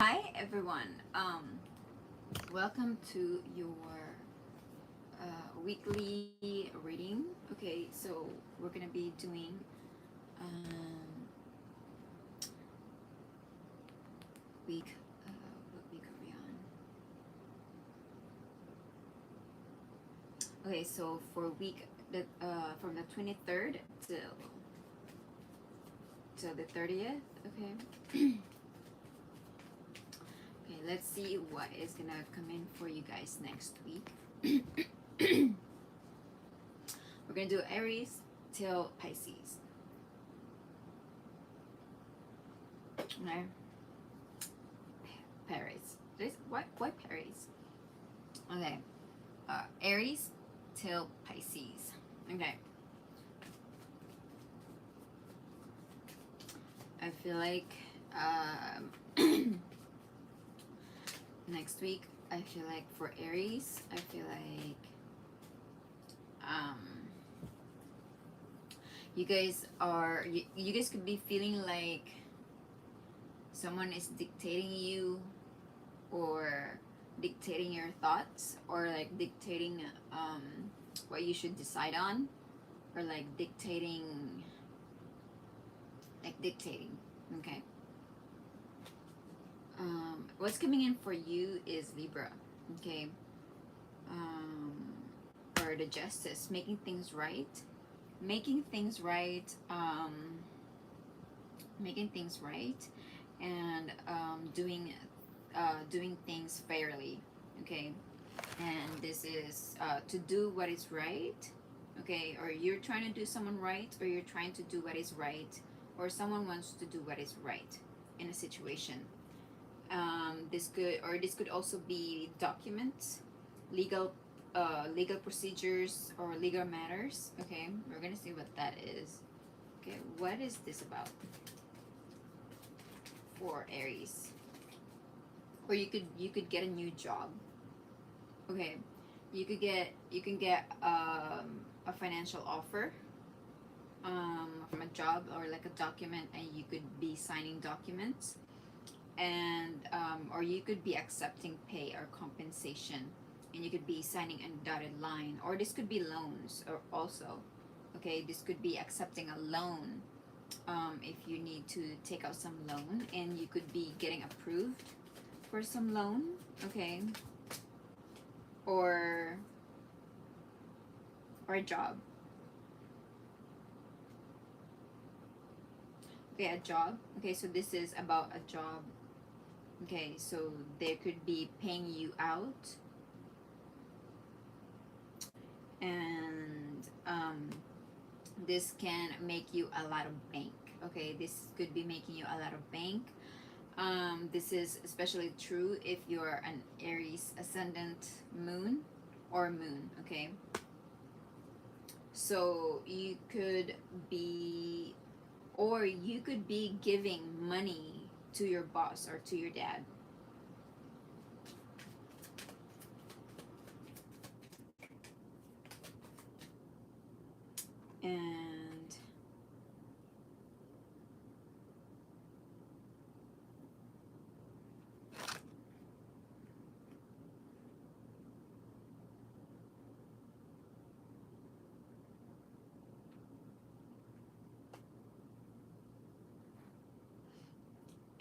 Hi everyone. Welcome to your weekly reading. Okay, so we're gonna be doing week. What week are we on? Okay, so for week that from the 23rd till the 30th. Okay. Okay, let's see what is gonna come in for you guys next week. We're gonna do Aries till Pisces. Okay. Paris. Why Paris? Okay. Aries till Pisces. Okay. I feel like next week, I feel like for Aries, I feel like you guys could be feeling like someone is dictating you, or dictating your thoughts, or like dictating what you should decide on, or like dictating, okay. What's coming in for you is Libra, okay. Or the Justice, making things right, making things right, and doing things fairly, okay. And this is to do what is right, okay. Or you're trying to do someone right, or you're trying to do what is right, or someone wants to do what is right in a situation. This could also be documents, legal procedures, or legal matters. Okay, we're gonna see what that is. Okay, what is this about for Aries? Or you could get a new job. Okay, you can get a financial offer from a job, or like a document, and you could be signing documents, and or you could be accepting pay or compensation, and you could be signing a dotted line, or this could be loans, or also, okay, this could be accepting a loan, if you need to take out some loan, and you could be getting approved for some loan, okay. Or a job. Okay, a job. Okay, so this is about a job. Okay, so they could be paying you out, and this can make you a lot of bank. Okay, this could be making you a lot of bank. This is especially true if you're an Aries ascendant moon, or moon, okay. So you could be, or you could be giving money to your boss or to your dad.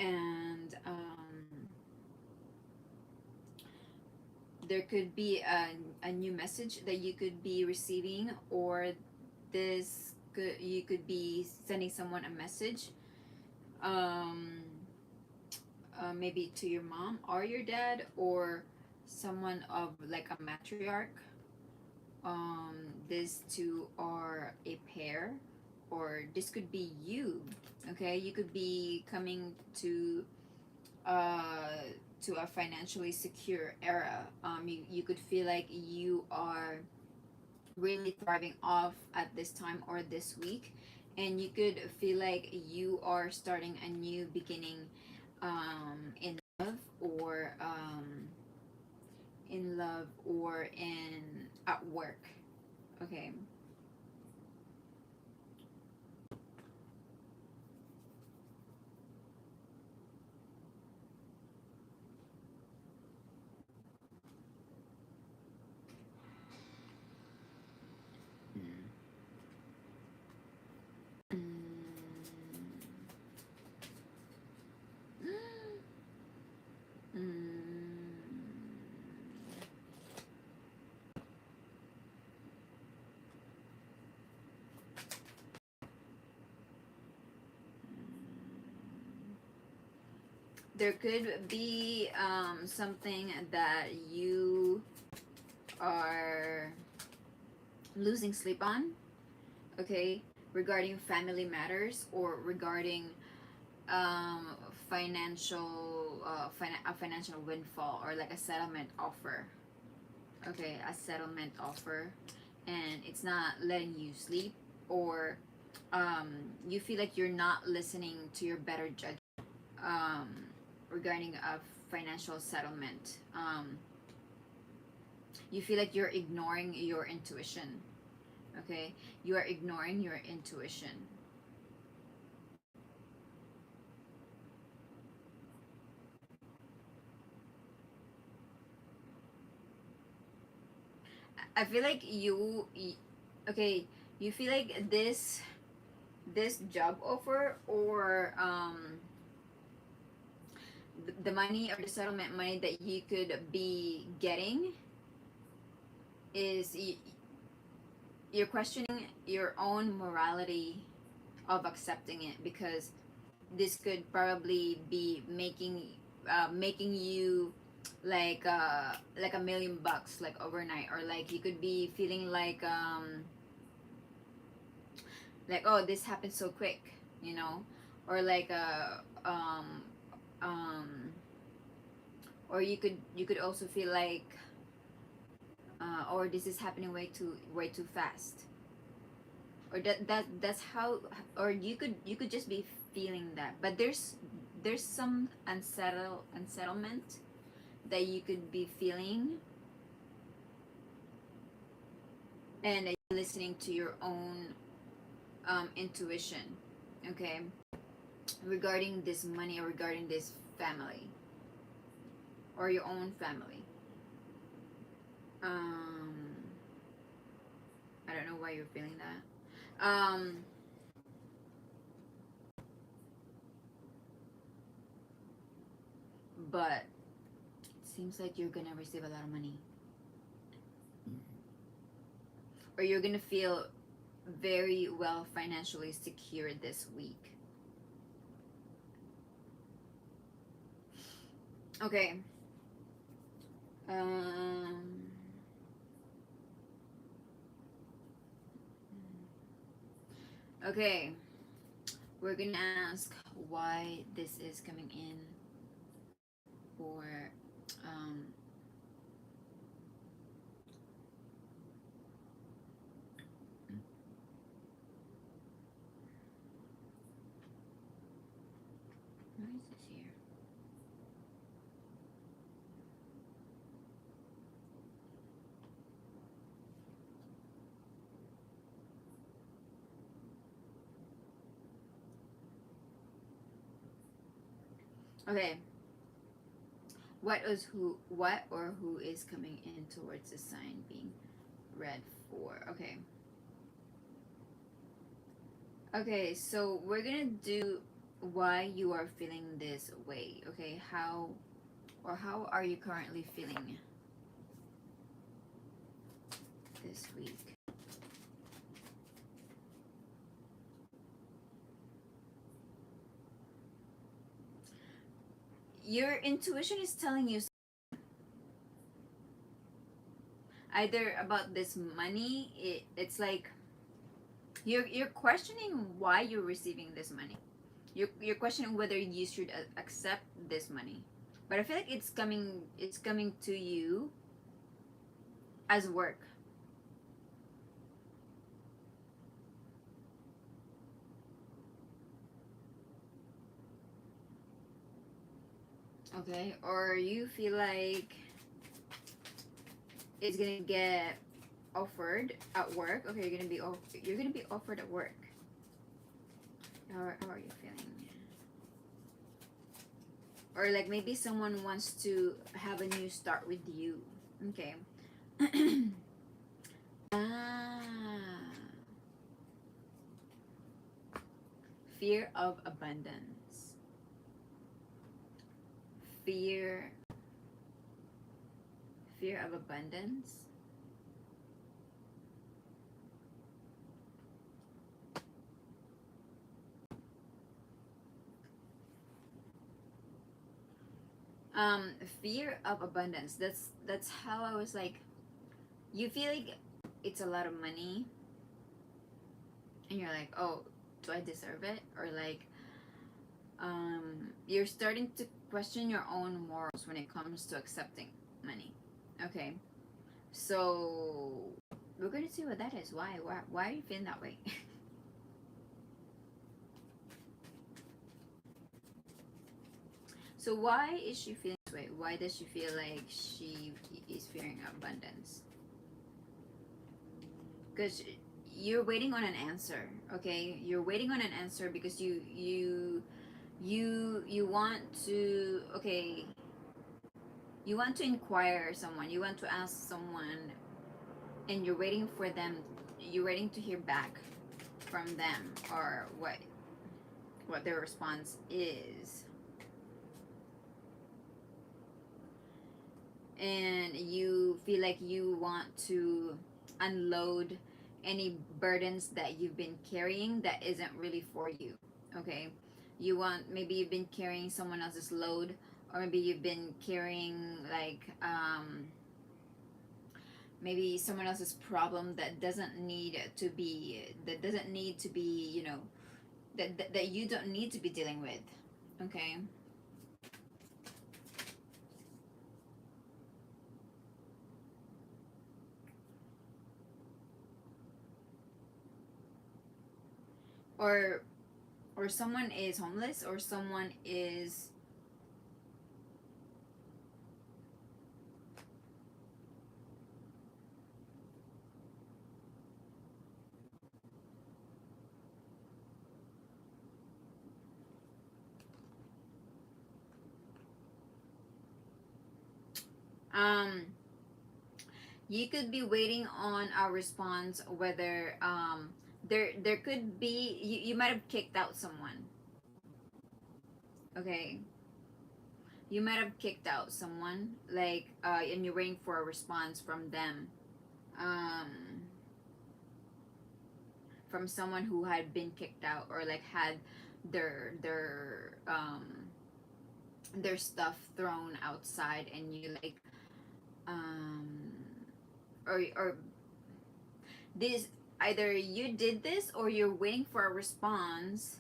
And there could be a new message that you could be receiving, or you could be sending someone a message, maybe to your mom or your dad, or someone of like a matriarch. These two are a pair, or this could be you, okay. You could be coming to a financially secure era. You could feel like you are really thriving off at this time, or this week, and you could feel like you are starting a new beginning, in love, or in at work, okay. There could be something that you are losing sleep on, okay, regarding family matters or regarding um, a financial windfall or like a settlement offer. Okay, a settlement offer, and it's not letting you sleep, or you feel like you're not listening to your better judgment um, regarding a financial settlement. You feel like you're ignoring your intuition. Okay, you are ignoring your intuition. I feel like okay, you feel like this job offer or the money or the settlement money that you could be getting is you're questioning your own morality of accepting it, because this could probably be making you like $1 million like overnight, or like you could be feeling like, oh, this happened so quick, you know, or like um or you could also feel like or this is happening way too fast, or that's how, or you could just be feeling that, but there's some unsettlement that you could be feeling, and listening to your own intuition, okay, regarding this money or regarding this family or your own family. um I don't know why you're feeling that. But it seems like you're gonna receive a lot of money, or you're gonna feel very well financially secure this week. Okay. Um. Okay. We're gonna ask why this is coming in for um. Why is this here? Okay. What or who is coming in towards the sign being read for? Okay. Okay, so we're gonna do why you are feeling this way. Okay, how are you currently feeling this week? Your intuition is telling you either about this money. It's like you're questioning why you're receiving this money. You're questioning whether you should accept this money. But I feel like it's coming to you as work. Okay, or you feel like it's gonna get offered at work. Okay, you're gonna be offered at work. How are you feeling? Or like maybe someone wants to have a new start with you. Okay. Ah, fear of abundance. Fear fear of abundance. Fear of abundance. That's how I was like, you feel like it's a lot of money and you're like, oh, do I deserve it? Or like, you're starting to question your own morals when it comes to accepting money. Okay, so we're gonna see what that is. Why are you feeling that way? So why is she feeling this way? Why does she feel like she is fearing abundance? Because you're waiting on an answer. Okay, you're waiting on an answer because you want to, okay, you want to inquire someone, you want to ask someone, and you're waiting for them, you're waiting to hear back from them, or what their response is. And you feel like you want to unload any burdens that you've been carrying that isn't really for you. Okay, you want, maybe you've been carrying someone else's load, or maybe you've been carrying like maybe someone else's problem that doesn't need to be, you know, that you don't need to be dealing with. Okay, or someone is homeless, or someone is um you could be waiting on a response, whether there could be, you might have kicked out someone. Okay, you might have kicked out someone, like and you're waiting for a response from them, um from someone who had been kicked out, or like had their stuff thrown outside, and you like, um or this, either you did this, or you're waiting for a response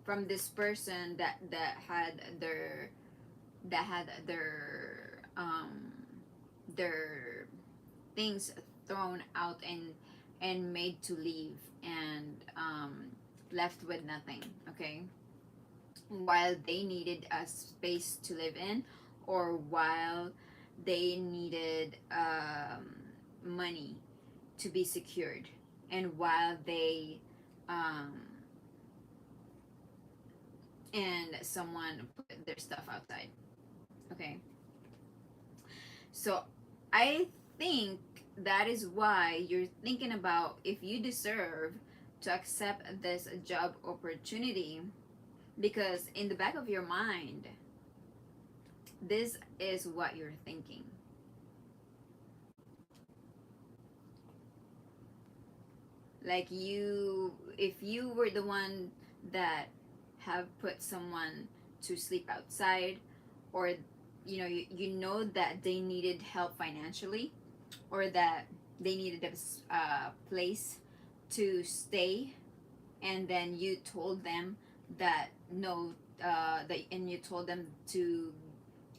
from this person that had their things thrown out, and made to leave, and left with nothing. Okay, while they needed a space to live in, or while they needed money to be secured, and while they um, and someone put their stuff outside. Okay, so I think that is why you're thinking about if you deserve to accept this job opportunity, because in the back of your mind, this is what you're thinking. Like, you, if you were the one that have put someone to sleep outside, or you know that they needed help financially, or that they needed a place to stay, and then you told them that no, and you told them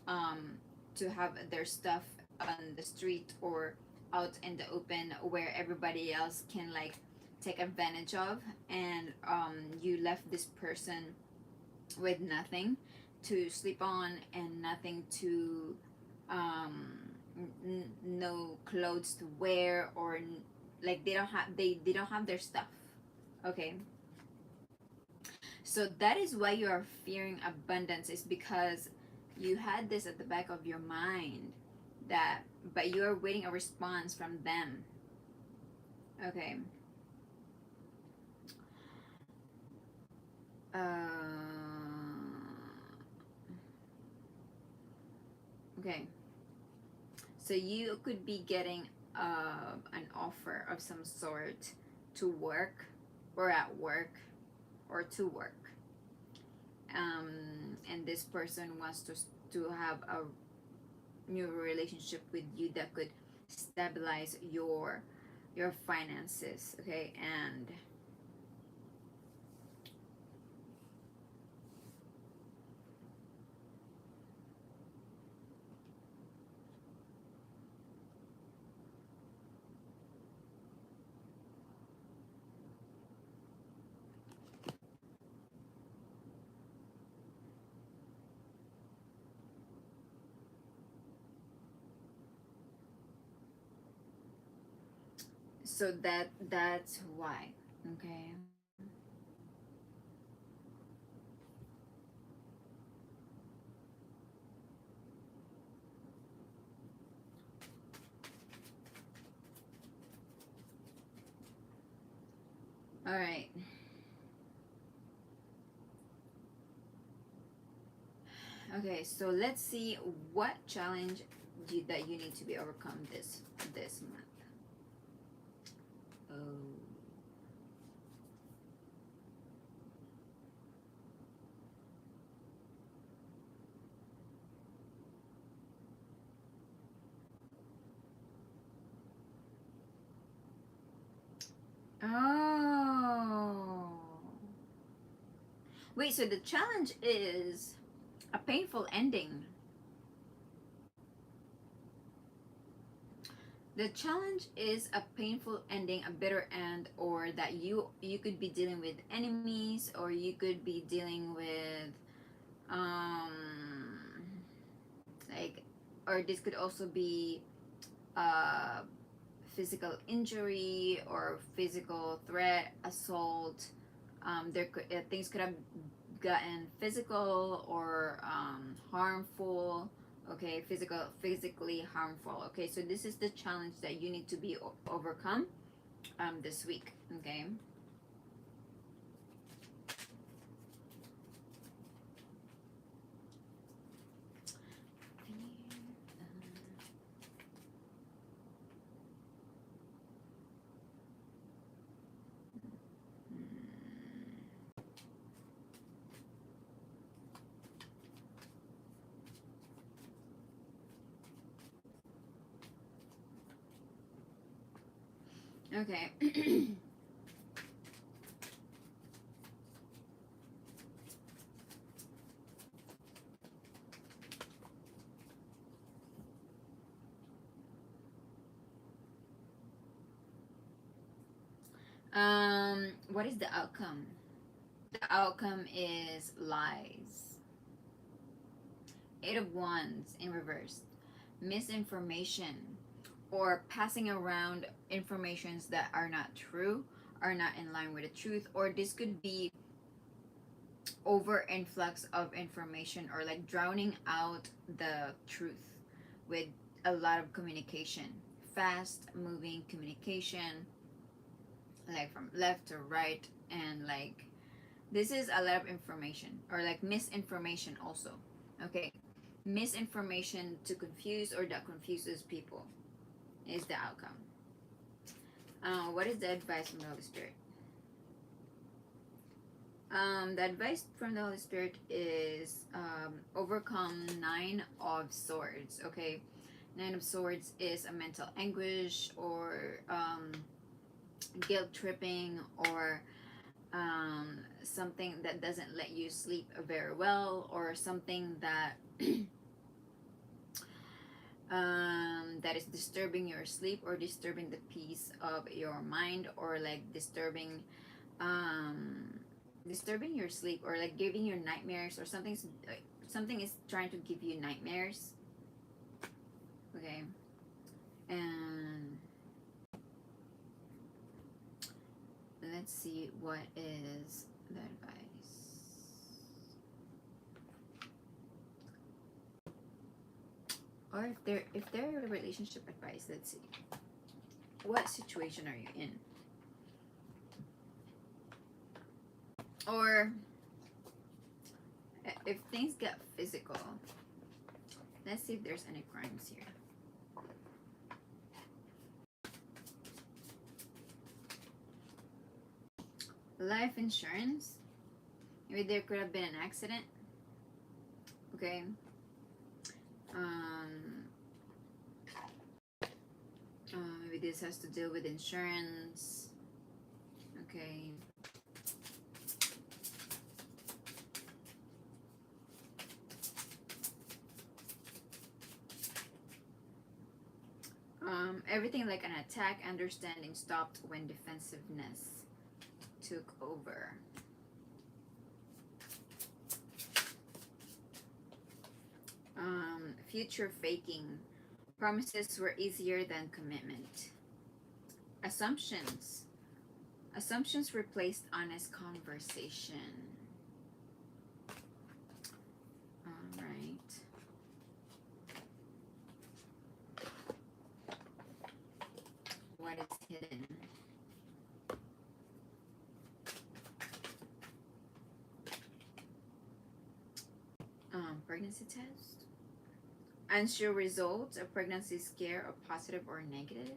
um to have their stuff on the street, or out in the open, where everybody else can like take advantage of, and you left this person with nothing to sleep on, and nothing to no clothes to wear, or like they don't have their stuff. Okay, so that is why you are fearing abundance, is because you had this at the back of your mind, that, but you are waiting a response from them. Okay, okay, so you could be getting an offer of some sort to work, or at work, or to work, and this person wants to have a new relationship with you that could stabilize your finances. Okay, and so that's why. Okay. All right. Okay, so let's see what challenge that you need to be overcome this month. Oh. Oh. Wait, so the challenge is a painful ending. The challenge is a painful ending, a bitter end, or that you could be dealing with enemies, or you could be dealing with um like, or this could also be uh physical injury or physical threat, assault. There could things could have gotten physical or harmful. Okay, physically harmful. Okay, so this is the challenge that you need to be overcome this week. Okay. Okay. What is the outcome? The outcome is lies. Eight of Wands in reverse. Misinformation, or passing around informations that are not true, are not in line with the truth, or this could be over influx of information, or like drowning out the truth with a lot of communication, fast moving communication, like from left to right, and like this is a lot of information, or like misinformation also. Okay, misinformation to confuse, or that confuses people, is the outcome. What is the advice from the Holy Spirit? The advice from the Holy Spirit is overcome Nine of Swords. Okay, Nine of Swords is a mental anguish, or guilt tripping, or something that doesn't let you sleep very well, or something that that is disturbing your sleep, or disturbing the peace of your mind, or like disturbing your sleep, or like giving you nightmares, or something is trying to give you nightmares. Okay, and let's see what is the advice. Or if they're a relationship advice, let's see. What situation are you in? Or if things get physical, let's see if there's any crimes here. Life insurance. Maybe there could have been an accident. Okay. Maybe this has to deal with insurance. Okay. Everything like an attack, understanding stopped when defensiveness took over. Future faking. Promises were easier than commitment. Assumptions. Assumptions replaced honest conversation. All right. What is hidden? Pregnancy test. Unsure results. A pregnancy scare, or positive or negative.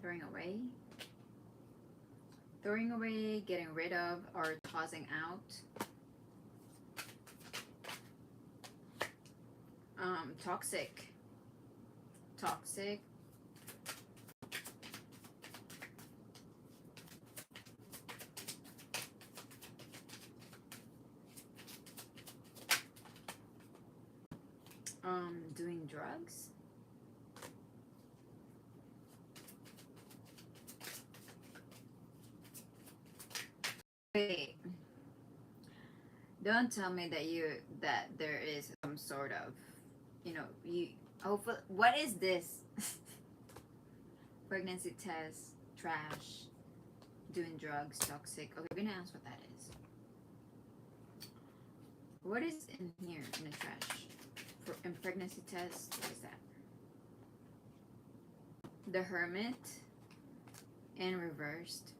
Throwing away. Throwing away, getting rid of, or tossing out. Toxic. Toxic. Doing drugs. Wait. Don't tell me that there is some sort of, hopefully, what is this? Pregnancy test, trash, doing drugs, toxic. Okay, we're gonna ask what that is. What is in here in the trash? In pregnancy test, what is that? The Hermit and reversed.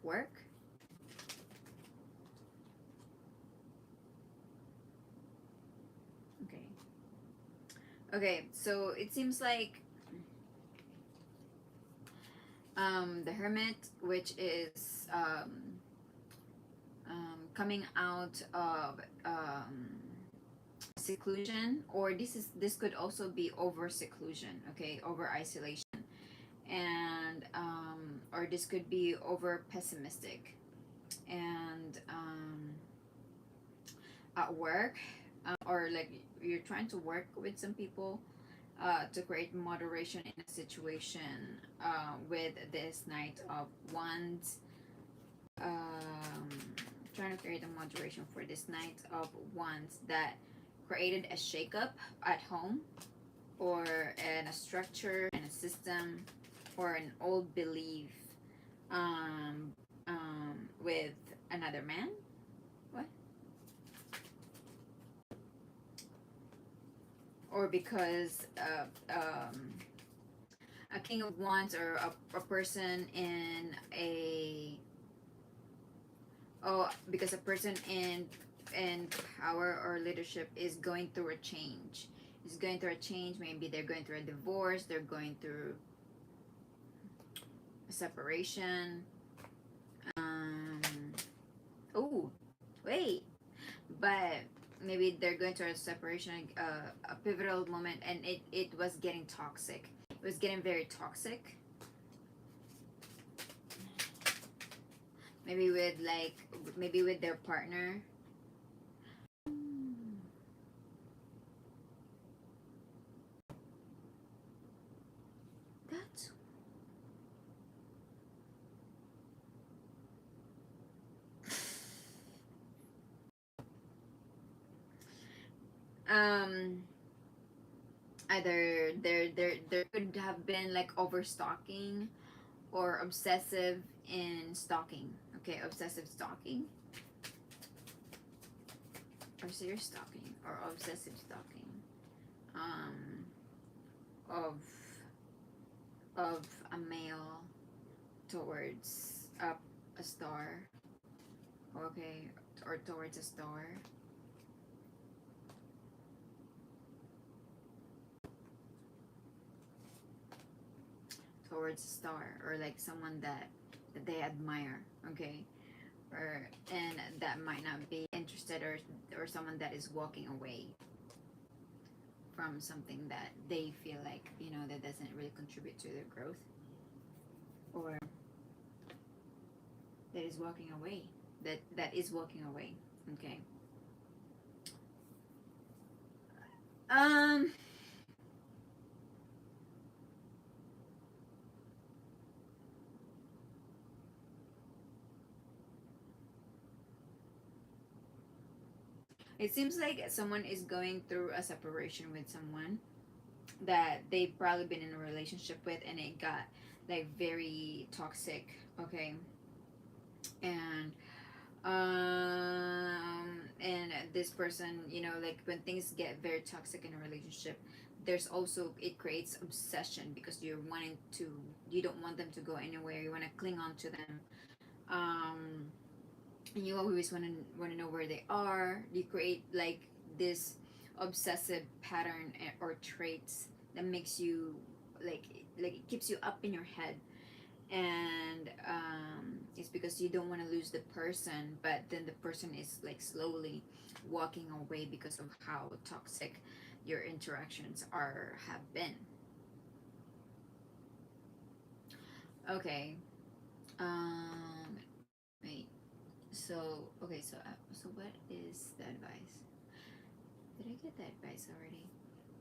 Work. Okay, so it seems like the Hermit, which is coming out of seclusion, or this could also be over seclusion, okay, over isolation, and or this could be over pessimistic, and at work, or like you're trying to work with some people to create moderation in a situation with this Knight of Wands. Trying to create a moderation for this Knight of Wands that created a shakeup at home, or in a structure and a system, or an old belief with another man. What? Or because a King of Wands, or a person in a because a person in power or leadership is going through a change. Maybe they're going through a divorce, they're going through a separation. Oh, wait. But maybe they're going through a separation, a pivotal moment, and it was getting toxic. It was getting very toxic. Maybe with their partner. That's either there could have been like overstocking or obsessive in stalking. Okay, obsessive stalking, or serious stalking, or obsessive stalking of a male towards a star. Okay, or towards a star. towards a star, or like someone that they admire, okay, and that might not be interested, or someone that is walking away from something that they feel like, that doesn't really contribute to their growth, or that is walking away, that is walking away, okay. um it seems like someone is going through a separation with someone that they've probably been in a relationship with, and it got like very toxic, okay. And and this person, like when things get very toxic in a relationship, there's also, it creates obsession, because you don't want them to go anywhere, you want to cling on to them, um and you always want to know where they are. You create like this obsessive pattern, or traits that makes you like it keeps you up in your head. And it's because you don't want to lose the person, but then the person is like slowly walking away because of how toxic your interactions have been. Okay. Wait. So what is the advice? Did I get the advice already?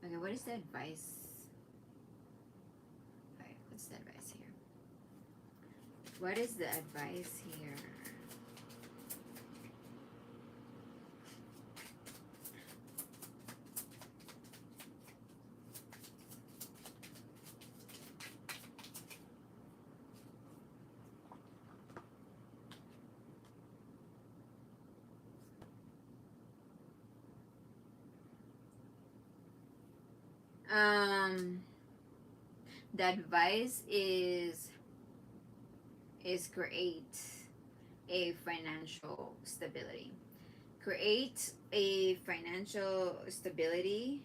Okay, what is the advice? Alright, what's the advice here? What is the advice here? Um, the advice is create a financial stability. Create a financial stability.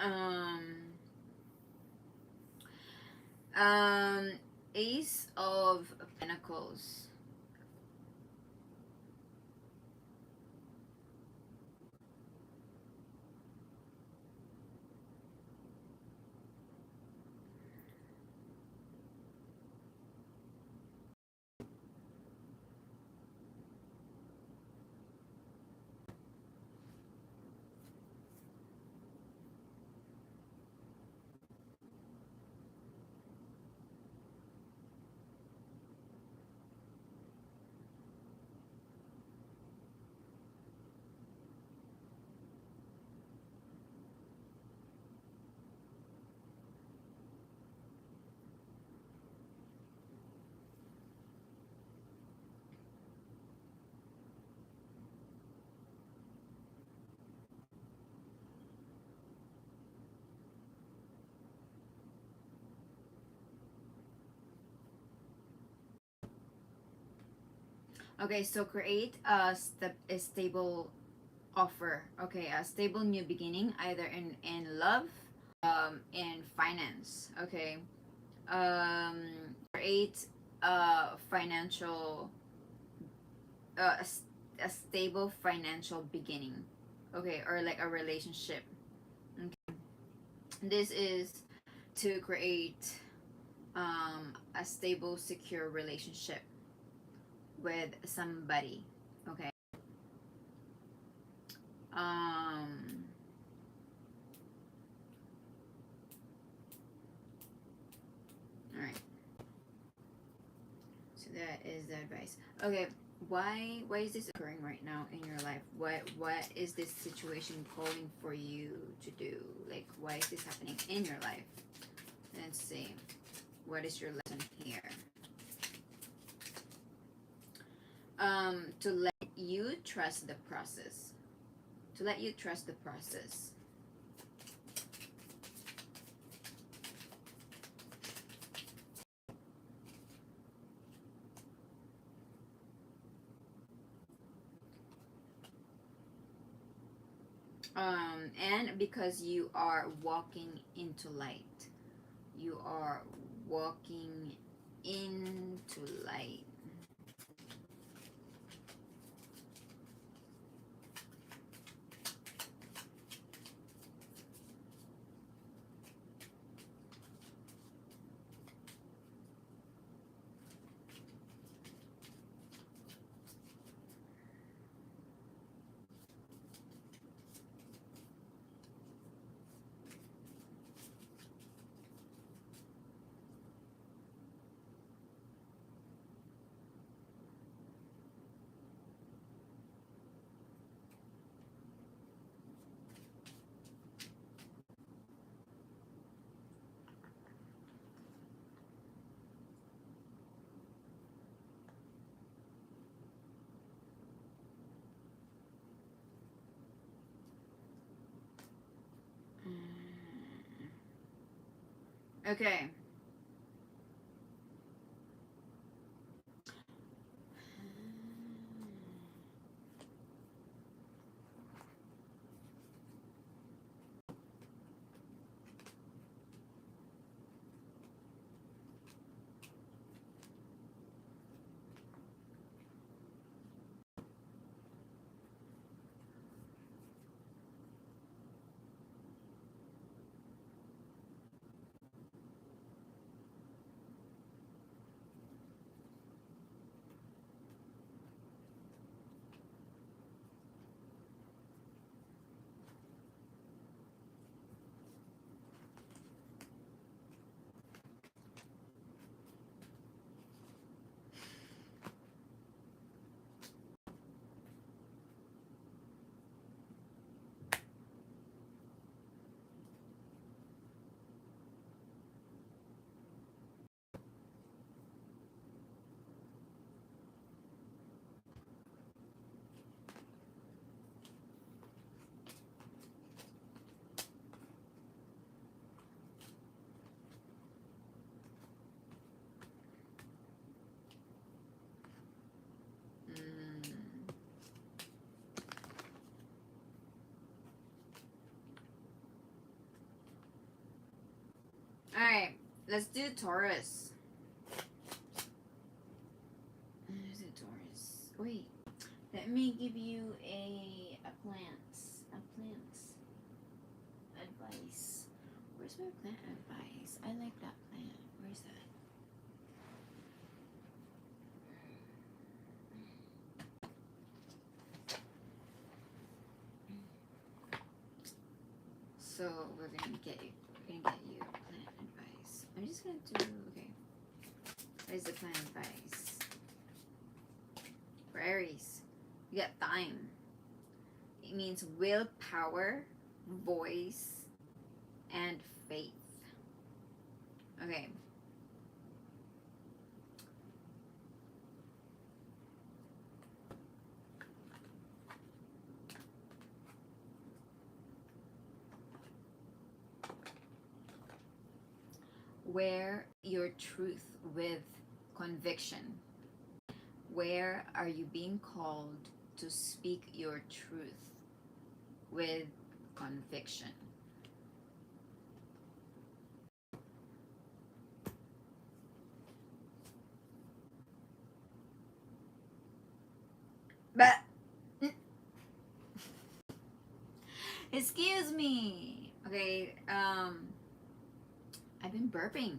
Um, um, Ace of Pentacles. Okay, so create a stable offer. Okay, a stable new beginning, either in love, in finance. Okay, create a financial, a stable financial beginning. Okay, or like a relationship. Okay, this is to create a stable, secure relationship with somebody. Okay. Um, all right. So that is the advice. Okay, why is this occurring right now in your life? What is this situation calling for you to do? Like, why is this happening in your life? Let's see. What is your lesson here? To let you trust the process. To let you trust the process. And because you are walking into light. You are walking into light. Okay. Alright, let's do Taurus. Let's do Taurus. Wait, let me give you a plant advice. Where's my plant advice? I like that plant. Where's that? So we're gonna get you plant advice. I'm just gonna do okay. What is the plant advice? For Aries, you got thyme. It means willpower, voice, and faith. Okay. Wear your truth with conviction. Where are you being called to speak your truth with conviction? But excuse me. Okay, I've been burping.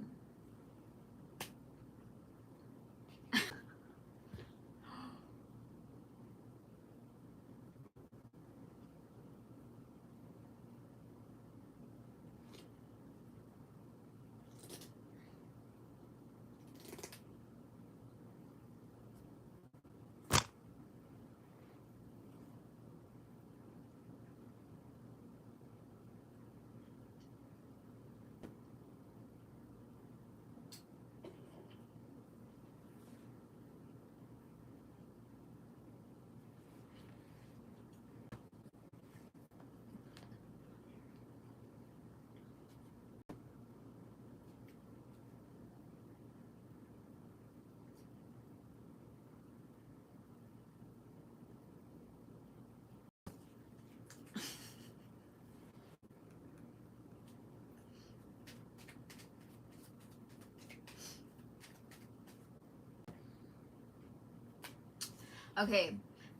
Okay,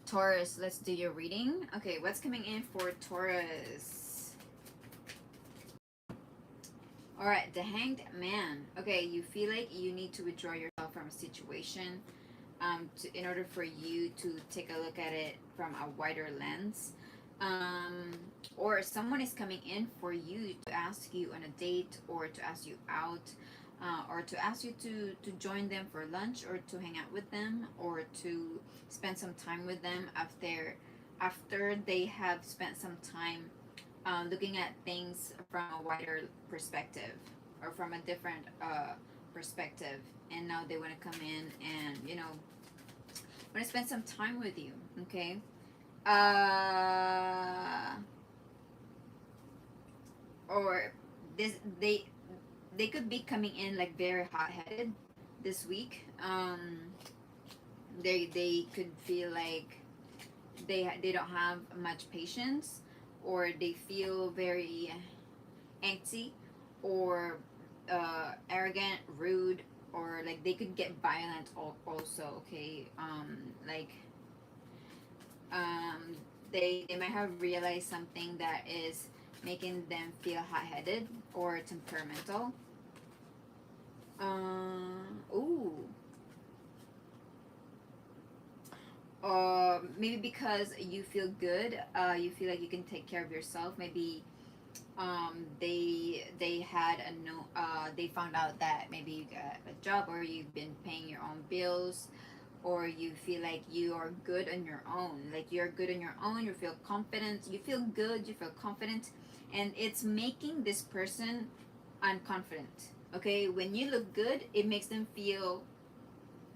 Taurus, let's do your reading. Okay, what's coming in for Taurus? Alright, the Hanged Man. Okay, you feel like you need to withdraw yourself from a situation in order for you to take a look at it from a wider lens. Um, or someone is coming in for you to ask you on a date, or to ask you out, or to ask you to join them for lunch, or to hang out with them, or to spend some time with them after they have spent some time looking at things from a wider perspective, or from a different perspective, and now they want to come in and want to spend some time with you. Okay. uh or this they could be coming in like very hot-headed this week. They could feel like they don't have much patience, or they feel very antsy, or arrogant, rude, or like they could get violent also. Okay. Like um they might have realized something that is making them feel hot-headed or temperamental. Ooh. Maybe because you feel good, you feel like you can take care of yourself. Maybe they had a no they found out that maybe you got a job, or you've been paying your own bills, or you feel like you are good on your own. Like you're good on your own, you feel confident, you feel good, you feel confident, and it's making this person unconfident. Okay, when you look good, it makes them feel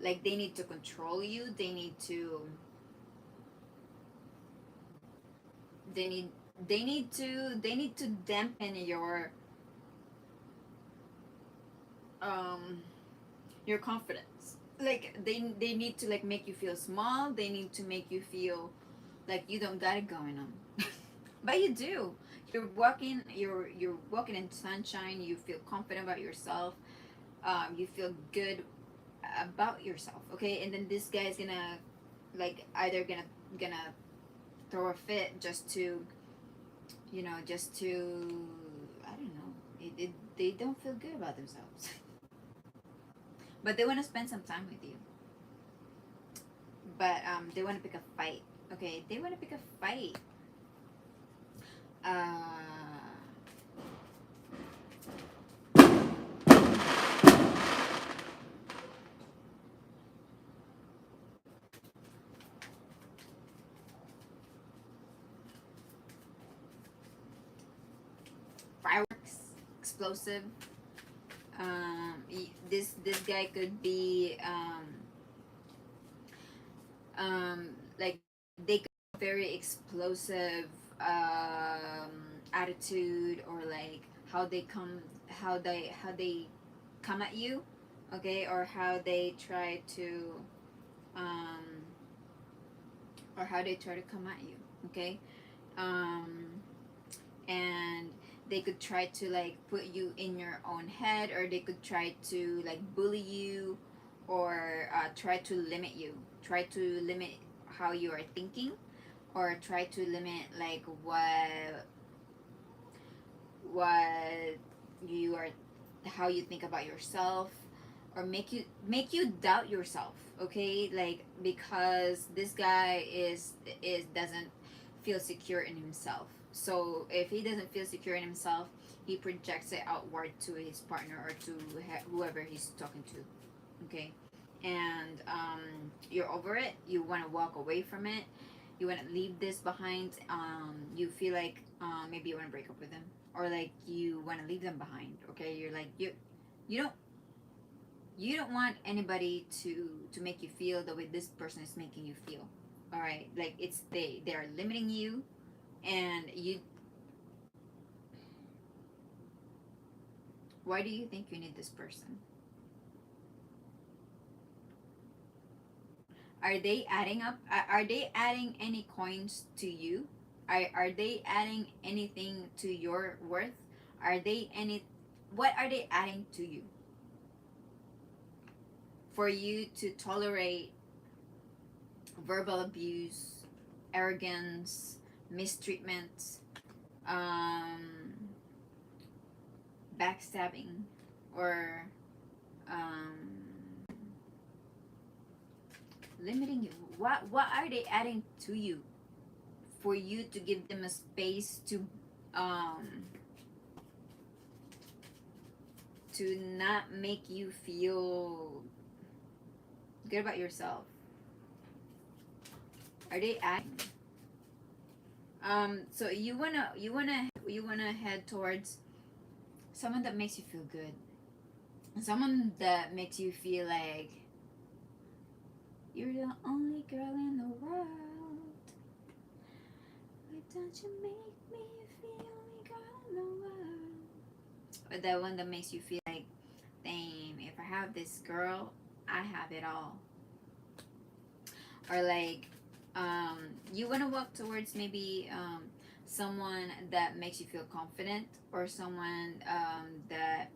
like they need to control you. They need they need to dampen um your confidence. Like they need to like make you feel small. They need to make you feel like you don't got it going on. But you do. You're walking in sunshine. You feel confident about yourself. You feel good about yourself. Okay, and then this guy is gonna like either gonna throw a fit just to I don't know. They don't feel good about themselves. But they want to spend some time with you. But they want to pick a fight. Okay, they want to pick a fight. uh Fireworks, explosive. This guy could be like they could have very explosive attitude, or like how they come at you. Okay, or how they try to um come at you. Okay. um and they could try to like put you in your own head, or they could try to like bully you, or try to limit how you are thinking, or try to limit like what you are how you think about yourself, or make you doubt yourself. Okay, like because this guy is doesn't feel secure in himself. So if he doesn't feel secure in himself, he projects it outward to his partner, or to whoever he's talking to. Okay. And you're over it, you want to walk away from it, you want to leave this behind. You feel like maybe you want to break up with them, or like you want to leave them behind. Okay, you're like you don't you don't want anybody to make you feel the way this person is making you feel. All right, like it's they are limiting you, and you why do you think you need this person? Are they adding up? Are they adding any coins to you? Are they adding anything to your worth? Are they any? What are they adding to you for you to tolerate verbal abuse, arrogance, mistreatment, um, backstabbing, or um, limiting you. What are they adding to you for you to give them a space um to not make you feel good about yourself? Are they adding? So you wanna head towards someone that makes you feel good, someone that makes you feel like you're the only girl in the world. Why don't you make me feel the only girl in the world? Or that one that makes you feel like, damn, if I have this girl, I have it all. Or like, you want to walk towards maybe someone that makes you feel confident, or someone that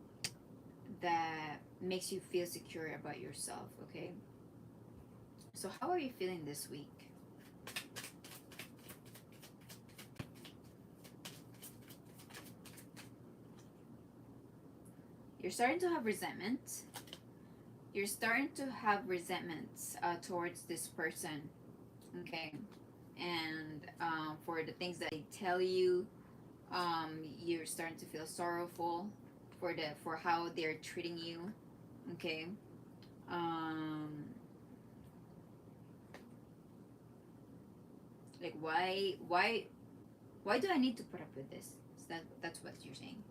makes you feel secure about yourself. Okay, so how are you feeling this week? You're starting to have resentment. You're starting to have resentments towards this person. Okay, and for the things that they tell you, you're starting to feel sorrowful for how they're treating you. Okay, um, like why do I need to put up with this? So that's what you're saying.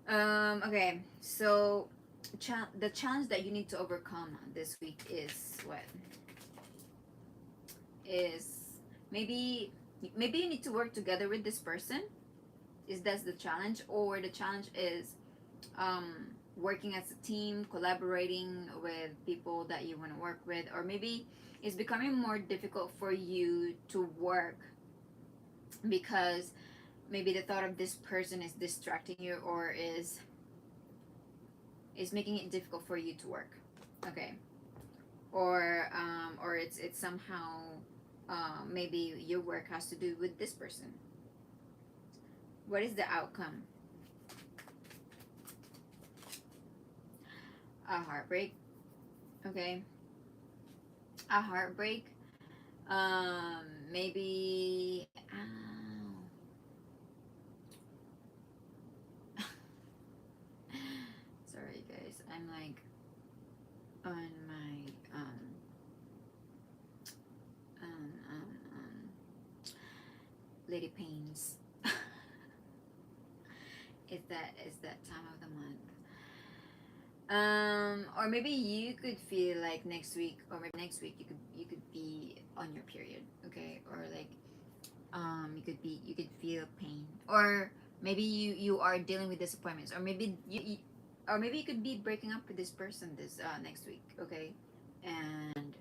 Um, okay, so the challenge that you need to overcome this week is what? Is maybe you need to work together with this person. Is that's the challenge, or the challenge is working as a team, collaborating with people that you want to work with, or maybe it's becoming more difficult for you to work because maybe the thought of this person is distracting you, or is making it difficult for you to work. Okay, or it's somehow maybe your work has to do with this person. What is the outcome? A heartbreak. Okay, a heartbreak. Maybe. Sorry, guys. I'm like on my lady pains. It's that time of the month. Or maybe you could feel like next week, or maybe next week you could be on your period. Okay, or like you could feel pain, or maybe you are dealing with disappointments, or maybe or maybe you could be breaking up with this person this next week. Okay, and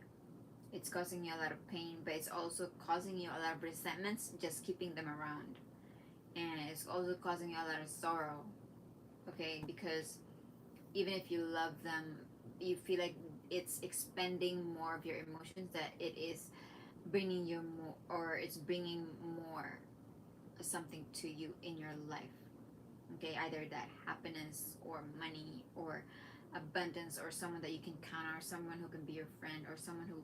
it's causing you a lot of pain, but it's also causing you a lot of resentments just keeping them around, and it's also causing you a lot of sorrow. Okay, because even if you love them, you feel like it's expending more of your emotions, that it is bringing you more, or it's bringing more something to you in your life. Okay, either that happiness or money or abundance, or someone that you can count on, or someone who can be your friend, or someone who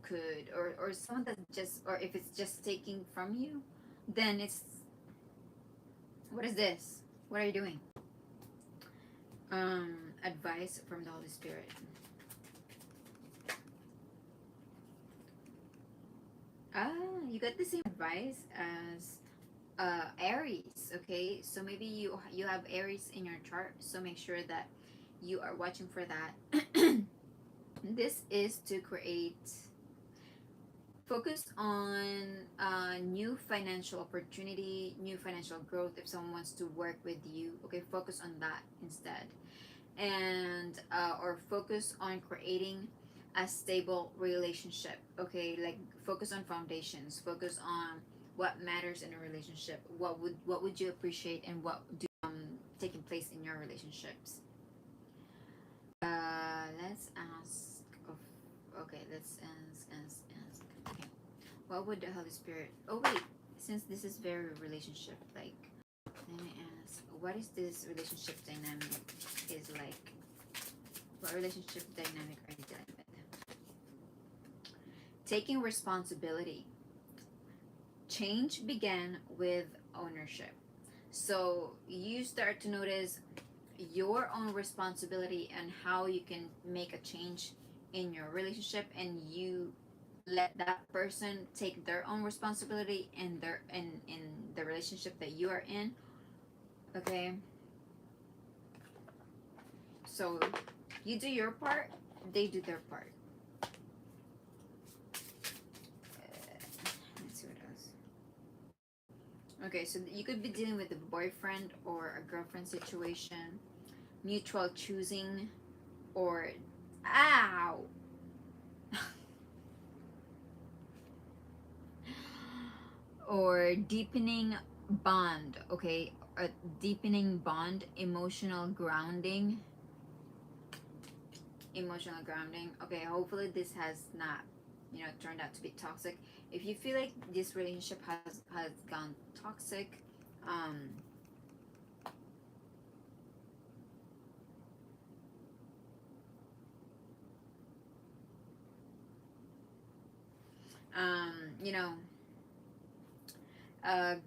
could, or someone that just, or if it's just taking from you, then it's, what is this? What are you doing? Advice from the Holy Spirit. Ah, you got the same advice as Aries. Okay, so maybe you have Aries in your chart, so make sure that you are watching for that. This is to create, focus on new financial opportunity, new financial growth. If someone wants to work with you, okay, focus on that instead, and or focus on creating a stable relationship. Okay, like focus on foundations, focus on what matters in a relationship, what would you appreciate, and what do taking place in your relationships. Let's ask okay, let's ask okay, what would the Holy Spirit, oh wait, since this is very relationship like, let me ask, what is this relationship dynamic is like, what relationship dynamic are you dealing with? Taking responsibility. Change began with ownership. So you start to notice your own responsibility and how you can make a change in your relationship, and you let that person take their own responsibility in their in the relationship that you are in. Okay, so you do your part, they do their part. Let's see what else. Okay, so you could be dealing with a boyfriend or a girlfriend situation, mutual choosing, or ow or deepening bond. Okay, a deepening bond, emotional grounding. Okay, hopefully this has not, turned out to be toxic. If you feel like this relationship has gone toxic, um um you know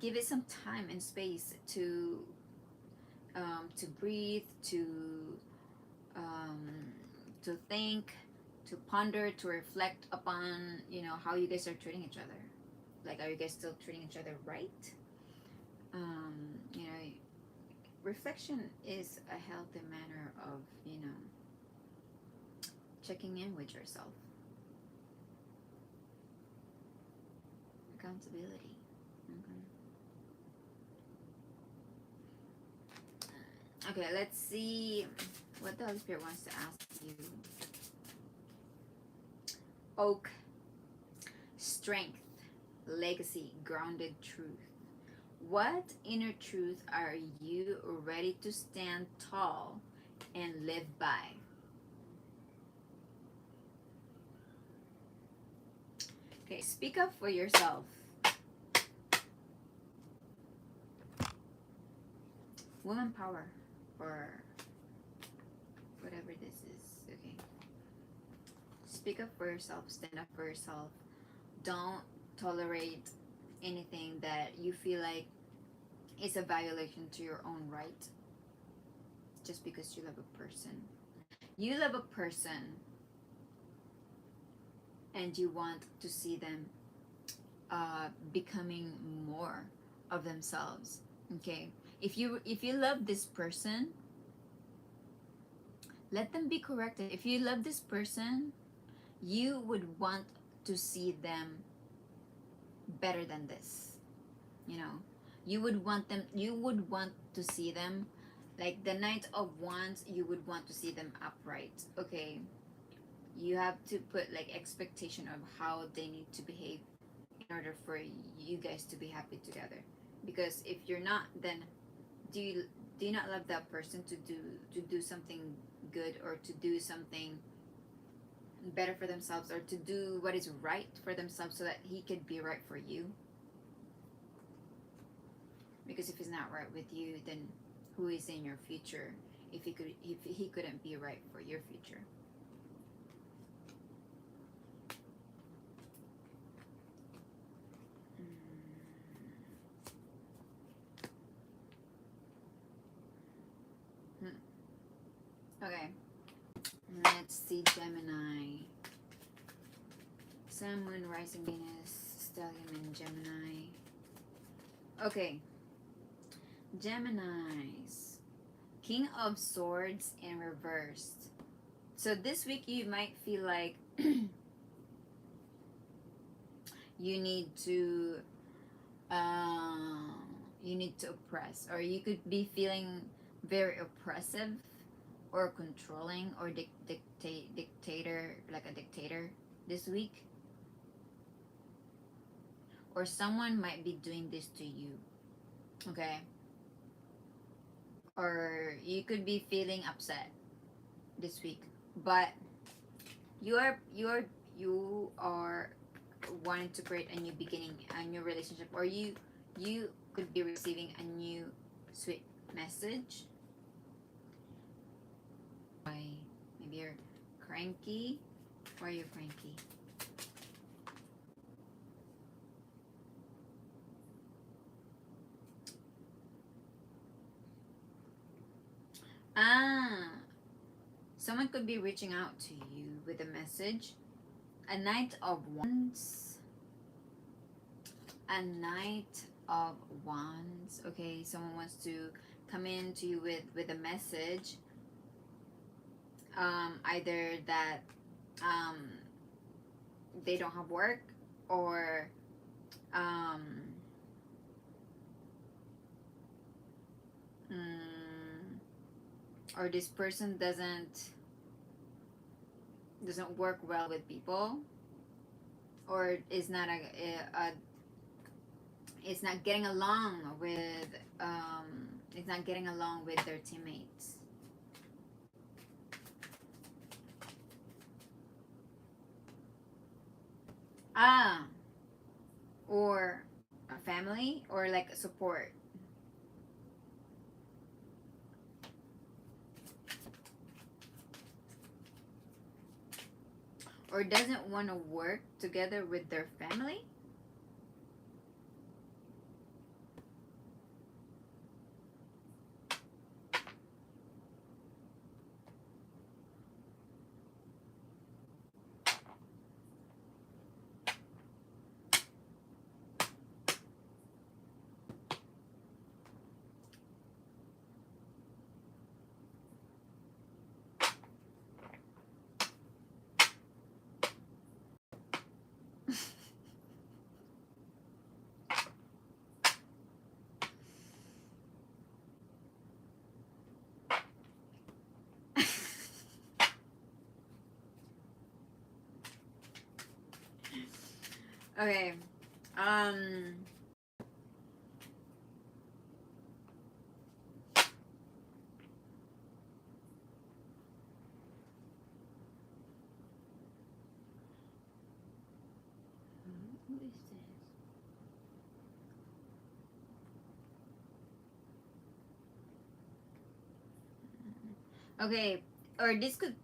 give it some time and space to breathe, um, to think, to ponder, to reflect upon, how you guys are treating each other. Like, are you guys still treating each other right? Um, you know, reflection is a healthy manner of, checking in with yourself. Accountability. Okay, let's see what the Holy Spirit wants to ask you. Oak, strength, legacy, grounded truth. What inner truth are you ready to stand tall and live by? Okay, speak up for yourself. Woman power, or whatever this is. Okay. Speak up for yourself, stand up for yourself. Don't tolerate anything that you feel like is a violation to your own right just because you love a person. You love a person and you want to see them becoming more of themselves. Okay, if you love this person, let them be corrected. If you love this person, you would want to see them better than this. You would want to see them like the Knight of Wands. You would want to see them upright. Okay, you have to put like expectation of how they need to behave in order for you guys to be happy together. Because if you're not, then do you not love that person to do something good, or to do something better for themselves, or to do what is right for themselves so that he could be right for you? Because if he's not right with you, then who is in your future if he couldn't be right for your future? Okay, let's see Gemini. Sun, Moon, Rising, Venus, Stellium, and Gemini. Okay, Geminis. King of Swords in reversed. So this week you might feel like you need to oppress, or you could be feeling very oppressive or controlling, or dictator, like a dictator this week. or someone might be doing this to you. Okay, or you could be feeling upset this week, but you are wanting to create a new beginning, a new relationship, or you could be receiving a new sweet message. Why? Maybe you're cranky. Why are you cranky? Ah, someone could be reaching out to you with a message. A Knight of Wands. A Knight of Wands. Okay, someone wants to come in to you with a message. Either that they don't have work, or or this person doesn't work well with people, or is not it's not getting along with their teammates. Or a family, or like support. Or doesn't want to work together with their family. Okay. Who is this? Okay. Or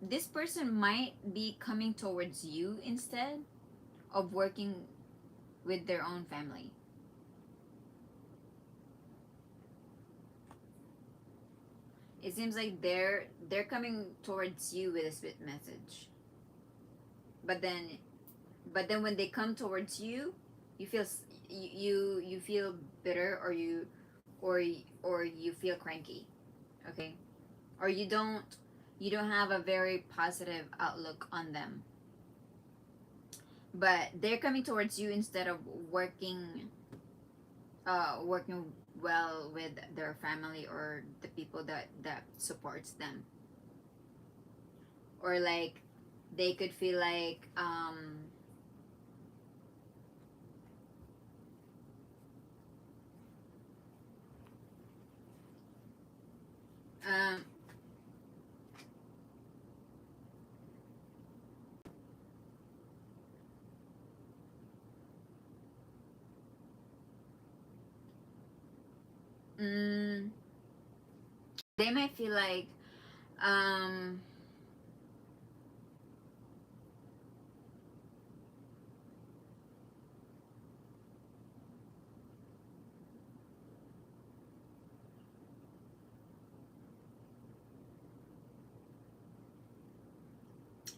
this person might be coming towards you instead of working with their own family. It seems like they're coming towards you with a sweet message. But then when they come towards you, you feel you feel bitter, or you feel cranky. Okay? Or you don't have a very positive outlook on them. But they're coming towards you instead of working well with their family, or the people that supports them. Or like they could feel like um mm, they might feel like um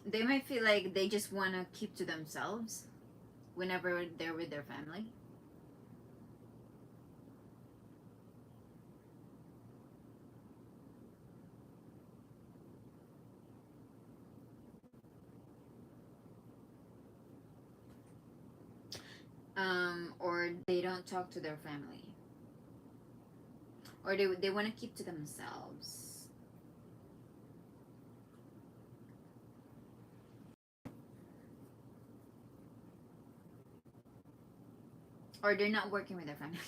they might feel like they just want to keep to themselves whenever they're with their family. Or they don't talk to their family, or they want to keep to themselves. or they're not working with their family,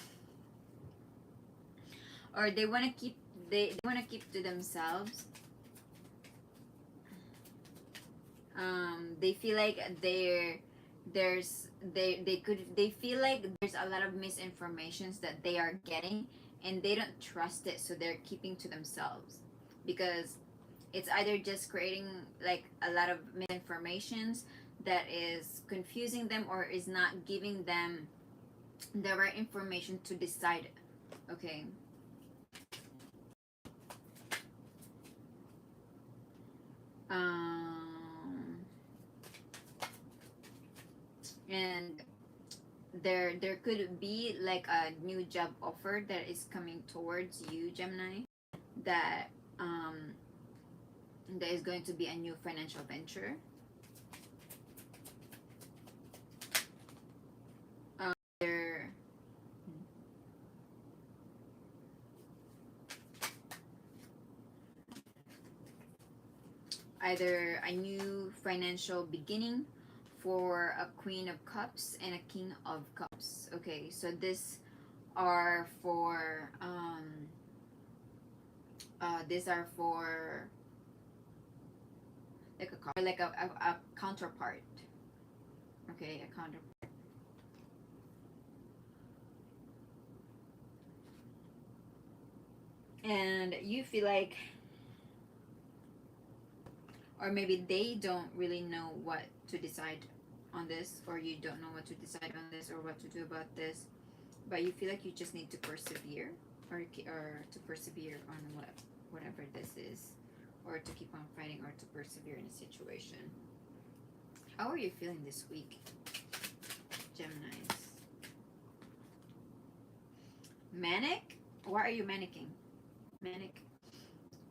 or they want to keep, they want to keep to themselves. They feel like they could, they feel like there's a lot of misinformations that they are getting, and they don't trust it, so they're keeping to themselves, because it's either just creating like a lot of misinformations that is confusing them, or is not giving them the right information to decide. Okay. um and there could be like a new job offer that is coming towards you, Gemini, that um there is going to be a new financial venture. There, either a new financial beginning for a Queen of Cups and a King of Cups. Okay, so this are for these are for like a counterpart. Okay, a counterpart. And you feel like, or maybe they don't really know what to decide on this, or you don't know what to decide on this, or what to do about this, but you feel like you just need to persevere, or to persevere on whatever this is, or to keep on fighting, or to persevere in a situation. How are you feeling this week, Geminis? Manic? Why are you manicking? Manic?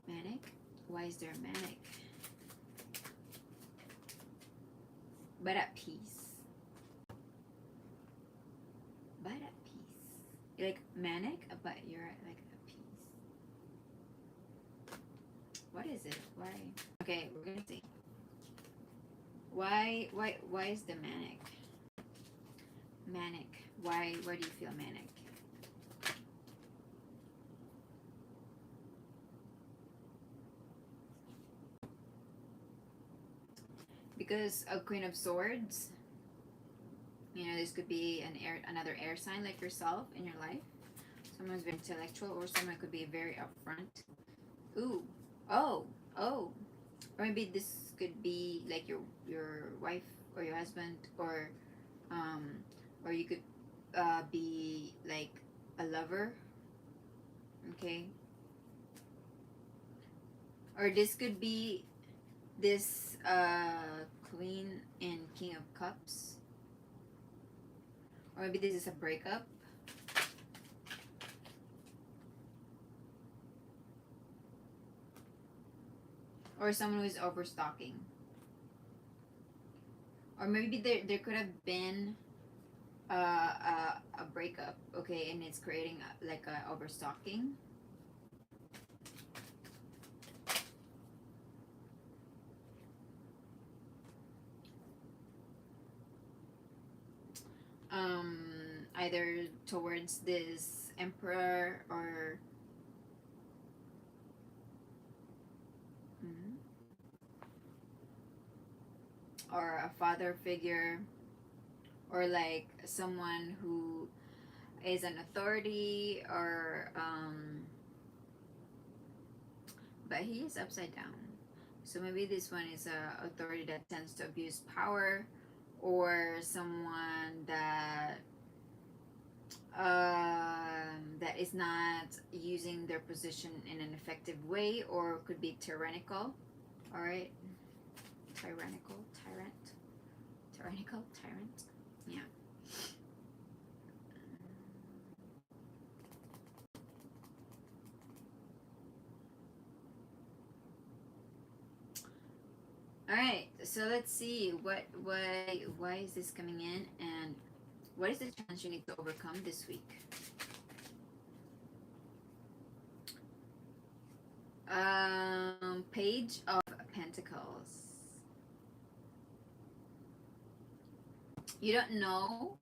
Manic? Why is there manic? But at peace. But at peace. You're like manic, but you're like at peace. What is it? Why? Okay, we're gonna see. Why is the manic? Manic. Why do you feel manic? Because a Queen of Swords, you know, this could be another air sign like yourself in your life. Someone's very intellectual, or someone could be very upfront. Ooh, oh, oh, or maybe this could be like your wife or your husband, um, or you could be like a lover. Okay, or this could be this Queen and King of Cups, or maybe this is a breakup. Or someone who is overstocking. Or maybe there could have been a breakup, okay, and it's creating like a overstocking. Either towards this emperor, mm, or a father figure, or like someone who is an authority, or but he is upside down, so maybe this one is a authority that tends to abuse power, or someone that is not using their position in an effective way, or could be tyrannical. All right, tyrannical, tyrant. Yeah. All right. So let's see why is this coming in, and what is the challenge you need to overcome this week? Page of Pentacles. You don't know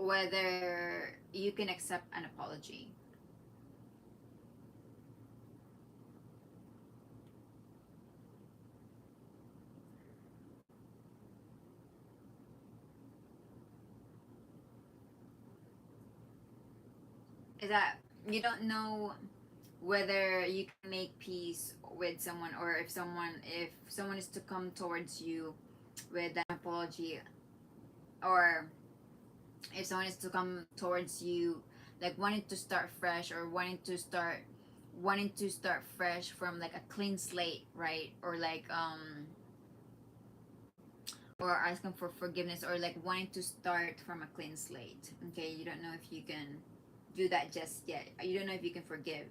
whether you can accept an apology. Is that you don't know whether you can make peace with someone, or if someone is to come towards you with an apology, or if someone is to come towards you like wanting to start fresh, or wanting to start fresh from like a clean slate, right? Or like or asking for forgiveness, or like wanting to start from a clean slate. Okay, you don't know if you can do that just yet. You don't know if you can forgive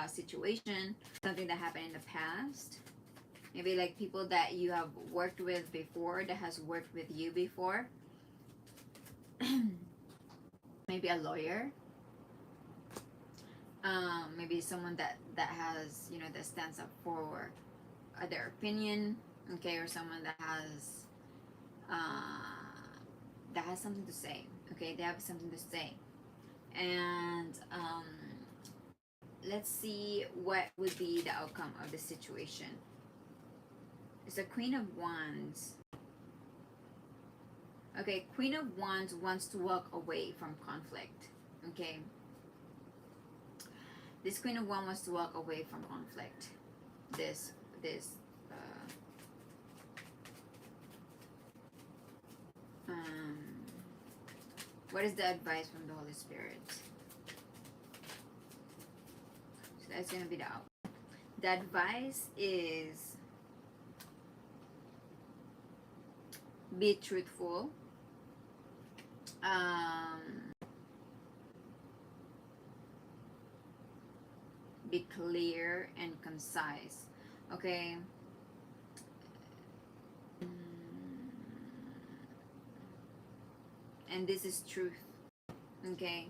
a situation, something that happened in the past. Maybe like people that you have worked with before, that has worked with you before. Maybe a lawyer. Maybe someone that has, you know, that stands up for their opinion. Okay, or someone that has something to say. Okay, they have something to say. And let's see what would be the outcome of the situation. It's a Queen of Wands. Okay, Queen of Wands wants to walk away from conflict. Okay, this Queen of Wands wants to walk away from conflict. This what is the advice from the Holy Spirit? So that's gonna be the out. The advice is be truthful. Be clear and concise. Okay. And this is truth. Okay.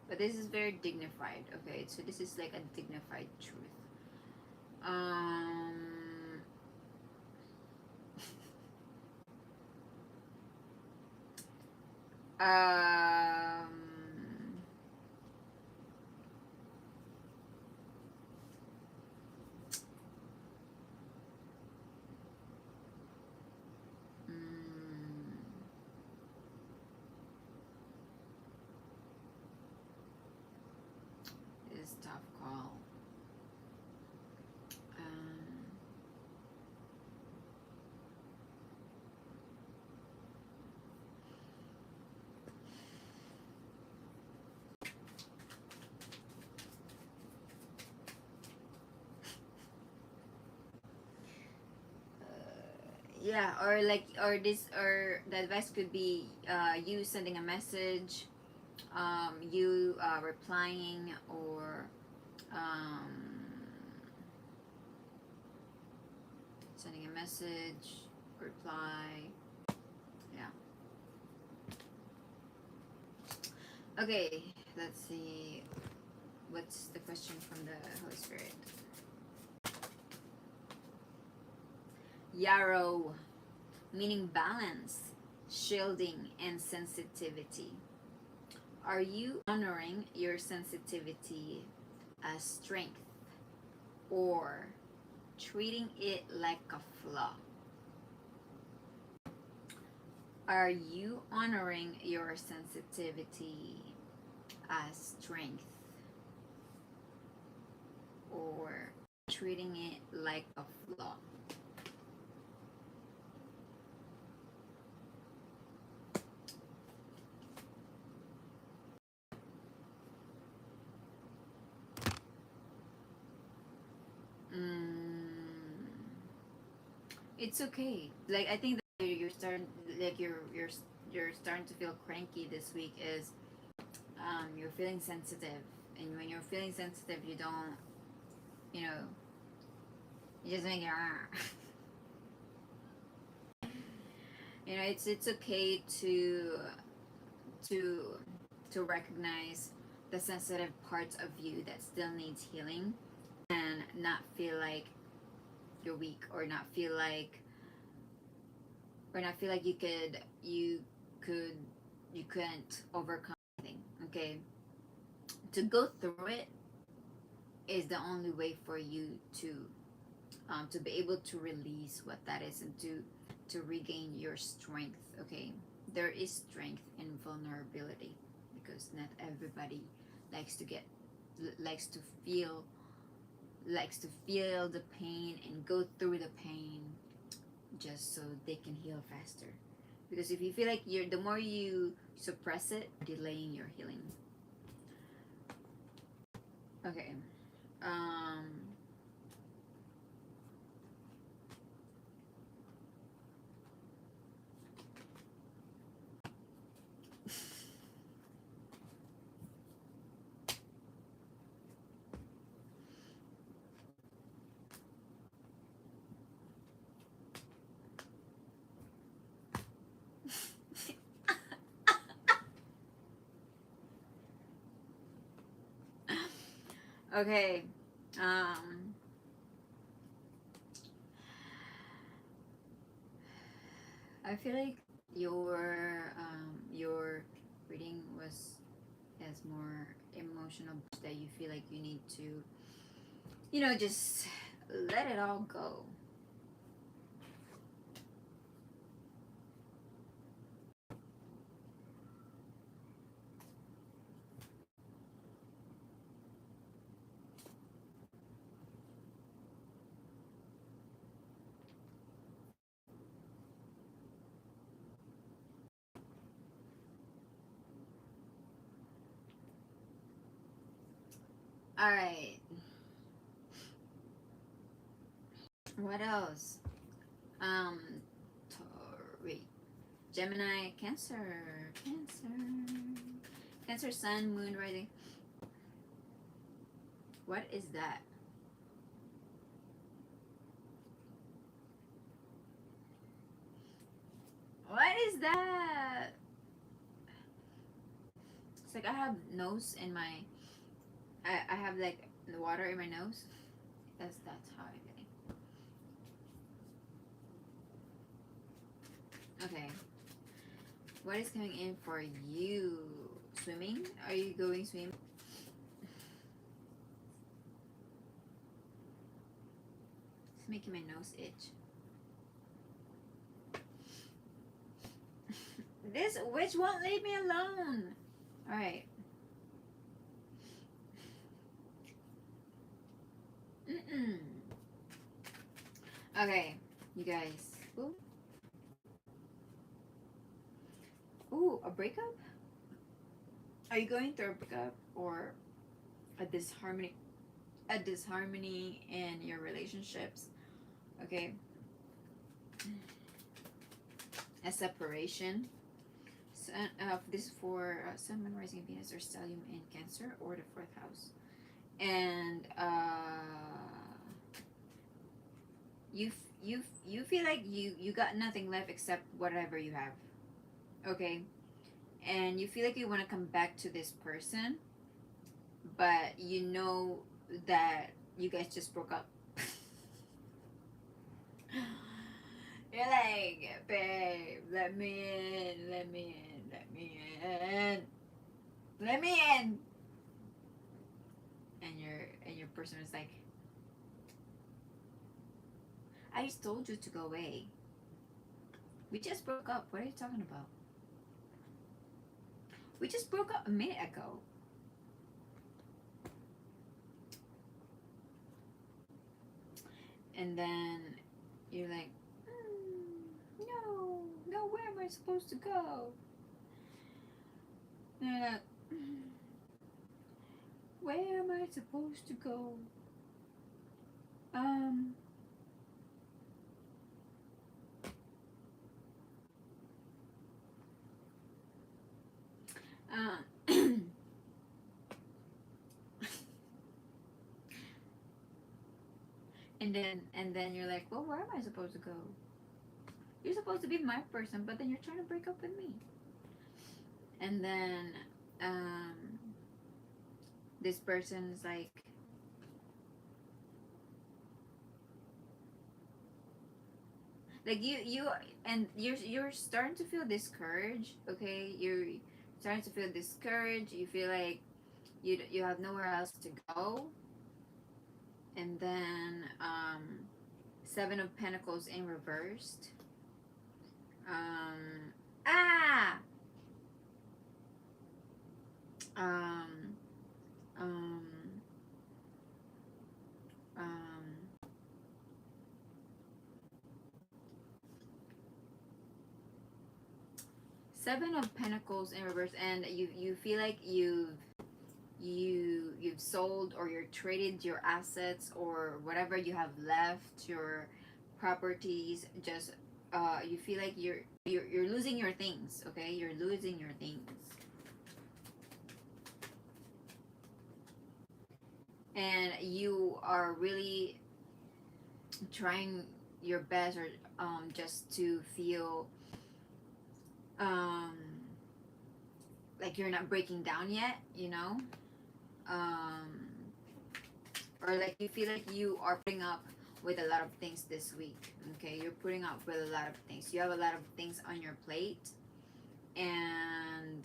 But this is very dignified. Okay, so this is like a dignified truth. Um It's a tough call. Yeah, or like, or this, or the advice could be you sending a message, you replying, or sending a message, reply. Yeah. Okay, let's see. What's the question from the Holy Spirit? Yarrow, meaning balance, shielding, and sensitivity. Are you honoring your sensitivity as strength, or treating it like a flaw? Are you honoring your sensitivity as strength, or treating it like a flaw? It's okay. Like, I think that you're starting, like you're starting to feel cranky this week. Is you're feeling sensitive, and when you're feeling sensitive, you don't, you know, you just make it. You know, it's okay to to recognize the sensitive parts of you that still needs healing, and not feel like you're weak, or not feel like or not feel like could you couldn't overcome anything. Okay, to go through it is the only way for you to be able to release what that is, and to regain your strength. Okay, there is strength in vulnerability, because not everybody likes to get likes to feel likes to feel the pain and go through the pain, just so they can heal faster. Because if you feel like the more you suppress it, delaying your healing. Okay. um okay. um I feel like your reading was has more emotional, that you feel like you need to, just let it all go. All right. What else? Um, Wait. Gemini, Cancer, Sun, Moon, rising. What is that? What is that? It's like I have nose in my. I have like the water in my nose. That's how I feel. Okay. What is coming in for you? Swimming? Are you going swimming? It's making my nose itch. This witch won't leave me alone. Alright. Okay, you guys. Ooh, a breakup? Are you going through a breakup, or a disharmony in your relationships? Okay. A separation. This is for Sun, Moon, Rising, Venus, or Stellium in Cancer, or the fourth house. And you feel like you got nothing left except whatever you have. Okay, and you feel like you want to come back to this person, but you know that you guys just broke up. You're like, babe, let me in, let me in, let me in, let me in. And your person is like, I just told you to go away. We just broke up. What are you talking about? We just broke up a minute ago. And then you're like, no, where am I supposed to go? And you're like, where am I supposed to go? and then you're like, well, where am I supposed to go? You're supposed to be my person, but then you're trying to break up with me. And then this person's like, like you're starting to feel discouraged. Okay, you're starting to feel discouraged. You feel like you have nowhere else to go. And then Seven of Pentacles in reversed. um ah um um um Seven of Pentacles in reverse, and you feel like you've sold or you're traded your assets or whatever you have left, your properties. Just you feel like you're losing your things. Okay, you're losing your things, and you are really trying your best, or just to feel um like you're not breaking down yet, um or like you feel like you are putting up with a lot of things this week. Okay, you're putting up with a lot of things, you have a lot of things on your plate. And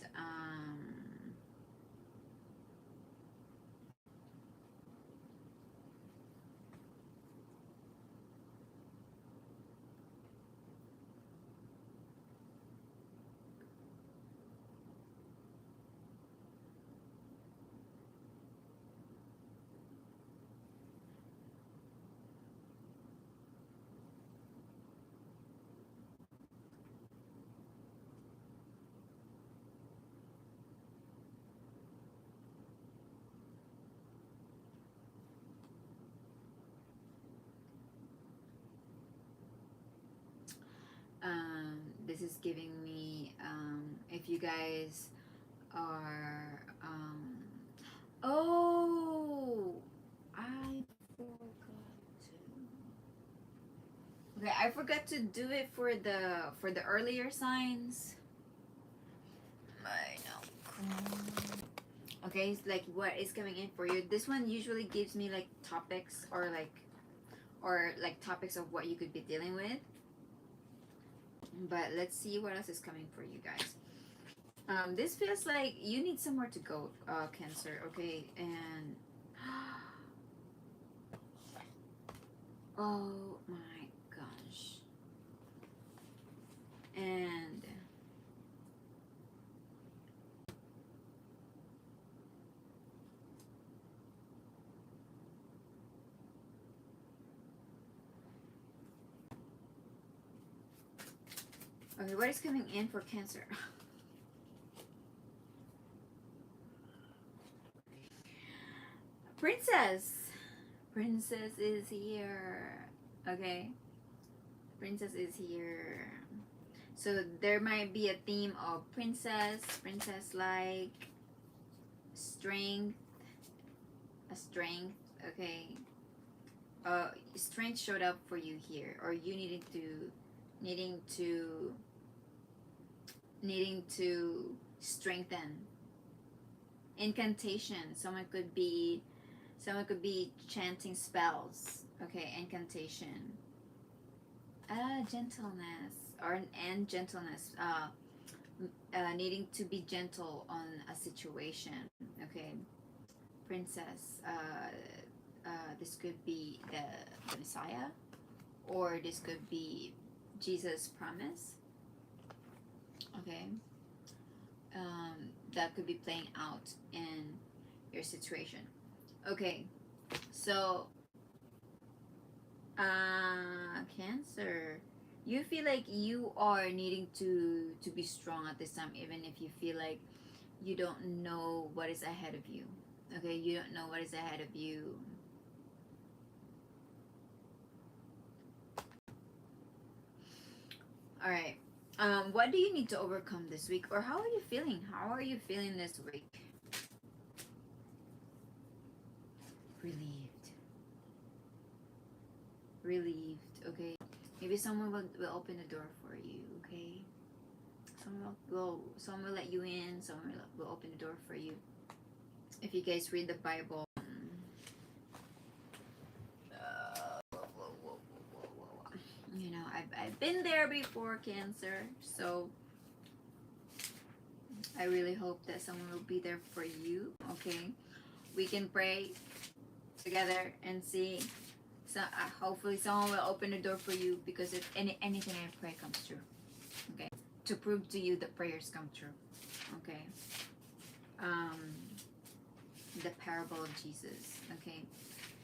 this is giving me, if you guys are oh, I forgot to. Okay, I forgot to do it for the earlier signs. I know. Okay, it's like what is coming in for you. This one usually gives me like topics, or like topics of what you could be dealing with. But let's see what else is coming for you guys. This feels like you need somewhere to go, Cancer. Okay, and oh my gosh, and okay, what is coming in for Cancer? Princess is here. Okay, princess is here. So there might be a theme of princess like strength, a strength. Okay, strength showed up for you here, or you needing to needing to strengthen. Incantation. Someone could be chanting spells. Okay, incantation. Gentleness, and gentleness. Needing to be gentle on a situation. Okay, princess. This could be the Messiah, or this could be Jesus' promise. Okay, that could be playing out in your situation. Okay, so Cancer, you feel like you are needing to be strong at this time, even if you feel like you don't know what is ahead of you. Okay, you don't know what is ahead of you. All right. What do you need to overcome this week, or how are you feeling? How are you feeling this week? Relieved. Relieved. Okay. Maybe someone will open the door for you. Okay. Someone will let you in. Someone will open the door for you. If you guys read the Bible, I've been there before, Cancer. So I really hope that someone will be there for you. Okay, we can pray together and see. So hopefully someone will open the door for you, because if anything I pray comes true. Okay, to prove to you that prayers come true. Okay. The parable of Jesus. Okay,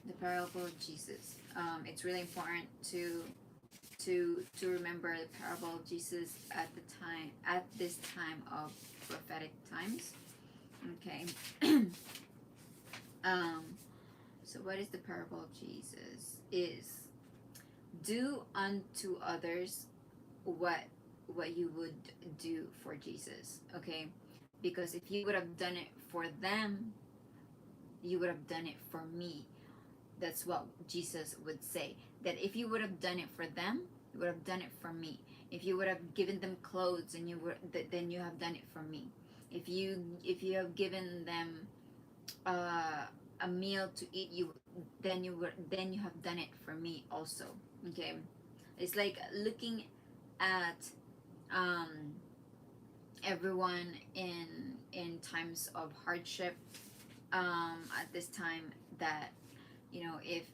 the parable of Jesus. It's really important to remember the parable of Jesus at this time of prophetic times. Okay. So what is the parable of Jesus? Is do unto others what you would do for Jesus. Okay, because if you would have done it for them, you would have done it for me. That's what Jesus would say, that if you would have done it for them, you would have done it for me. If you would have given them clothes, and then you have done it for me. If you have given them a meal to eat, then you have done it for me also. Okay, it's like looking at everyone in times of hardship, at this time, that if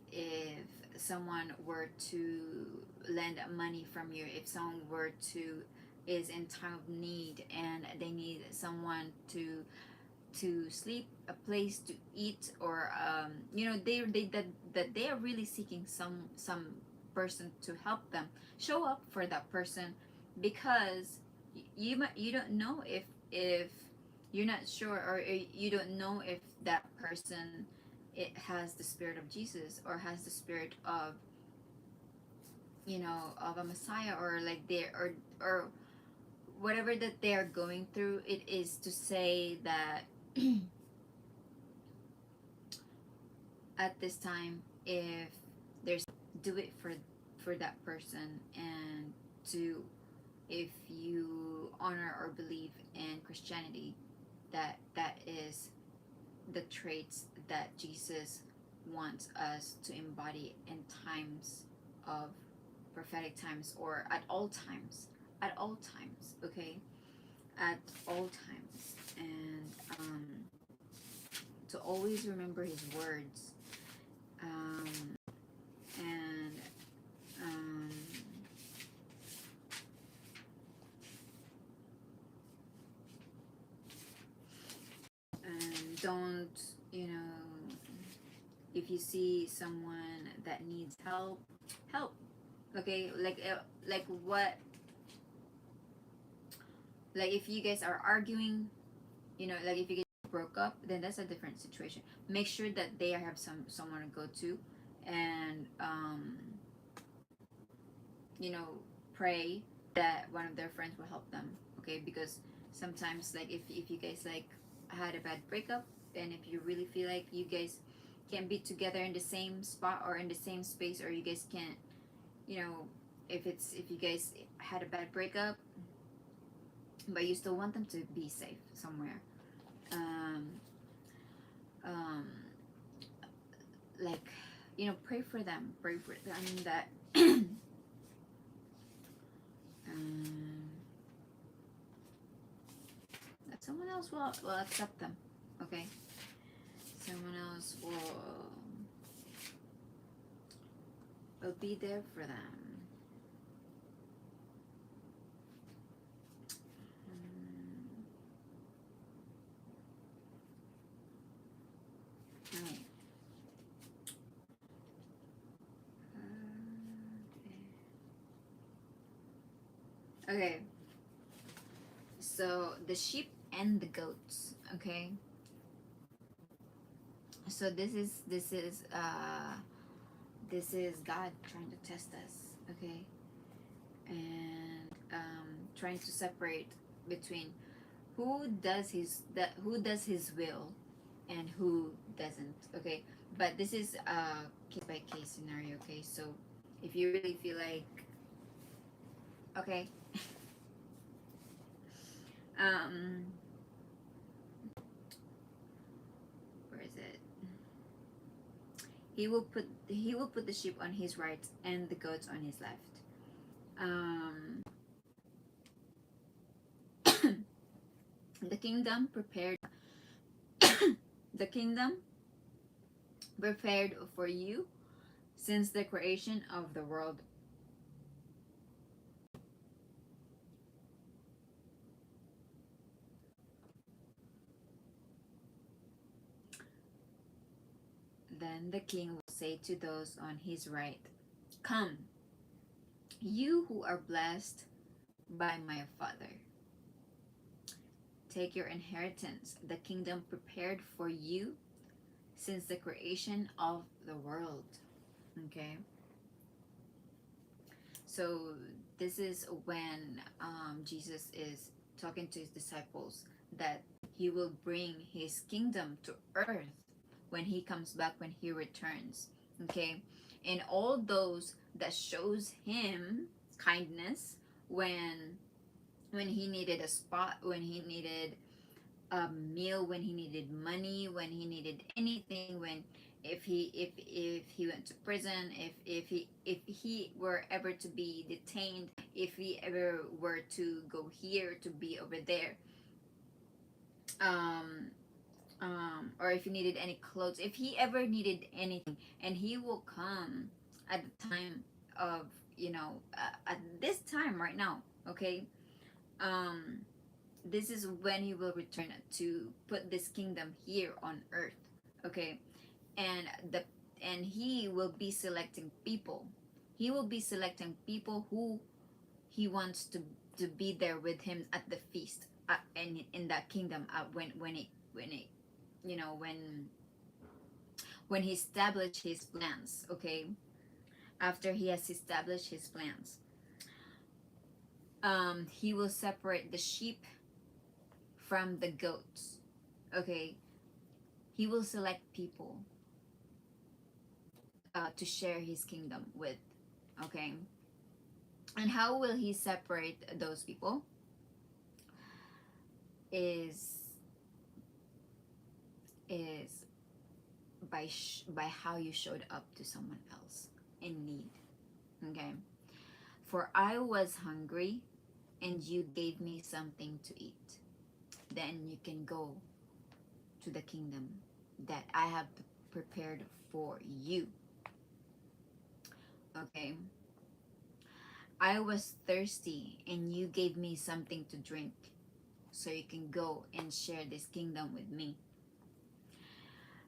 someone were to lend money from you, if someone is in time of need, and they need someone to sleep, a place to eat, or they are really seeking some person to help them, show up for that person, because you don't know if you're not sure, or you don't know if that person, it has the spirit of Jesus, or has the spirit of of a Messiah, or like they or whatever that they are going through. It is to say that at this time, if there's, do it for that person, and to, if you honor or believe in Christianity, that is the traits that Jesus wants us to embody in times of prophetic times, or at all times, okay, at all times. And to always remember his words, and don't, if you see someone that needs help, okay, like what, like if you guys are arguing, like if you guys broke up, then that's a different situation. Make sure that they have someone to go to, and pray that one of their friends will help them. Okay, because sometimes, like if you guys like had a bad breakup, and if you really feel like you guys can't be together in the same spot or in the same space, or you guys can't, if you guys had a bad breakup, but you still want them to be safe somewhere, like pray for them, that that someone else will accept them. Okay, someone else will be there for them. Right. Okay. So the sheep and the goats. Okay. So this is God trying to test us. Okay. And trying to separate between who does his will and who doesn't. Okay, but this is a case by case scenario. Okay, so if you really feel like, okay, where is it? He will put the sheep on his right and the goats on his left. Um, the kingdom prepared the kingdom prepared for you since the creation of the world. Then the king will say to those on his right, "Come, you who are blessed by my Father. Take your inheritance, the kingdom prepared for you since the creation of the world." Okay? So this is when Jesus is talking to his disciples that he will bring his kingdom to earth when he comes back, when he returns. Okay? And all those that shows him kindness when he needed a spot, when he needed a meal, when he needed money, when he needed anything, when if he went to prison, if he were ever to be detained, if he ever were to go here, to be over there, um or if he needed any clothes, if he ever needed anything, and he will come at the time of, at this time right now. Okay? um this is when he will return to put this kingdom here on earth. Okay? And the and he will be selecting people. He will be selecting people who he wants to be there with him at the feast, and in that kingdom, when it when he established his plans. Okay? After he has established his plans, he will separate the sheep from the goats. Okay? He will select people to share his kingdom with. Okay? And how will he separate those people? Is by how you showed up to someone else in need. Okay? For I was hungry and you gave me something to eat. Then you can go to the kingdom that I have prepared for you. Okay? I was thirsty and you gave me something to drink. So you can go and share this kingdom with me.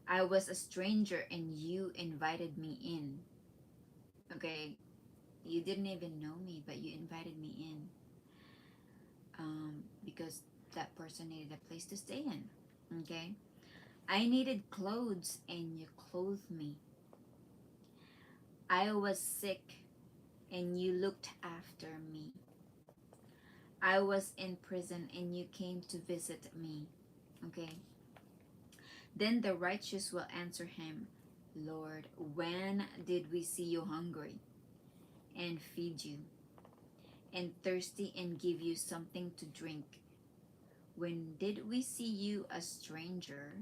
I was a stranger and you invited me in. Okay? You didn't even know me, but you invited me in. Because that person needed a place to stay in. Okay? I needed clothes and you clothed me. I was sick and you looked after me. I was in prison and you came to visit me. Okay? Then the righteous will answer him, Lord, when did we see you hungry and feed you, and thirsty and give you something to drink? When did we see you a stranger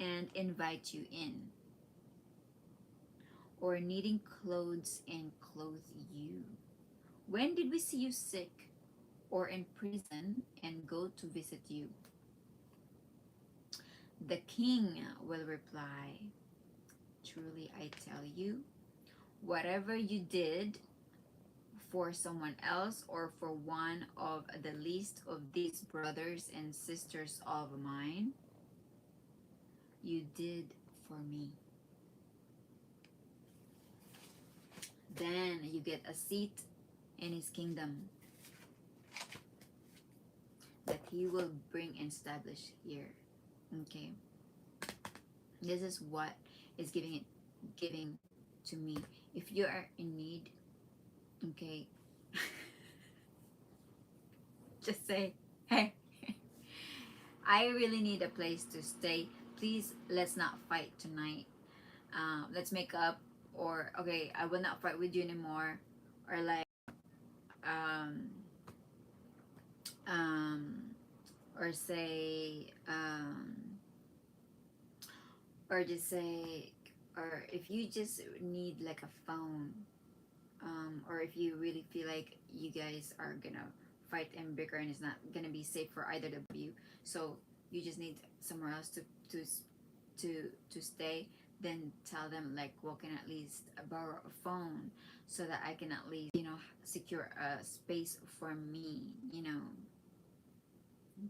and invite you in, or needing clothes and clothe you? When did we see you sick or in prison and go to visit you? The king will reply, truly I tell you, whatever you did for someone else or for one of the least of these brothers and sisters of mine, you did for me. Then you get a seat in his kingdom that he will bring and establish here. Okay? This is what is giving to me. If you are in need, okay, just say, hey, I really need a place to stay. Please, let's not fight tonight. Let's make up, or okay, I will not fight with you anymore, or like, um, um, or say, or just say, or if you just need like a phone, or if you really feel like you guys are gonna fight and bicker and it's not gonna be safe for either of you, so you just need somewhere else to stay, then tell them like, well, can at least borrow a phone so that I can at least, secure a space for me.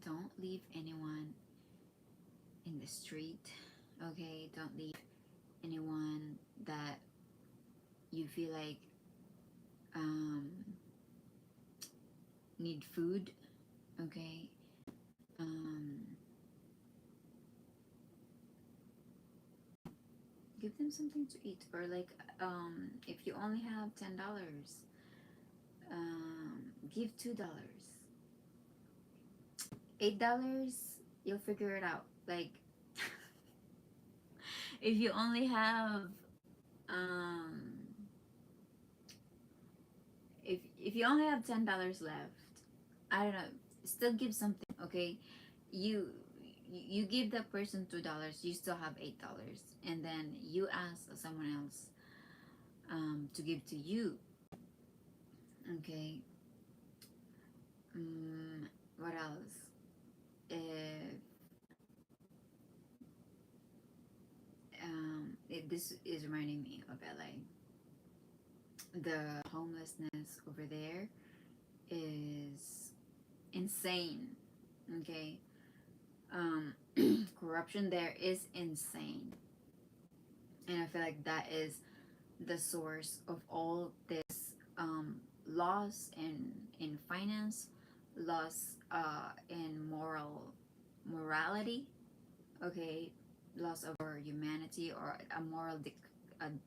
Don't leave anyone in the street. Okay, don't leave anyone that you feel like um need food. Okay, um give them something to eat, or like, if you only have $10, give $2. $8, you'll figure it out. Like, if you only have um if you only have $10 left, I don't know, still give something. Okay, you you give that person $2, you still have $8, and then you ask someone else to give to you. Okay. What else? If this is reminding me of LA. The homelessness over there is insane. Okay. Corruption there is insane, and I feel like that is the source of all this loss in finance, loss in morality. Okay, loss of our humanity, or a moral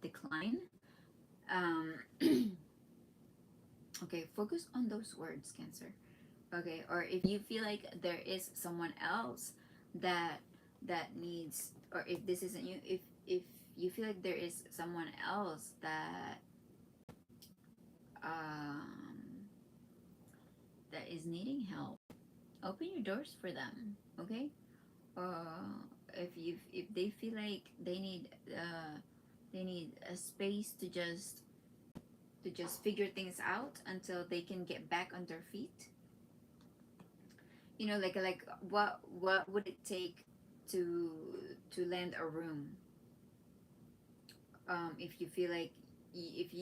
decline. um okay, focus on those words, Cancer. Okay, or if you feel like there is someone else that needs, or if this isn't you, if you feel like there is someone else um that is needing help, open your doors for them. Okay. If they feel like they need a space to just figure things out until they can get back on their feet. Like what would it take to lend a room? If you feel like, if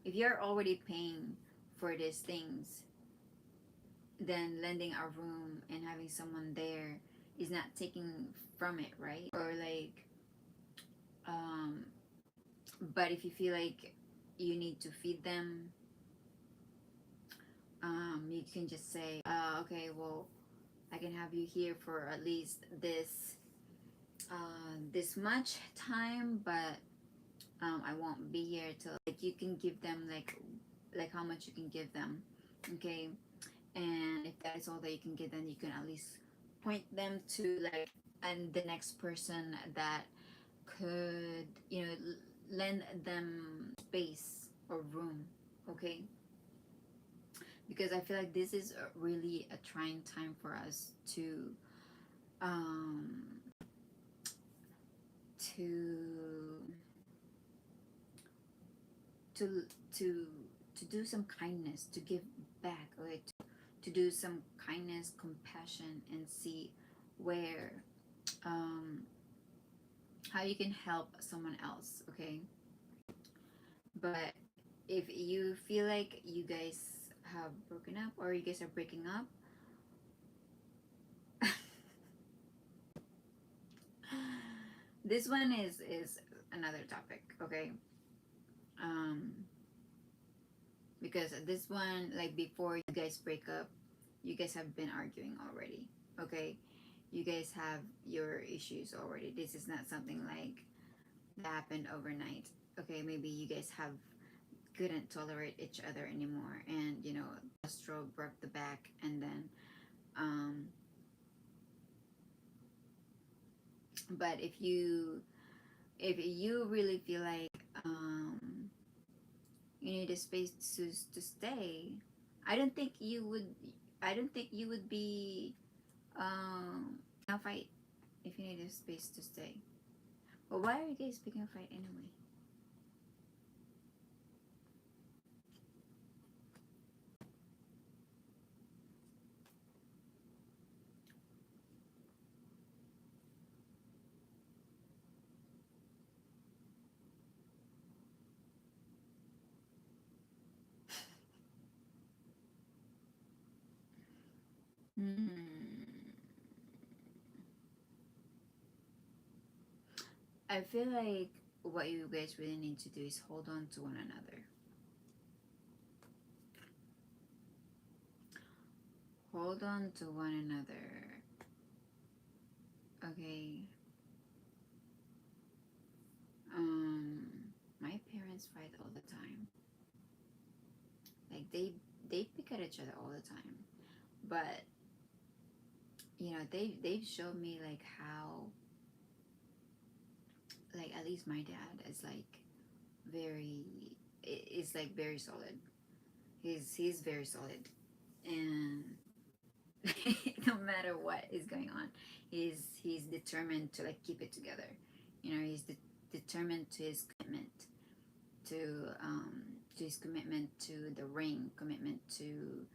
you're already paying for these things, then lending a room and having someone there is not taking from it, right? Or like, um but if you feel like you need to feed them, you can just say, okay, well, I can have you here for at least this much time, but I won't be here till, like, you can give them like how much you can give them. Okay. And if that is all that you can give them, you can at least point them to, like, and the next person that could, lend them space or room. Okay. Because I feel like this is really a trying time for us um to to to to do some kindness, to give back, okay, to do some kindness, compassion, and see where, um how you can help someone else. Okay. But if you feel like you guys have broken up, or you guys are breaking up, this one is another topic. Okay. um because this one, like, before you guys break up, you guys have been arguing already. Okay. You guys have your issues already. This is not something like that happened overnight. Okay. Maybe you guys have couldn't tolerate each other anymore, and the straw broke the back, and then um but if you really feel like you need a space to stay, i don't think you would I don't think you would be a fight if you need a space to stay. But why are you guys picking a fight anyway? Hmm. I feel like what you guys really need to do is hold on to one another. Hold on to one another. Okay. Um, my parents fight all the time. Like they pick at each other all the time. But they've showed me like how, like, at least my dad is like very is like very solid. He's very solid, and no matter what is going on, he's determined to like keep it together. He's determined to his commitment to his commitment to the ring, commitment to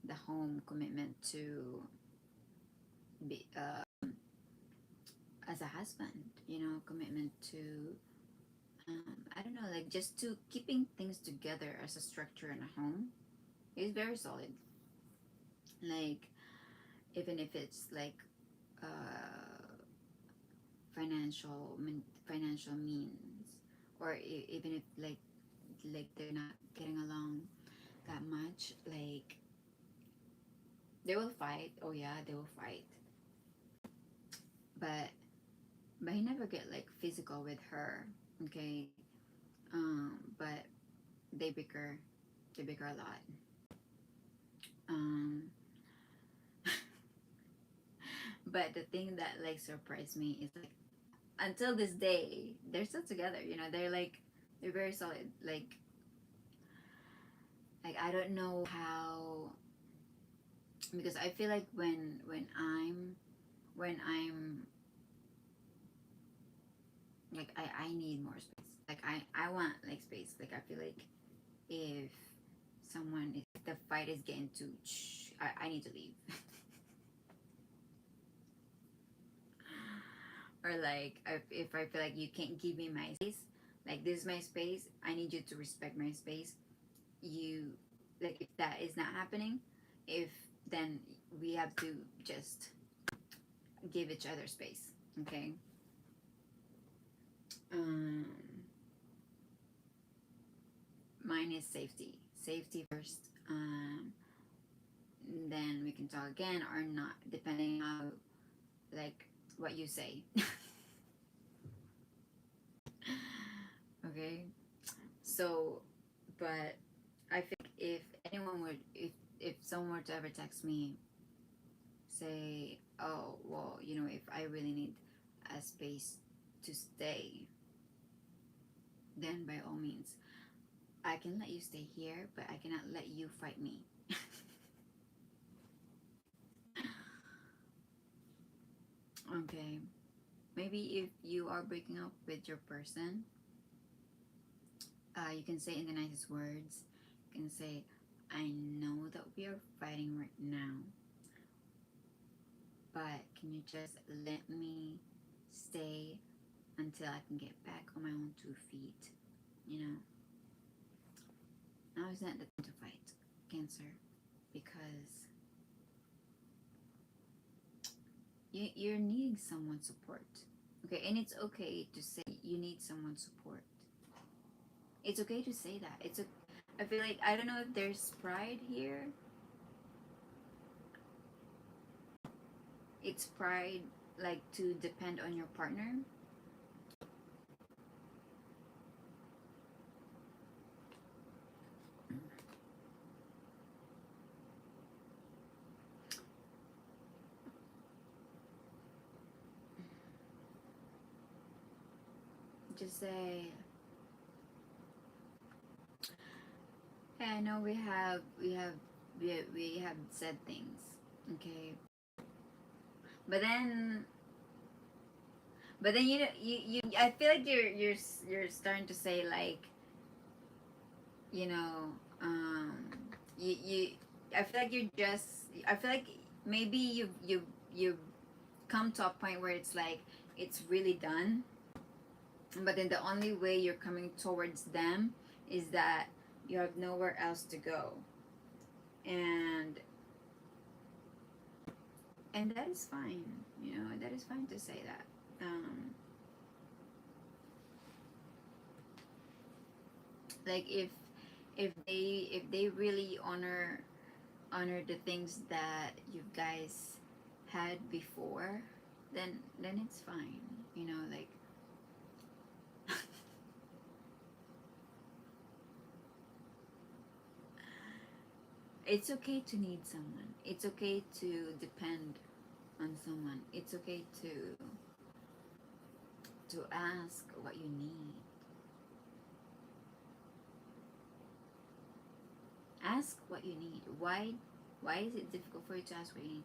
the home, commitment to be as a husband, commitment to I don't know, like just to keeping things together as a structure in a home. He's very solid. Like, even if it's like uh financial means, or even if like they're not getting along that much, like they will fight. Oh yeah, they will fight. But he never get like physical with her. Okay. But they bicker a lot. um but the thing that like surprised me is like, until this day they're still together. They're very solid. Like I don't know how, because I feel like when I'm like, I need more space. Like I want like space. Like I feel like if if the fight is getting too I need to leave. Or like, if I feel like you can't give me my space, like this is my space, I need you to respect my space. You Like, if that is not happening, if then we have to just give each other space. Okay. um Mine is safety first. Then we can talk again or not, depending how, like, what you say. Okay. So, but I think if someone were to ever text me, say, oh well, if I really need a space to stay, then by all means I can let you stay here, but I cannot let you fight me. Okay. Maybe if you are breaking up with your person, you can say in the nicest words. You can say, I know that we are fighting right now, but can you just let me stay until I can get back on my own 2 feet? You know, now is not the time to fight, Cancer, because you're needing someone's support. Okay, and it's okay to say you need someone's support. It's okay to say that. I feel like, I don't know if there's pride here. It's pride, like, to depend on your partner. Just say, hey, I know we have said things, okay, but then I feel like you're starting to say, like, you know um you I feel like I feel like maybe you come to a point where it's like it's really done, but then the only way you're coming towards them is that you have nowhere else to go. And And that is fine, you know, that is fine to say that. Like if they really honor the things that you guys had before, then it's fine, you know, like it's okay to need someone. It's okay to depend on someone. It's okay to ask what you need. Ask what you need. Why is it difficult for you to ask what you need?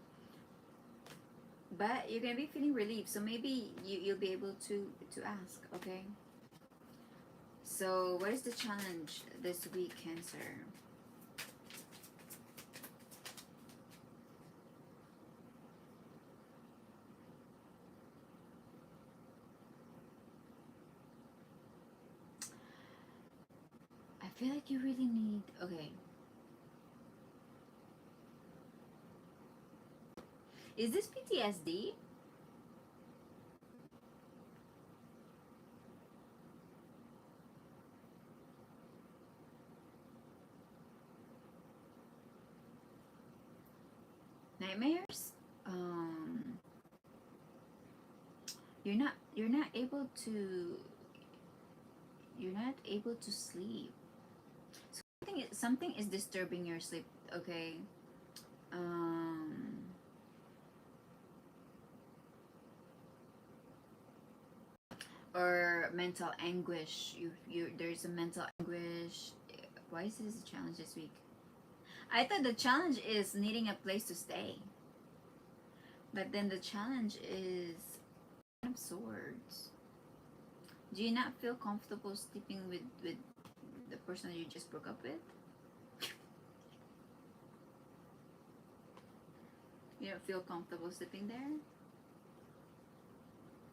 But you're gonna be feeling relief, so maybe you'll be able to ask. Okay. So what is the challenge this week, Cancer? I feel like you really need. Okay. Is this PTSD? Nightmares? You're not able to sleep. Something is disturbing your sleep. Okay. Um, or mental anguish. There's a mental anguish. Why is this a challenge this week? I thought the challenge is needing a place to stay, but then the challenge is Queen of Swords. Do you not feel comfortable sleeping with the person that you just broke up with? You don't feel comfortable sleeping there?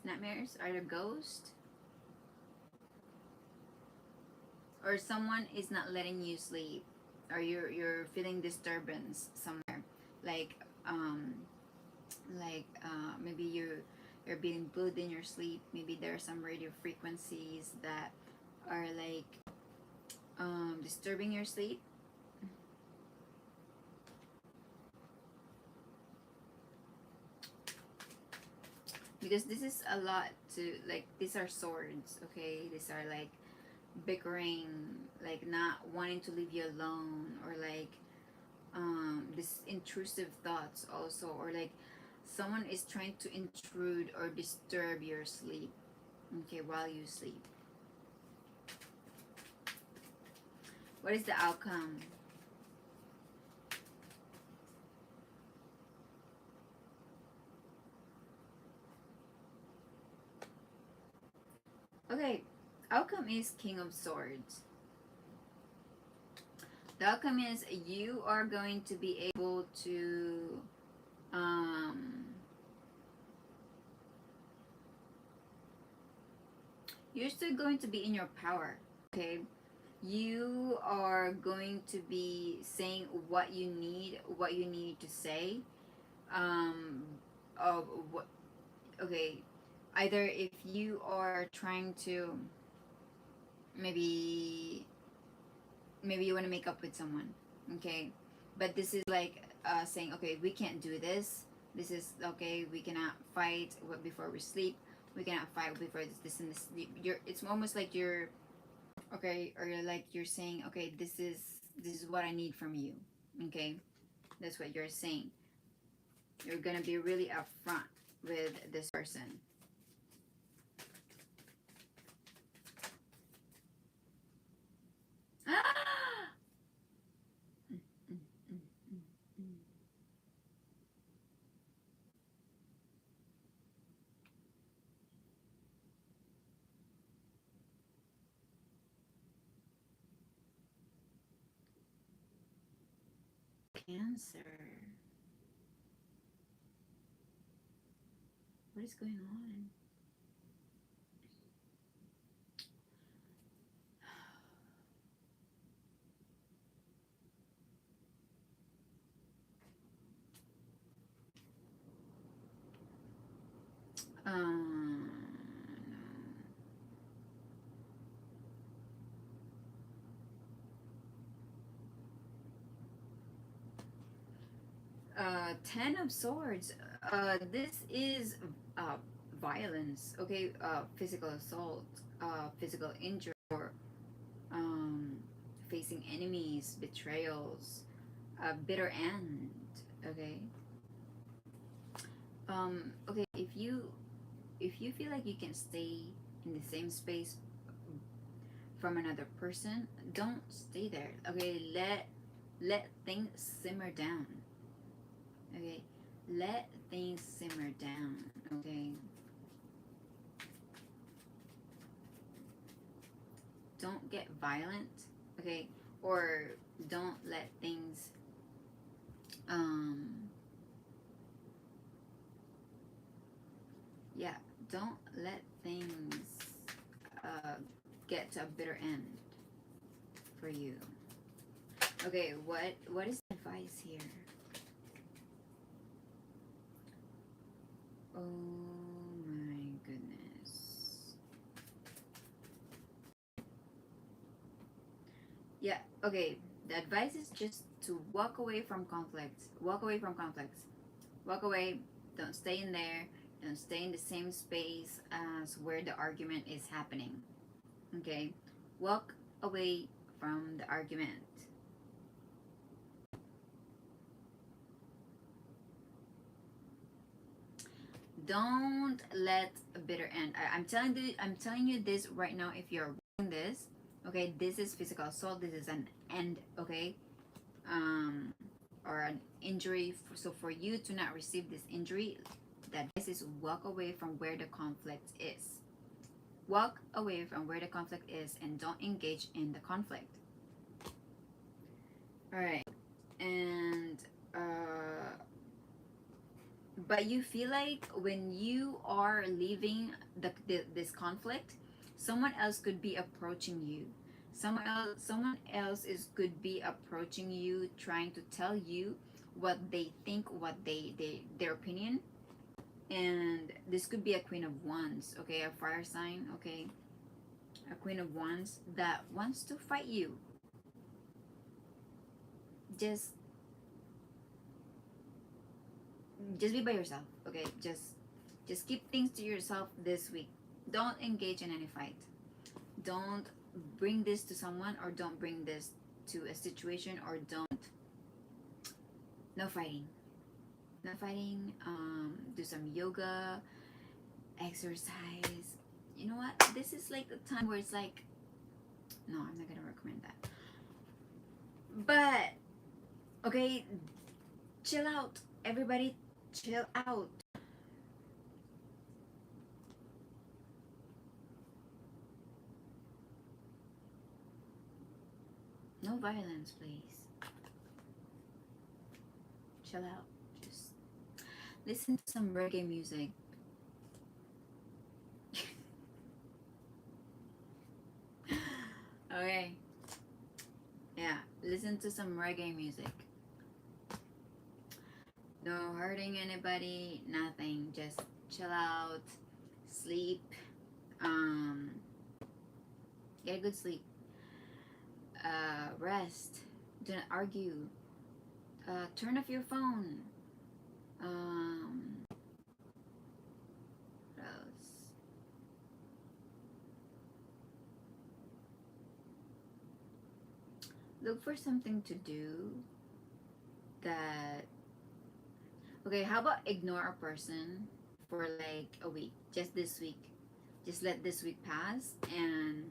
Nightmares? Are there ghosts? Or someone is not letting you sleep? Or you're feeling disturbance somewhere? Like maybe you're being bullied in your sleep. Maybe there are some radio frequencies that are like disturbing your sleep. Because this is a lot to, like, these are swords, okay? These are like bickering, like not wanting to leave you alone, or like this intrusive thoughts also, or like someone is trying to intrude or disturb your sleep, okay, while you sleep. What is the outcome? Okay, outcome is King of Swords. The outcome is you are going to be able to you're still going to be in your power, okay? You are going to be saying what you need to say. um of what Okay, either if you are trying to, maybe you want to make up with someone, okay, but this is like saying, okay, we can't do this. This is okay, we cannot fight before we sleep. We cannot fight before this and this. It's almost like you're, okay, or you're like, you're saying, okay, this is what I need from you, okay? That's what you're saying. You're gonna be really upfront with this person. Cancer. What is going on? Um, 10 of Swords. This is uh, violence. Okay, physical assault, physical injury, or um, facing enemies, betrayals, a bitter end. Okay. Okay. If you feel like you can stay in the same space from another person, don't stay there. Okay. Let things simmer down. Okay. Let things simmer down. Okay. Don't get violent. Okay. Or don't let things um yeah, don't let things uh get to a bitter end for you. Okay, what is the advice here? Oh my goodness. Yeah, okay. The advice is just to walk away from conflicts. Walk away from conflicts. Walk away. Don't stay in there. Don't stay in the same space as where the argument is happening. Okay? Walk away from the argument. Don't let a bitter end. I'm telling you this right now. If you're doing this, okay, this is physical assault. This is an end. Okay, or an injury. So for you to not receive this injury, the advice is walk away from where the conflict is. Walk away from where the conflict is and don't engage in the conflict. All right, and but you feel like when you are leaving this conflict, someone else could be approaching you. Someone else is could be approaching you, trying to tell you what they think, what their opinion. And this could be a Queen of Wands, okay, a fire sign, okay, a Queen of Wands that wants to fight you. Just be by yourself, okay? Just keep things to yourself this week. Don't engage in any fight. Don't bring this to someone, or don't bring this to a situation, or don't. No fighting. No fighting. Do some yoga, exercise. You know what? This is like the time where it's like, no, I'm not gonna recommend that. But okay, chill out, everybody. Chill out. No violence, please. Chill out. Just listen to some reggae music. Okay. Yeah, listen to some reggae music. No hurting anybody, nothing. Just chill out, sleep, get a good sleep, rest, do not argue, turn off your phone. What else? Look for something to do that. Okay, how about ignore a person for like a week, just this week. Just let this week pass and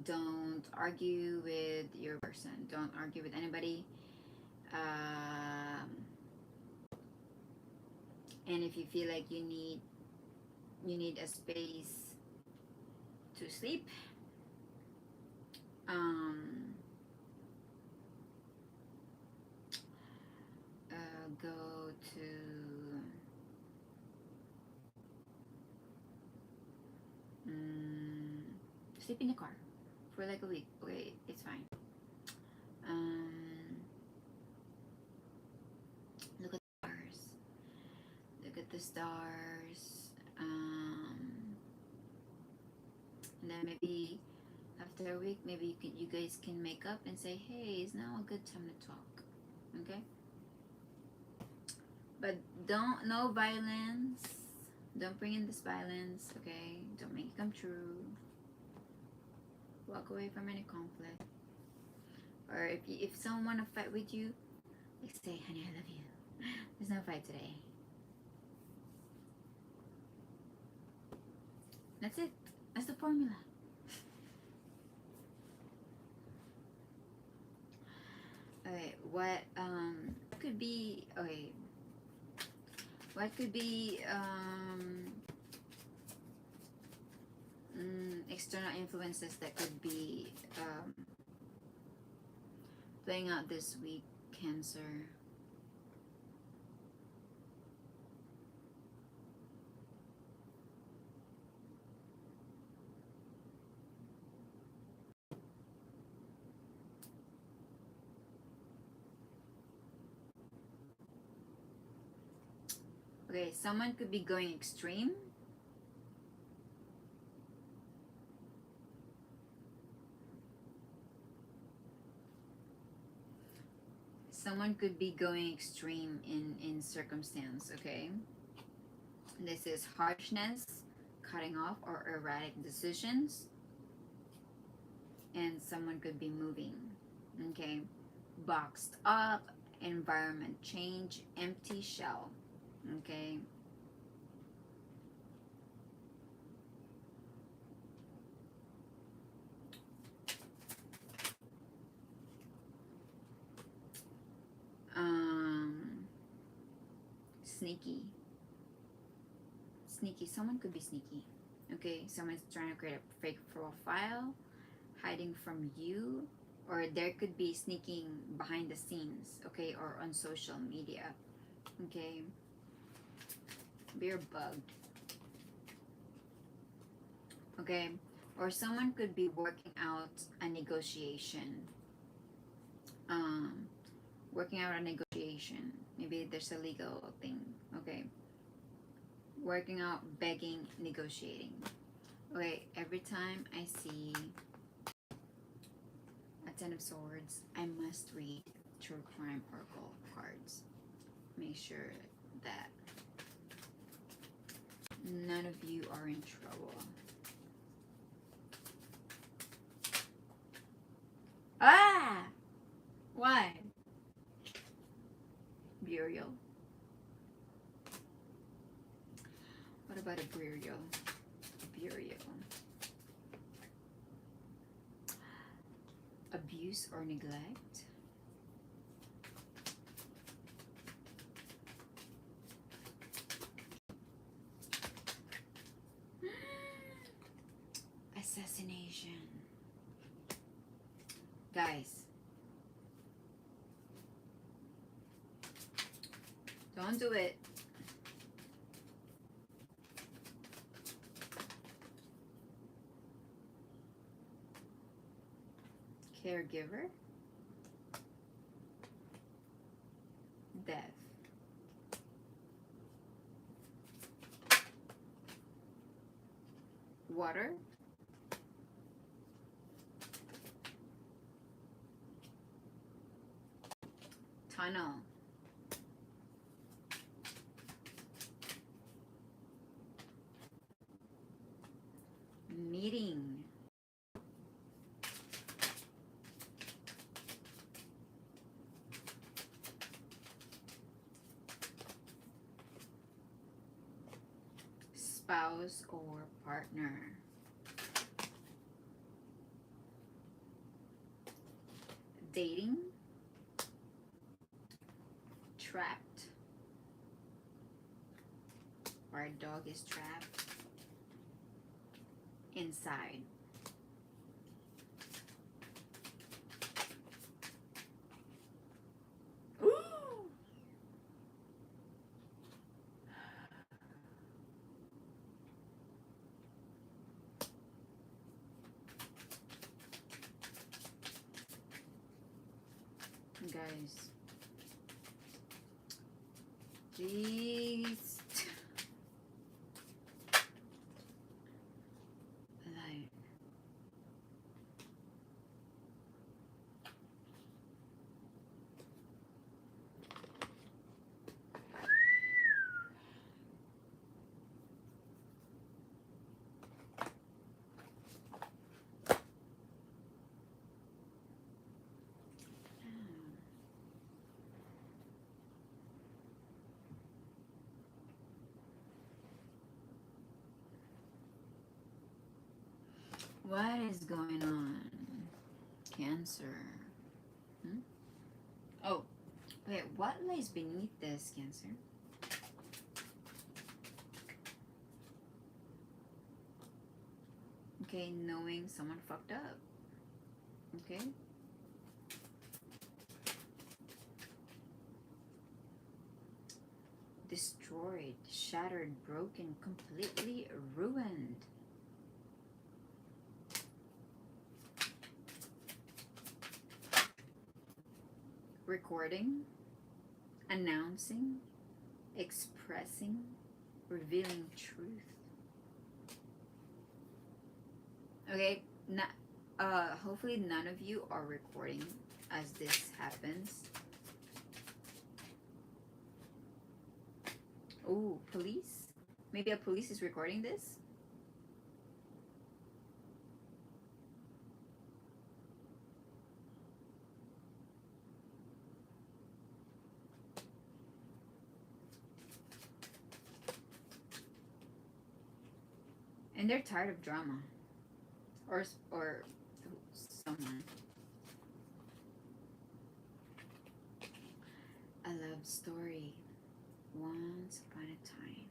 don't argue with your person. Don't argue with anybody. And if you feel like you need a space to sleep, go to sleep in the car for like a week. Okay, it's fine. Look at the stars. Look at the stars, and then maybe after a week, maybe you guys can make up and say, hey, it's now a good time to talk. Okay? But no violence. Don't bring in this violence, okay? Don't make it come true. Walk away from any conflict. Or if someone wanna fight with you, like say, honey, I love you. There's no fight today. That's it. That's the formula. Okay, what could be what could be external influences that could be playing out this week, Cancer? Okay, someone could be going extreme. Someone could be going extreme in circumstance, okay? This is harshness, cutting off, or erratic decisions. And someone could be moving, okay? Boxed up, environment change, empty shell, okay? Sneaky. Someone could be sneaky, okay? Someone's trying to create a fake profile, hiding from you, or there could be sneaking behind the scenes, okay, or on social media, okay? Beer bugged, okay? Or someone could be working out a negotiation. Maybe there's a legal thing, okay? Working out, begging, negotiating. Okay, every time I see a Ten of Swords, I must read True Crime Oracle cards. Make sure that none of you are in trouble. Ah! Why? Burial. What about a burial? Burial. Abuse or neglect. Assassination. Guys, don't do it. Caregiver. Death. Water. Tunnel. Meeting. Spouse or partner. Dating. Trapped. Or a dog is trapped inside. Ooh! Guys, jeez. What is going on? Cancer. Oh, wait, what lies beneath this, Cancer? Okay, knowing someone fucked up. Okay. Destroyed, shattered, broken, completely ruined. Recording, announcing, expressing, revealing truth. Okay, hopefully none of you are recording as this happens. Oh, police? Maybe a police is recording this? And they're tired of drama. Or someone. A love story. Once upon a time.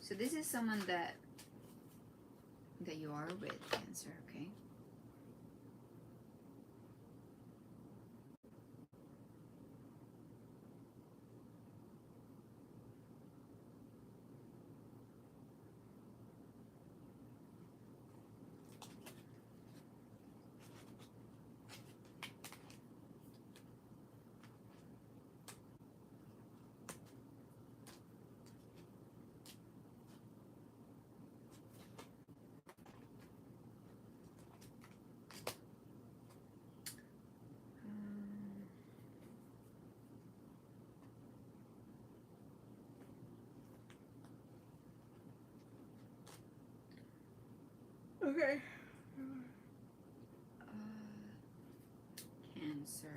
So this is someone that you are with, Cancer, okay? Okay. Cancer.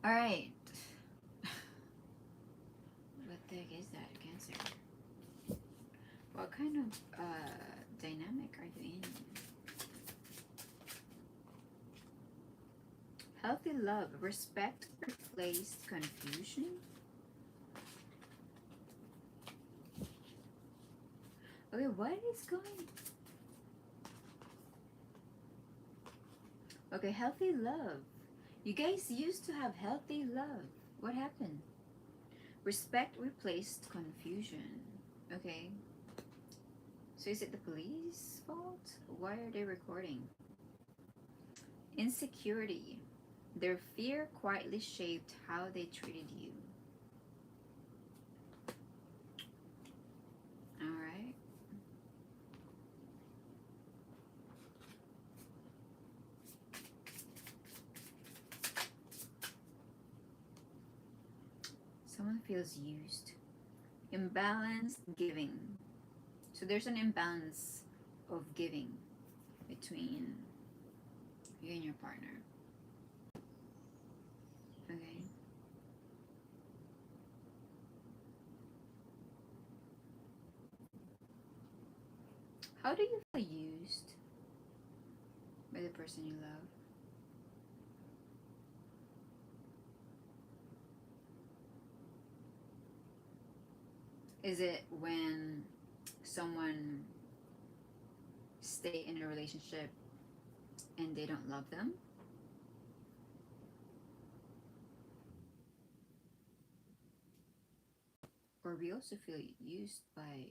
All right. What the heck is that, Cancer? What kind of dynamic are you in? Healthy love, respect replaced confusion. Okay, what is going? Okay, healthy love. You guys used to have healthy love. What happened? Respect replaced confusion. Okay. So is it the police fault? Why are they recording? Insecurity. Their fear quietly shaped how they treated you. Alright. Someone feels used. Imbalanced giving. So there's an imbalance of giving between you and your partner. Okay. How do you feel used by the person you love? Is it when someone stay in a relationship and they don't love them? Or we also feel used by...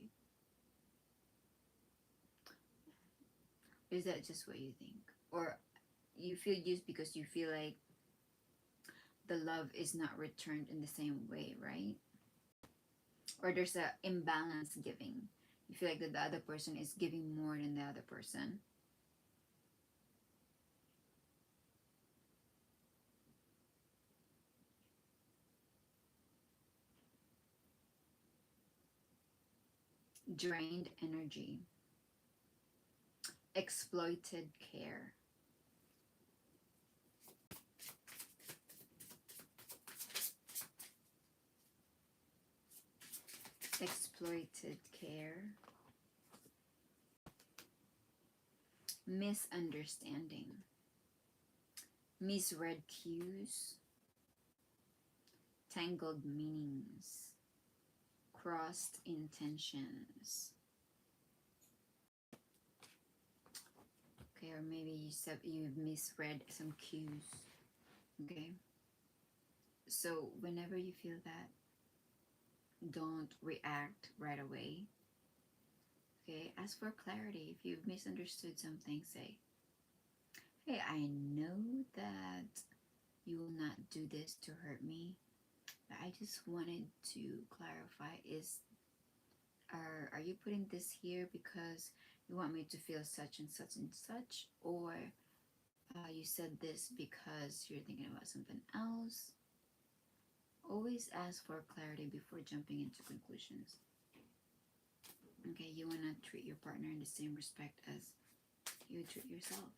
Is that just what you think? Or you feel used because you feel like the love is not returned in the same way, right? Or there's a imbalance giving. You feel like that the other person is giving more than the other person. Drained energy. Exploited care. Exploited care. Misunderstanding. Misread cues. Tangled meanings. Crossed intentions. Okay, or maybe you misread some cues. Okay, so whenever you feel that, don't react right away. Okay, ask for clarity. If you've misunderstood something, say, hey, I know that you will not do this to hurt me, but I just wanted to clarify, are you putting this here because you want me to feel such and such and such, or you said this because you're thinking about something else? Always ask for clarity before jumping into conclusions. Okay, you want to treat your partner in the same respect as you treat yourself.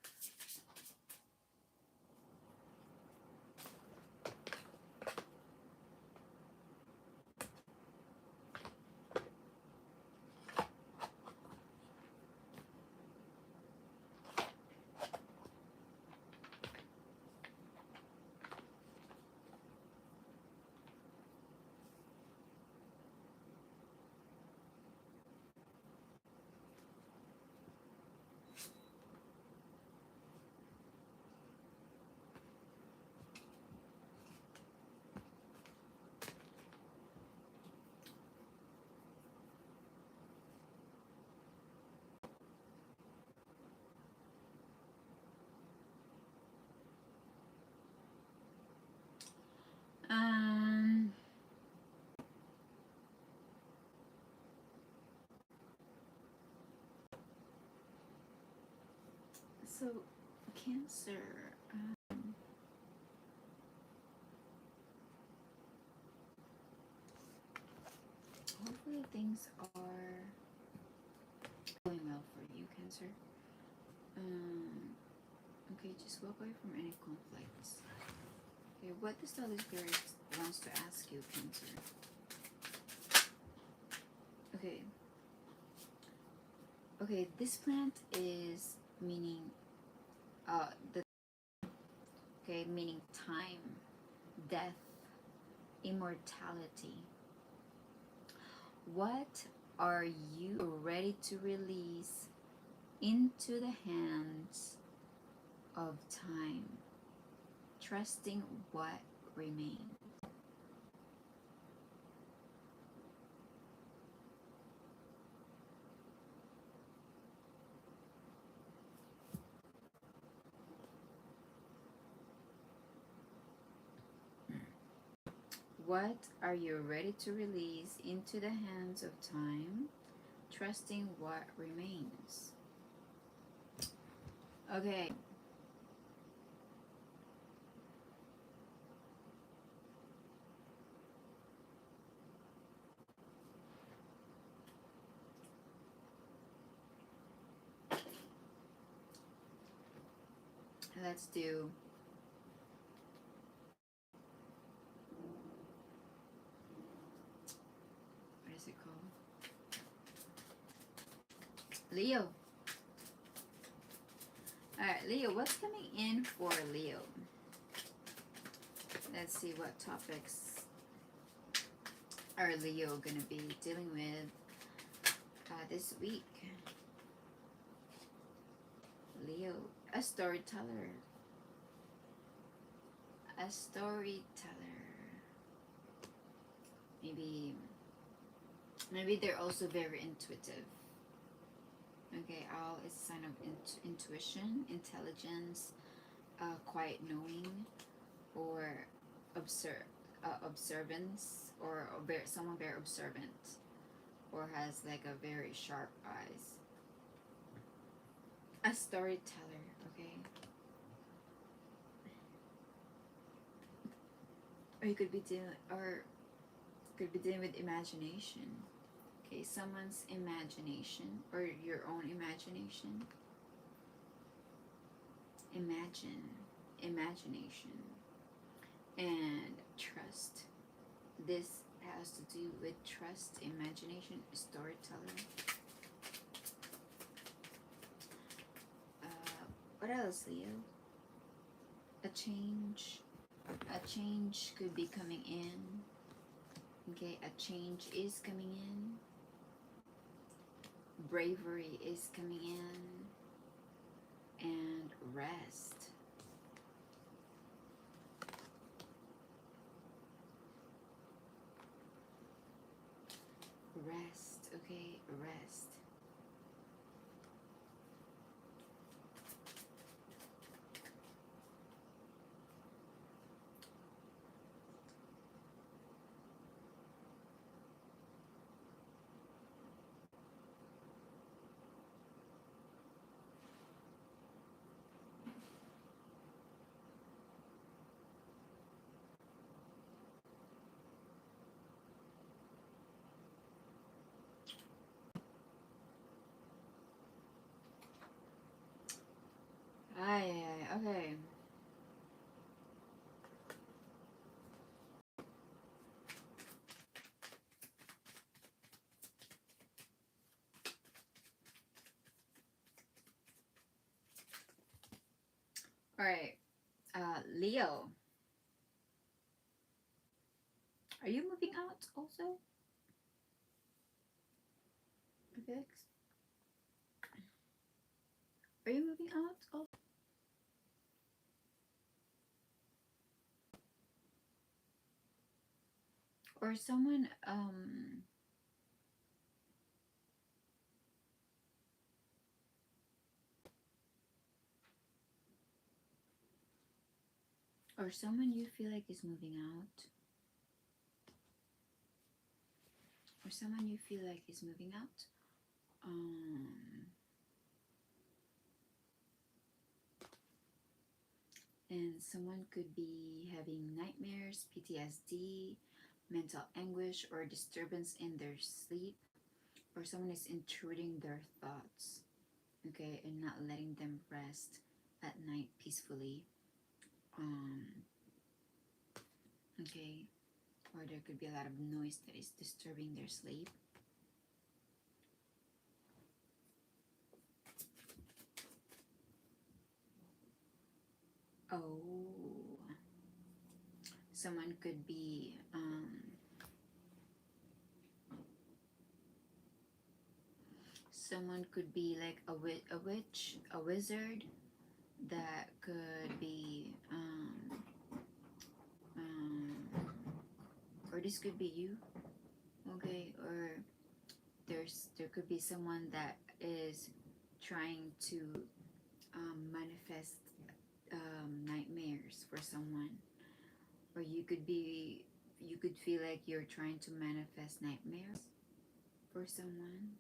So Cancer, hopefully things are going well for you, Cancer. Okay, just walk away from any conflicts. Okay, what does the Holy Spirit wants to ask you, Cancer? Okay, this plant is meaning meaning time, death, immortality. What are you ready to release into the hands of time, trusting what remains? What are you ready to release into the hands of time, trusting what remains? Okay. Let's do what is it called? Leo. Alright, Leo, what's coming in for Leo? Let's see what topics or Leo gonna be dealing with this week? Leo, a storyteller. A storyteller. Maybe they're also very intuitive. Okay, owl is a sign of intuition, intelligence, quiet knowing, or observance, or someone very observant, or has like a very sharp eyes. A storyteller, okay. Or you could be dealing with imagination. Okay, someone's imagination or your own imagination. Imagination and trust. This has to do with trust, imagination, storyteller. What else, Leo? A change could be coming in. Okay, a change is coming in. Bravery is coming in. And rest. Rest, okay, rest. Okay. Alright, Leo. Are you moving out also? Vix? Are you moving out also? Or someone, you feel like is moving out? Or someone you feel like is moving out? And someone could be having nightmares, PTSD, mental anguish, or disturbance in their sleep. Or someone is intruding their thoughts, okay, and not letting them rest at night peacefully. Okay, or there could be a lot of noise that is disturbing their sleep. Oh, someone could be like a witch, a wizard. That could be or this could be you, okay, or there could be someone that is trying to manifest nightmares for someone, or you could feel like you're trying to manifest nightmares for someone.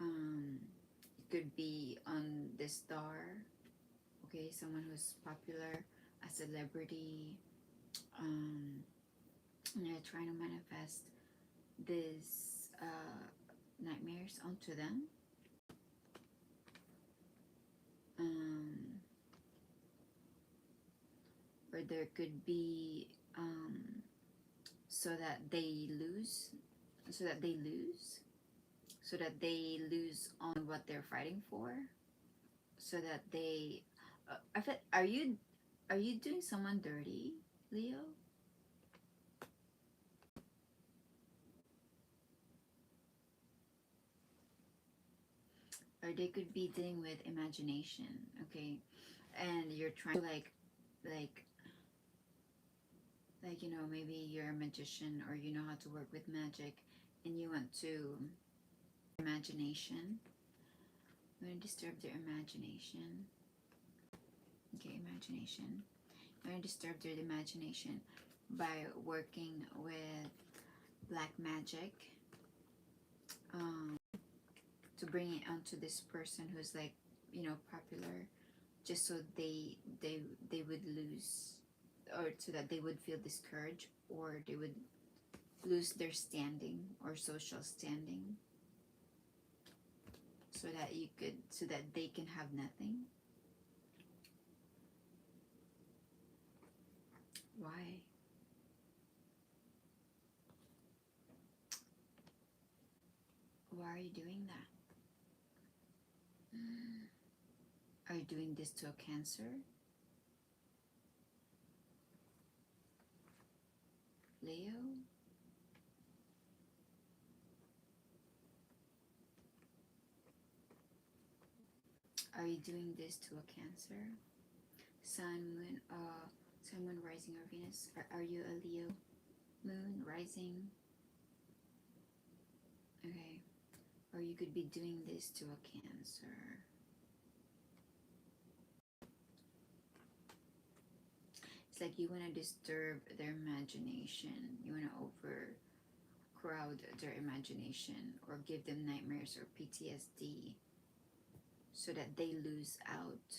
It could be on the star, okay, someone who's popular, a celebrity, they're trying to manifest this nightmares onto them. Or there could be so that they lose on what they're fighting for, so that they I feel, are you doing someone dirty, Leo? they could be dealing with imagination, okay? And you're trying to like you know, maybe you're a magician or you know how to work with magic, and you want to imagination. You want to disturb their imagination. Okay, imagination. You want to disturb their imagination by working with black magic, to bring it onto this person who's like, you know, popular, just so they would lose, or so that they would feel discouraged, or they would lose their standing or social standing, so that you could, so that they can have nothing. Why? Why are you doing that? Are you doing this to a Cancer? Leo? Are you doing this to a Cancer? Sun, moon, rising, or Venus? Are you a Leo? Moon, rising? Okay. Or you could be doing this to a Cancer. It's like you want to disturb their imagination. You want to overcrowd their imagination, or give them nightmares or PTSD, so that they lose out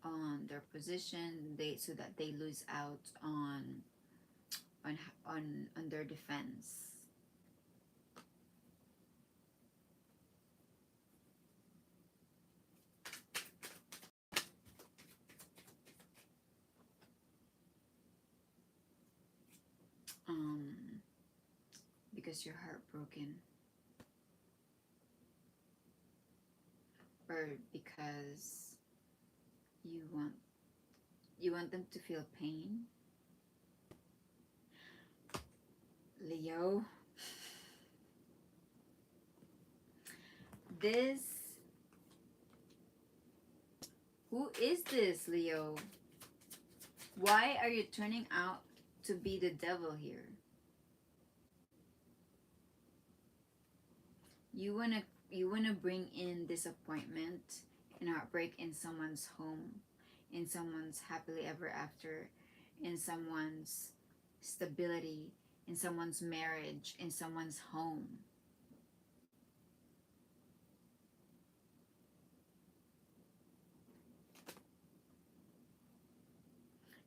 on their position, so that they lose out on their defense. Because you're heartbroken, or because you want them to feel pain. Leo, who is this, Leo? Why are you turning out to be the devil here? You wanna bring in disappointment and heartbreak in someone's home, in someone's happily ever after, in someone's stability, in someone's marriage, in someone's home.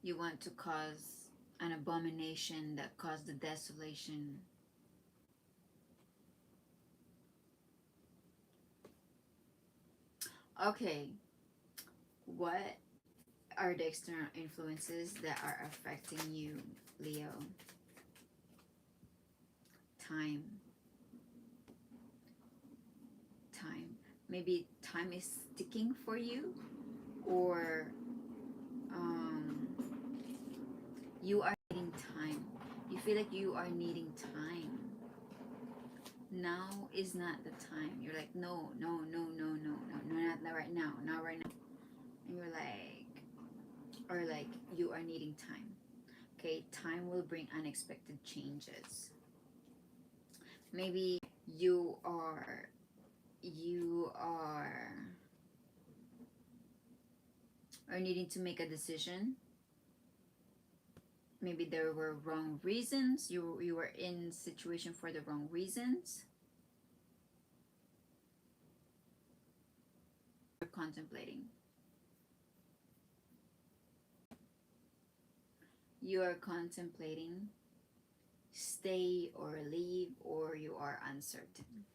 You want to cause an abomination that caused the desolation. Okay, what are the external influences that are affecting you, Leo? Time. Maybe time is sticking for you, or you are needing time. You feel like you are needing time. Now is not the time. You're like, no, not right now, not right now. And you're like, or like, you are needing time. Okay, time will bring unexpected changes. Maybe you are needing to make a decision. Maybe there were wrong reasons. You were in situation for the wrong reasons. You're contemplating. You are contemplating stay or leave, or you are uncertain.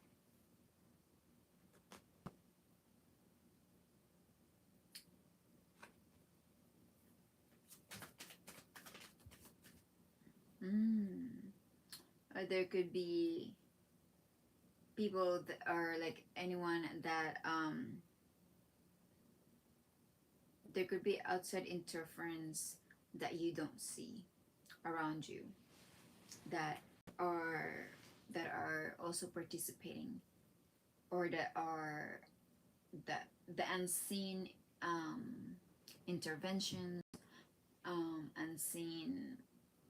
Or there could be people that are like anyone that there could be outside interference that you don't see around you, that are also participating, or that are the unseen interventions, unseen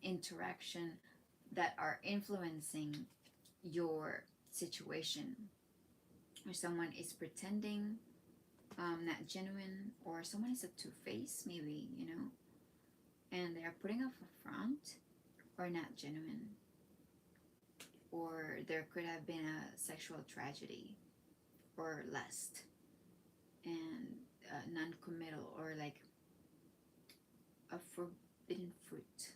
interaction that are influencing your situation, or someone is pretending, not genuine, or someone is a two-face, maybe, and they are putting up a front, or not genuine, or there could have been a sexual tragedy, or lust, and non-committal, or like a forbidden fruit,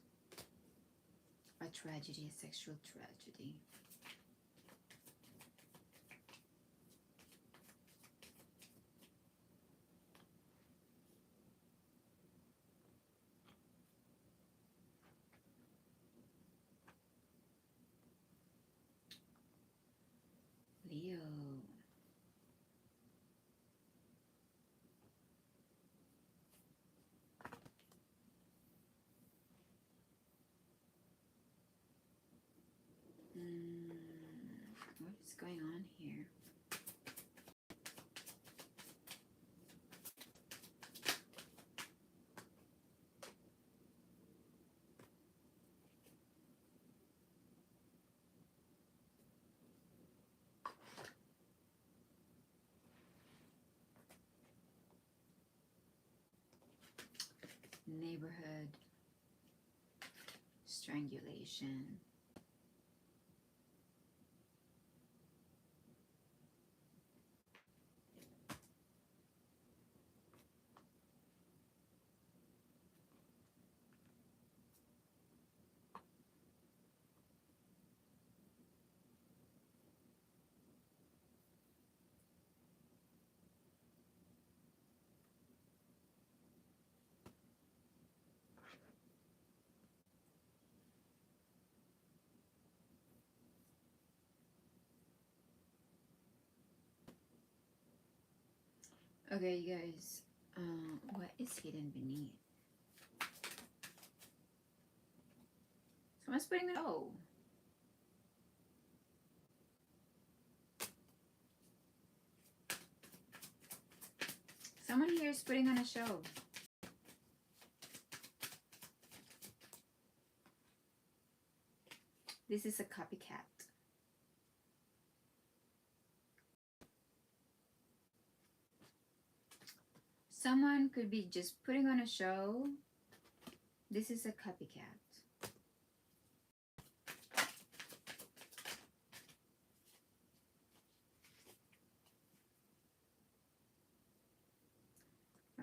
a tragedy, a sexual tragedy. Leo. What is going on here? Neighborhood, strangulation. Okay, you guys, what is hidden beneath? Someone's putting it. Oh. Someone here is putting on a show. This is a copycat. Someone could be just putting on a show. This is a copycat.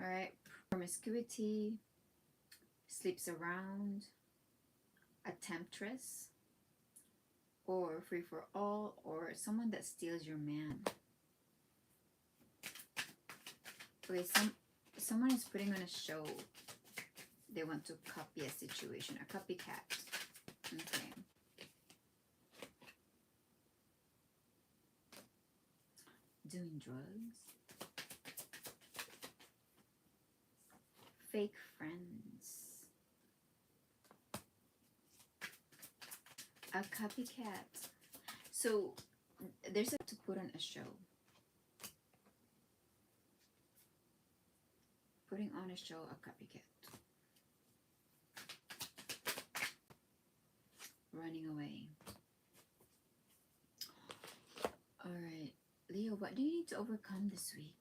All right, promiscuity, sleeps around, a temptress, or free for all, or someone that steals your man. Okay, someone is putting on a show. They want to copy a situation, a copycat. Okay. Doing drugs. Fake friends. A copycat. So there's a to put on a show. Putting on a show, a copycat. Running away. All right, Leo, what do you need to overcome this week?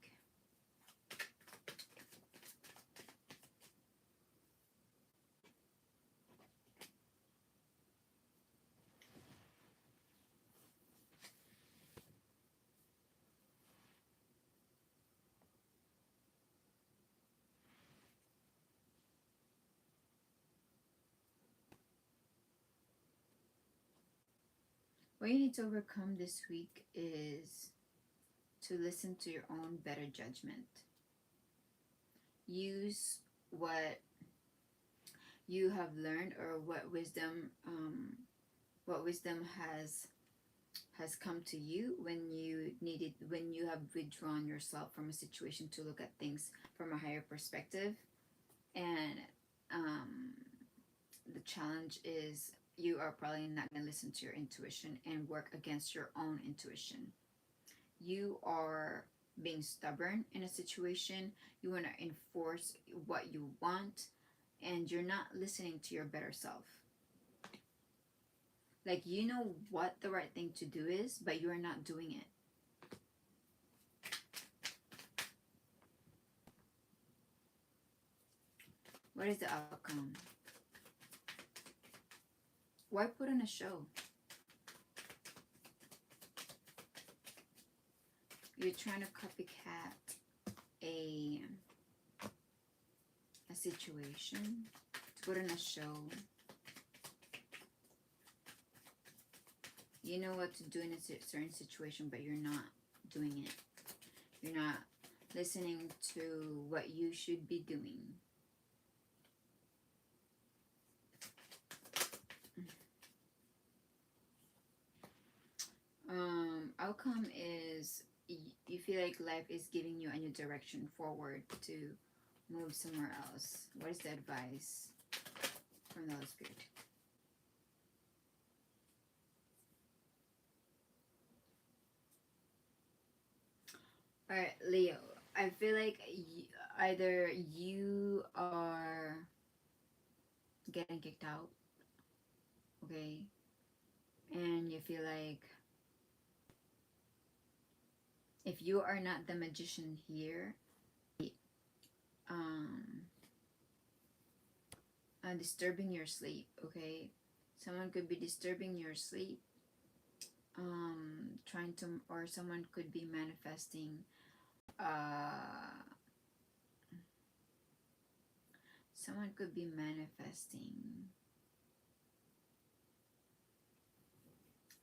What you need to overcome this week is to listen to your own better judgment. Use what you have learned, or what wisdom has come to you when you have withdrawn yourself from a situation to look at things from a higher perspective. And the challenge is you are probably not going to listen to your intuition and work against your own intuition. You are being stubborn in a situation. You want to enforce what you want, and you're not listening to your better self. Like, you know what the right thing to do is, but you are not doing it. What is the outcome? Why put on a show? You're trying to copycat a situation, to put on a show. You know what to do in a certain situation, but you're not doing it. You're not listening to what you should be doing. Outcome is you feel like life is giving you a new direction forward to move somewhere else. What is the advice from the Holy Spirit? Alright, Leo, I feel like either you are getting kicked out, okay, and you feel like if you are not the magician here, disturbing your sleep, okay? Someone could be disturbing your sleep, trying to, or someone could be manifesting, someone could be manifesting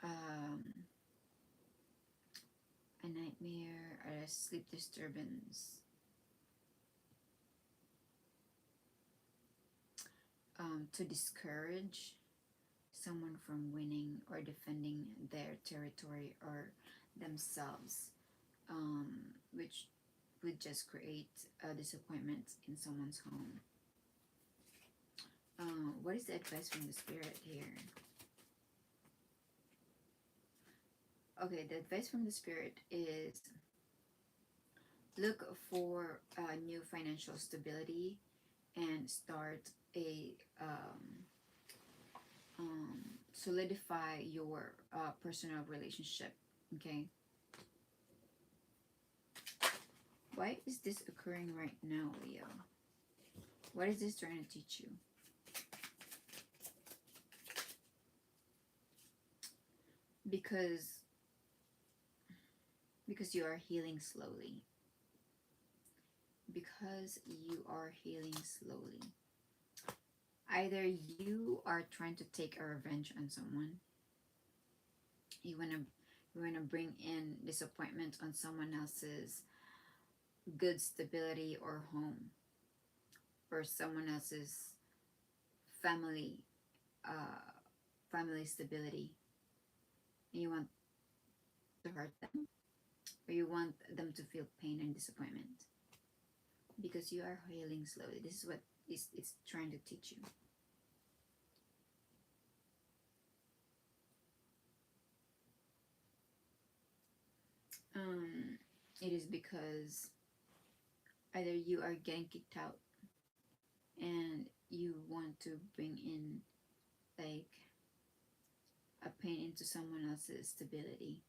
a nightmare or a sleep disturbance, to discourage someone from winning or defending their territory or themselves, which would just create a disappointment in someone's home. What is the advice from the Spirit here? Okay, the advice from the Spirit is look for new financial stability and start a solidify your personal relationship, okay? Why is this occurring right now, Leo? What is this trying to teach you? Because you are healing slowly. Because you are healing slowly. Either you are trying to take a revenge on someone. You wanna bring in disappointment on someone else's good stability or home, or someone else's family stability. And you want to hurt them, or you want them to feel pain and disappointment. Because you are healing slowly. This is what it's trying to teach you. It is because either you are getting kicked out and you want to bring in like a pain into someone else's stability.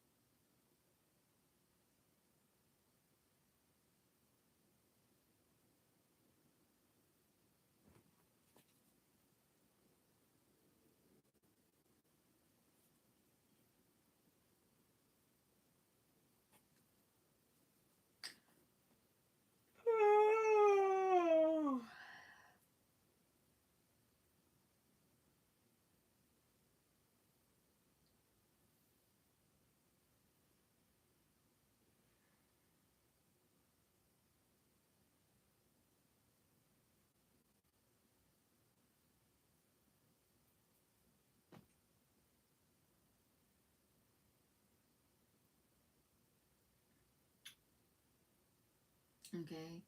Okay,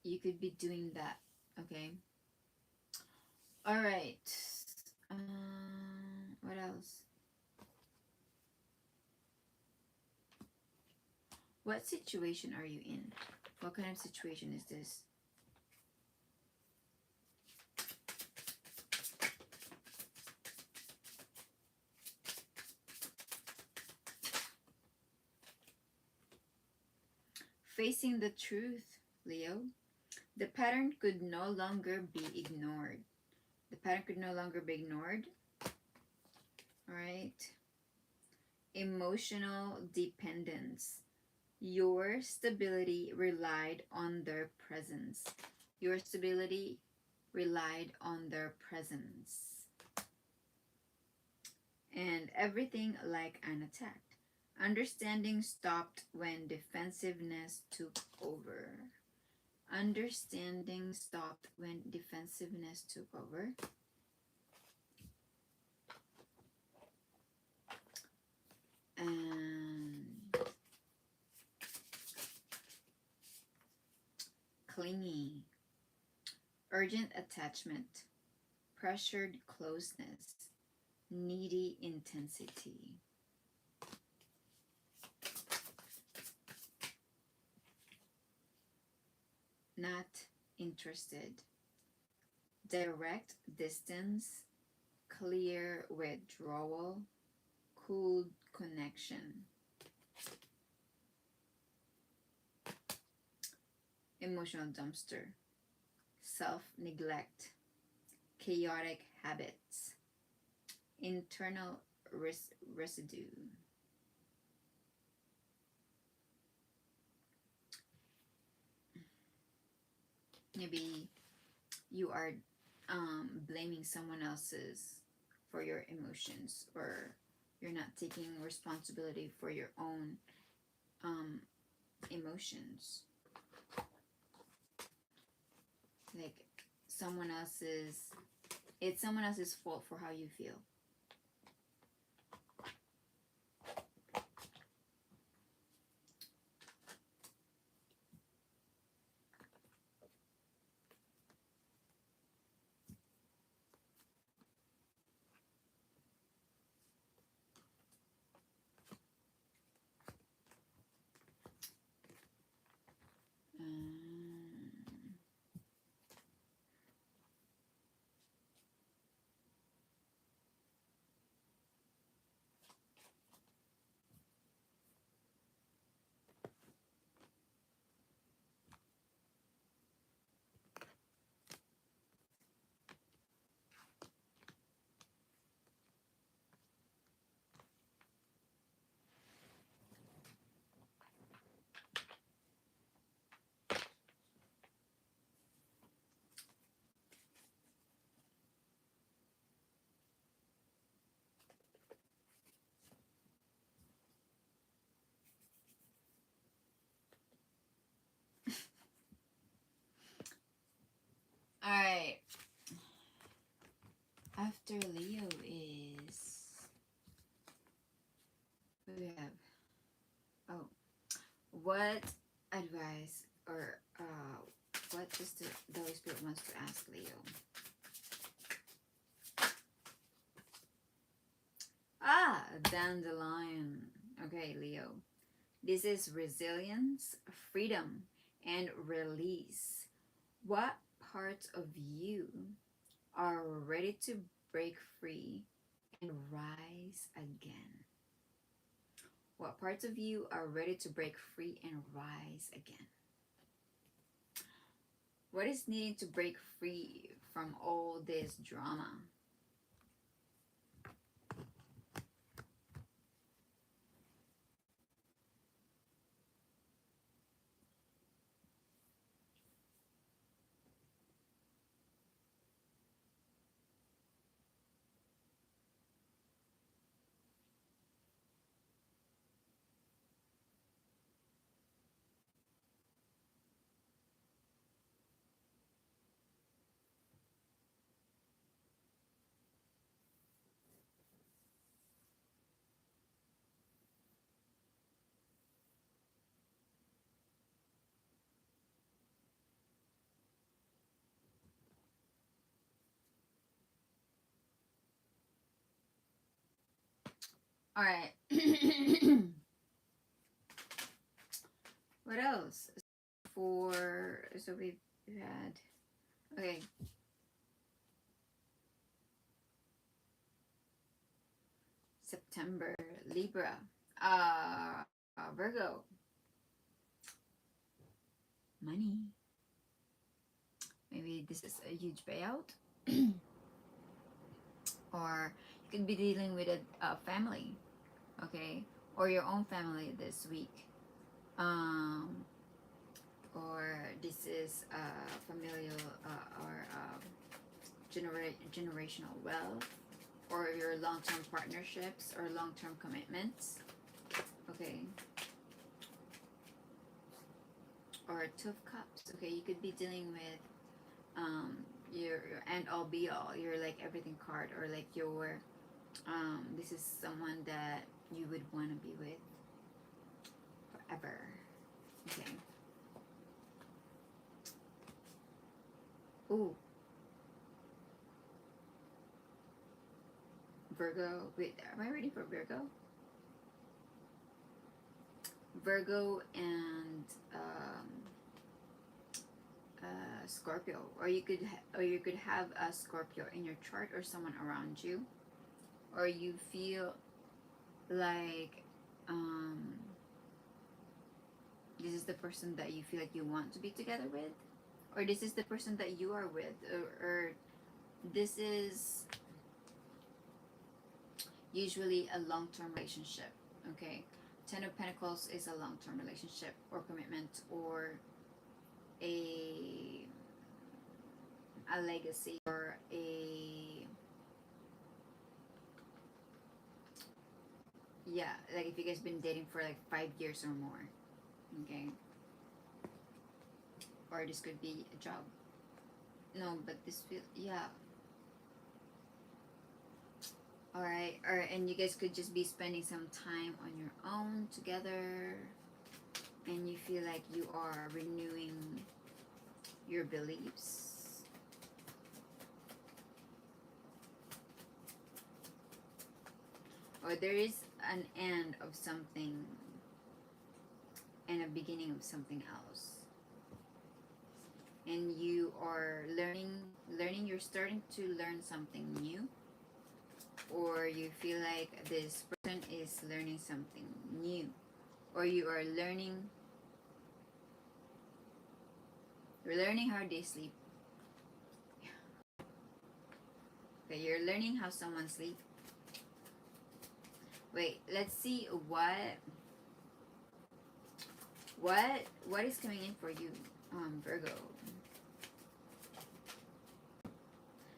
you could be doing that. Okay, all right. What else? What situation are you in? What kind of situation is this? Facing the truth, Leo. The pattern could no longer be ignored. The pattern could no longer be ignored. All right. Emotional dependence. Your stability relied on their presence. Your stability relied on their presence. And everything like an attack. Understanding stopped when defensiveness took over. Understanding stopped when defensiveness took over. And clingy. Urgent attachment. Pressured closeness. Needy intensity. Not interested. Direct distance. Clear withdrawal. Cool connection. Emotional dumpster. Self-neglect. Chaotic habits. Internal residue. Maybe you are blaming someone else's for your emotions, or you're not taking responsibility for your own emotions. Like it's someone else's fault for how you feel. All right. After Leo is, we have, oh, what advice or what does the Holy Spirit wants to ask Leo? Ah, dandelion. Okay, Leo. This is resilience, freedom, and release. What parts of you are ready to break free and rise again? What parts of you are ready to break free and rise again? What is needing to break free from all this drama? All right. What else? So we've had, okay, September, Libra, Virgo, money. Maybe this is a huge payout. Or you could be dealing with a family, okay, or your own family this week. Or this is familial or generational wealth, or your long-term partnerships or long-term commitments, okay, or Two of Cups. Okay, you could be dealing with your end all be all, your like everything card, or like your this is someone that you would want to be with forever. Okay. Ooh. Virgo. Wait, am I ready for Virgo? Virgo and Scorpio, or you could have a Scorpio in your chart, or someone around you, or you feel like this is the person that you feel like you want to be together with, or this is the person that you are with, or this is usually a long-term relationship. Okay, Ten of Pentacles is a long-term relationship or commitment, or a legacy, or yeah, like if you guys been dating for like 5 years or more. Okay, or this could be a job. No, but this feel, yeah. All right, and you guys could just be spending some time on your own together, and you feel like you are renewing your beliefs. Or there is an end of something and a beginning of something else, and you are learning, you're starting to learn something new, or you feel like this person is learning something new, or you are learning, you're learning how they sleep. Okay, you're learning how someone sleeps. Wait, let's see what is coming in for you, Virgo.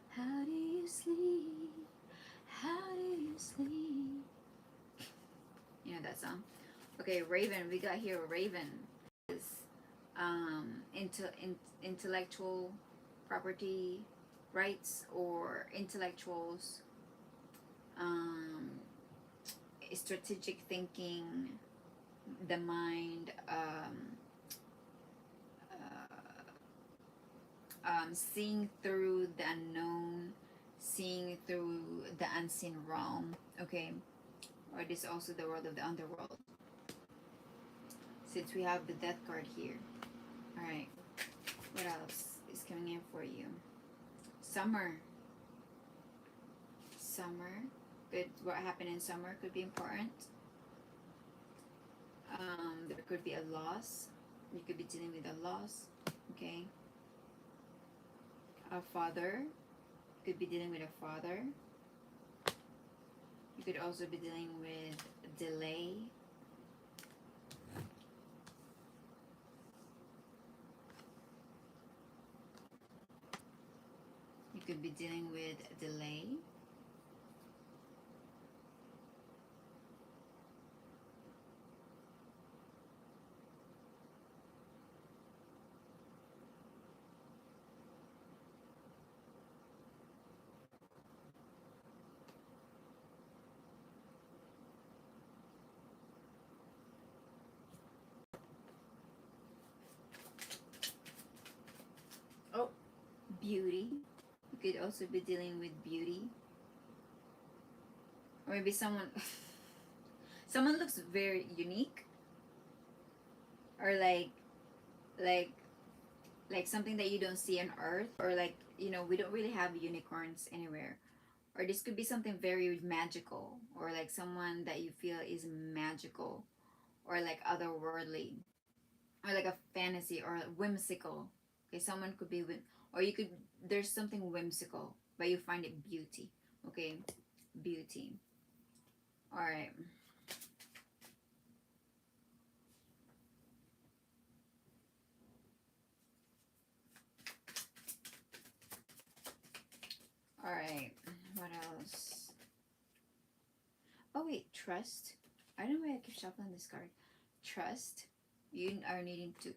How do you sleep? How do you sleep? You know that song? Okay, Raven. We got here Raven. Is intellectual property rights, or intellectuals, strategic thinking, the mind, seeing through the unknown, seeing through the unseen realm. Okay, or this is also the world of the underworld, since we have the Death card here. All right, what else is coming in for you? Summer. Good. What happened in summer could be important. There could be a loss. You could be dealing with a loss. Okay. A father. You could be dealing with a father. You could also be dealing with delay. You could be dealing with delay. Oh, beauty. You could also be dealing with beauty. Or maybe someone someone looks very unique. or like like something that you don't see on earth, or like, you know, we don't really have unicorns anywhere. Or this could be something very magical, or like someone that you feel is magical, or like otherworldly, or like a fantasy or whimsical. Okay, someone could be or you could, there's something whimsical but you find it beauty. Okay, beauty. All right. All right, what else? Oh wait, trust. I don't know why I keep shuffling this card. Trust. You are needing to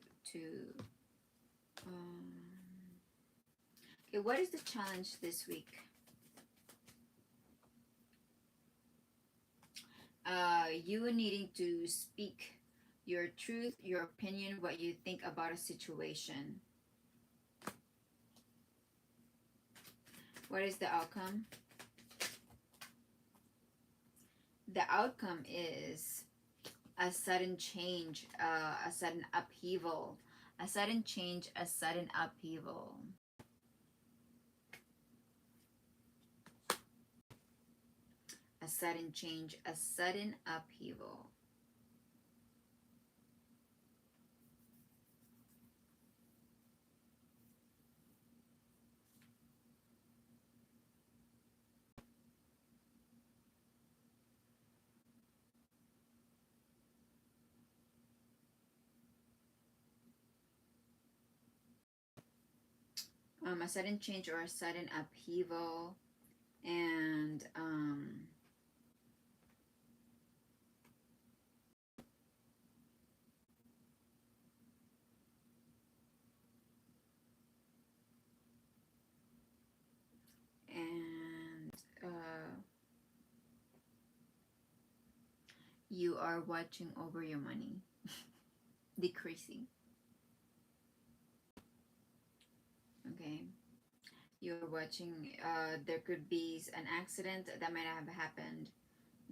um okay, what is the challenge this week? You needing to speak your truth, your opinion, what you think about a situation. What is the outcome? The outcome is a sudden change, a sudden upheaval, a sudden change, a sudden upheaval. A sudden change, a sudden upheaval. A sudden change or a sudden upheaval, and and you are watching over your money decreasing. Okay, you're watching. There could be an accident that might have happened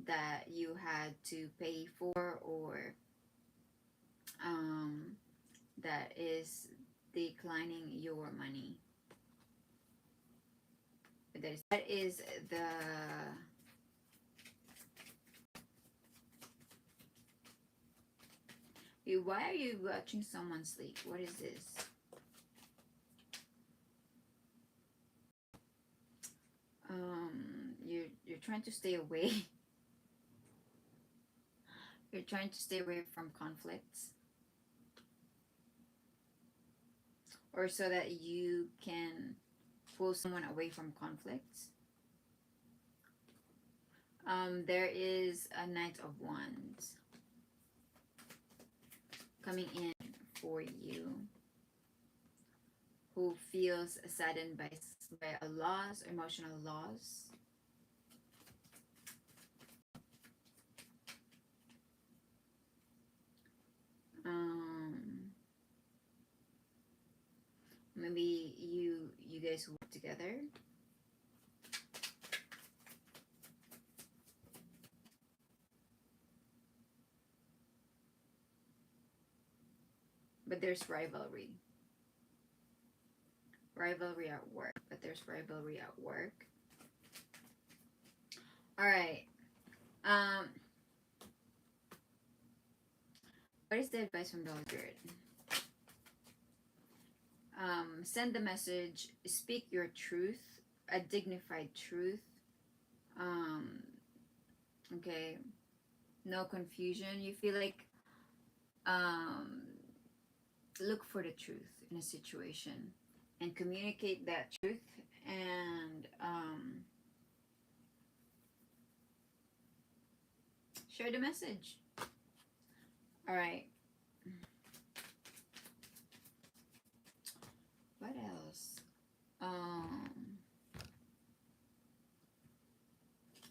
that you had to pay for, or um, that is declining your money. That is the why are you watching someone sleep? What is this? You're trying to stay away. You're trying to stay away from conflicts, or so that you can pull someone away from conflicts. There is a Knight of Wands coming in for you, who feels saddened by a loss, emotional loss. Maybe you guys work together. But there's rivalry. Rivalry at work. But there's rivalry at work. Alright. What is the advice from the Holy Spirit? Send the message, speak your truth, a dignified truth. Okay. No confusion. You feel like look for the truth in a situation and communicate that truth, and share the message. All right. What else?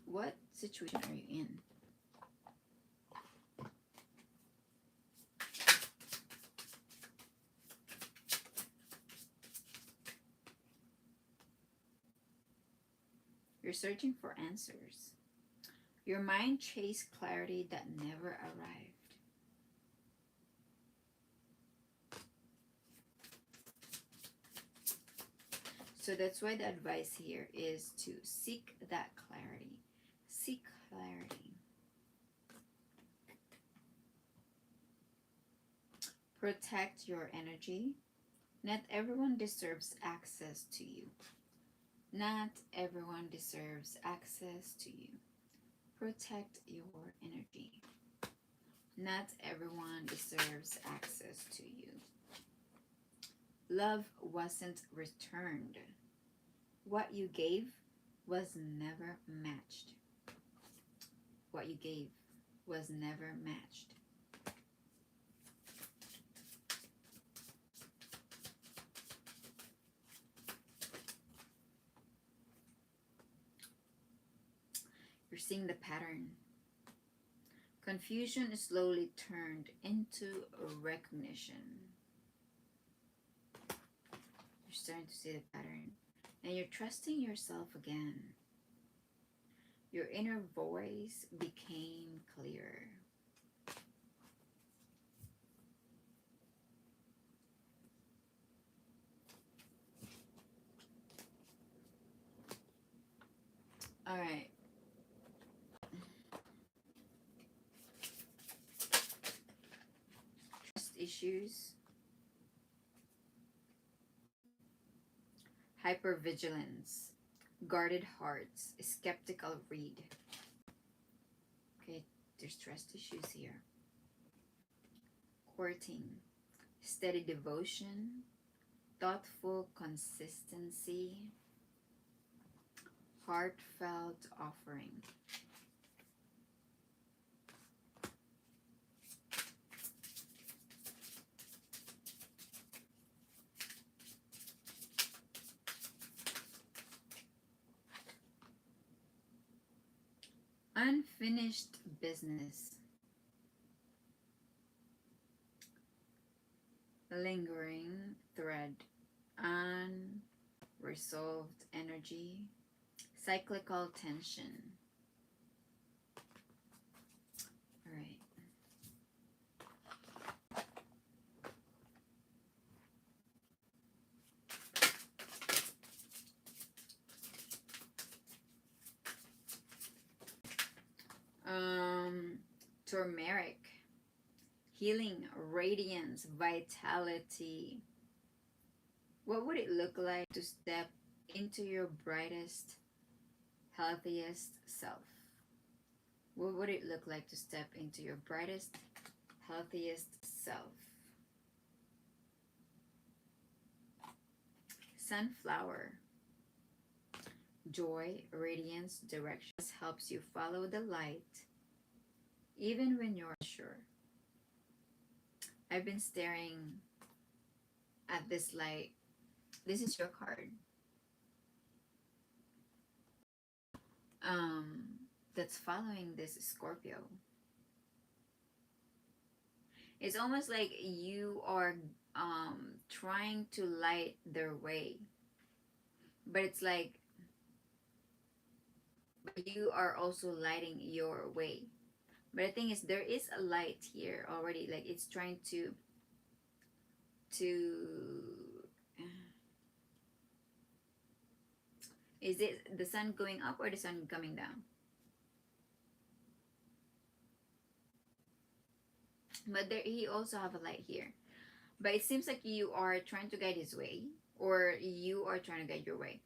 What situation are you in? You're searching for answers. Your mind chased clarity that never arrived. So that's why the advice here is to seek that clarity. Seek clarity. Protect your energy. Not everyone deserves access to you. Not everyone deserves access to you. Protect your energy. Not everyone deserves access to you. Love wasn't returned. What you gave was never matched. What you gave was never matched. You're seeing the pattern. Confusion is slowly turned into recognition. You're starting to see the pattern. And you're trusting yourself again. Your inner voice became clear. All right. Trust issues. Hypervigilance. Guarded hearts. Skeptical read. Okay, there's trust issues here. Courting. Steady devotion. Thoughtful consistency. Heartfelt offering. Unfinished business. Lingering thread. Unresolved energy. Cyclical tension. All right. Turmeric. Healing, radiance, vitality. What would it look like to step into your brightest, healthiest self? What would it look like to step into your brightest, healthiest self? Sunflower. Joy, radiance, direction. This helps you follow the light even when you're unsure. I've been staring at this light. This is your card. That's following this Scorpio. It's almost like you are trying to light their way. But it's like you are also lighting your way. But the thing is, there is a light here already. Like it's trying to is it the sun going up or the sun coming down? But there, he also have a light here. But it seems like you are trying to guide his way, or you are trying to guide your way.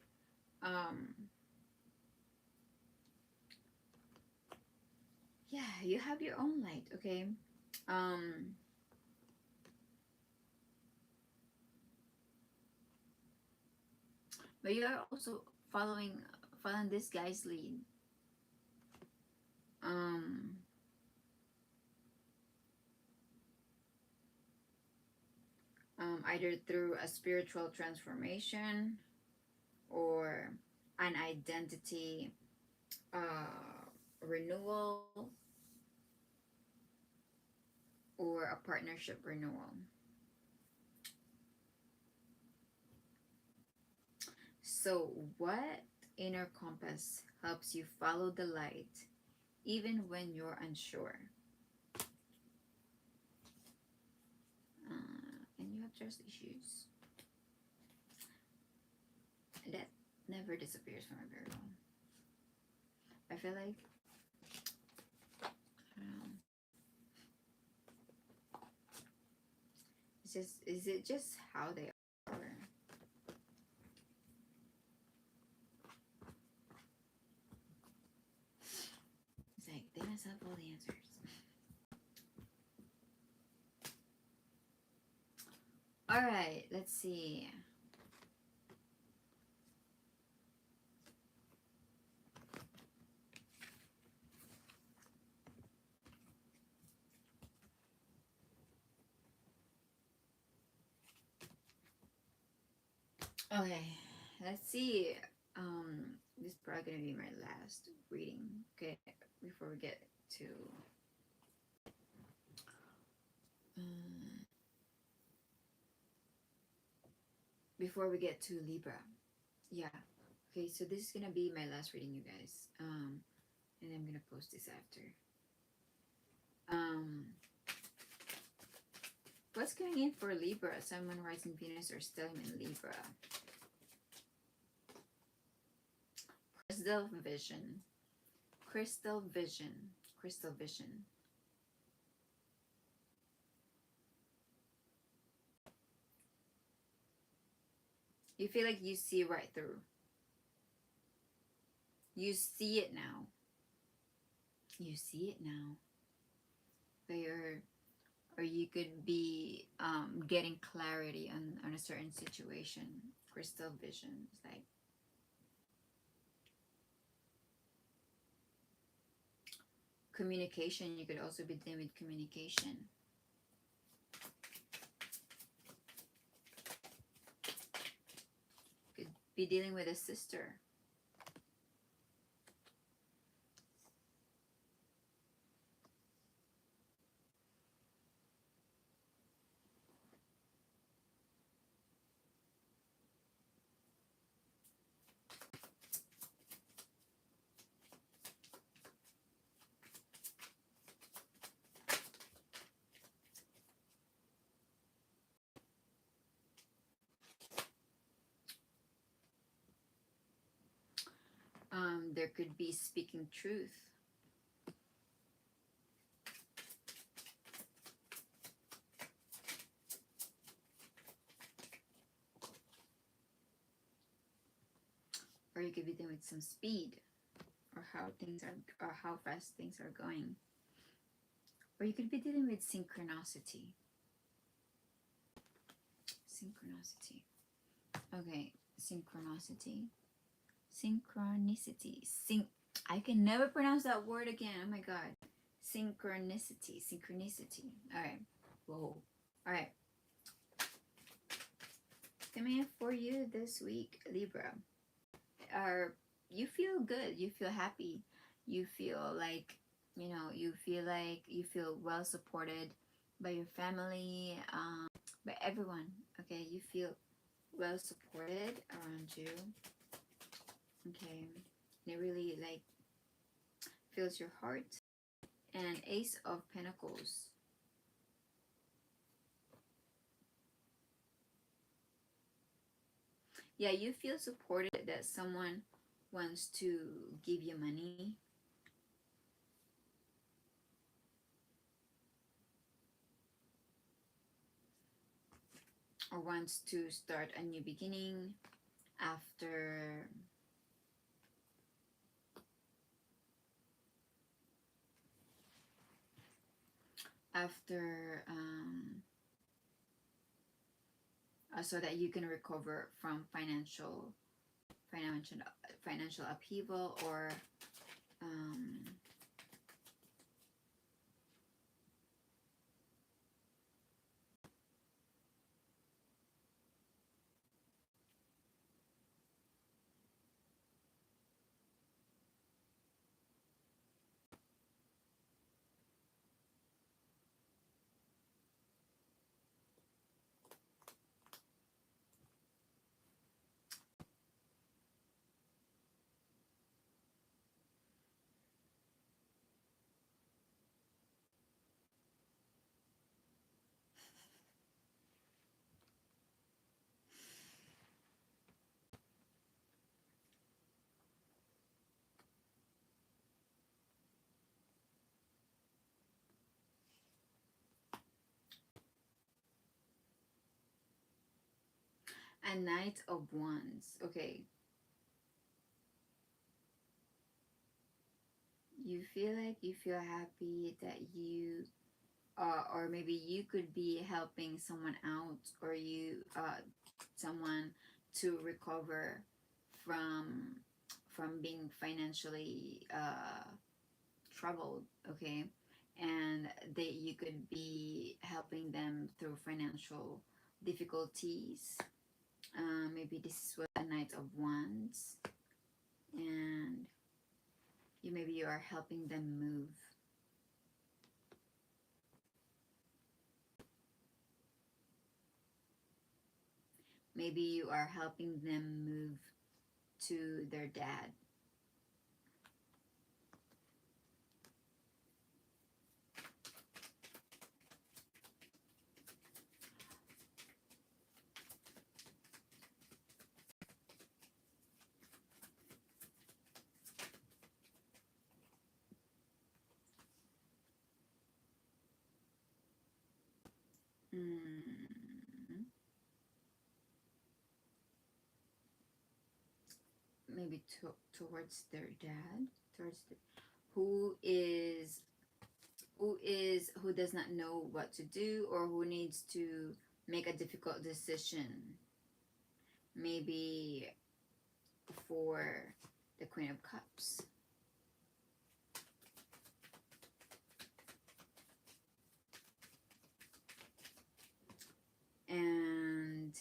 Yeah, you have your own light, okay? But you are also following this guy's lead. Either through a spiritual transformation or an identity renewal or a partnership renewal. So what inner compass helps you follow the light even when you're unsure? And you have trust issues. That never disappears from a Virgo. I feel like, I don't know. Is it just how they are? It's like they must have all the answers. All right, let's see. Okay, let's see. This is probably gonna be my last reading. Okay, before we get to Libra. Yeah. Okay, so this is gonna be my last reading, you guys. And I'm gonna post this after. What's going in for Libra? Someone rising Venus or stellium in Libra. Crystal vision. Crystal vision. Crystal vision. You feel like you see right through. You see it now. You see it now. Or you could be getting clarity on a certain situation. Crystal vision. It's like communication. You could also be dealing with communication. Could be dealing with a sister. There could be speaking truth. Or you could be dealing with some speed, or how fast things are going. Or you could be dealing with synchronicity. Synchronicity. Okay, synchronicity. Synchronicity. I can never pronounce that word again. Oh my god. Synchronicity. Synchronicity. Alright. Whoa. Alright. Coming in for you this week, Libra. You feel good. You feel happy. You feel like, you feel well supported by your family, by everyone. Okay, you feel well supported around you. Okay, and it really like fills your heart. And Ace of Pentacles. Yeah, you feel supported that someone wants to give you money. Or wants to start a new beginning after so that you can recover from financial upheaval, or A Knight of Wands. Okay. You feel happy that you or maybe you could be helping someone out, or you someone to recover from being financially troubled, okay, and that you could be helping them through financial difficulties. Maybe this is what a Knight of Wands, and maybe you are helping them move. Maybe you are helping them move to their dad. Maybe towards their dad, towards who does not know what to do, or who needs to make a difficult decision. Maybe for the Queen of Cups. And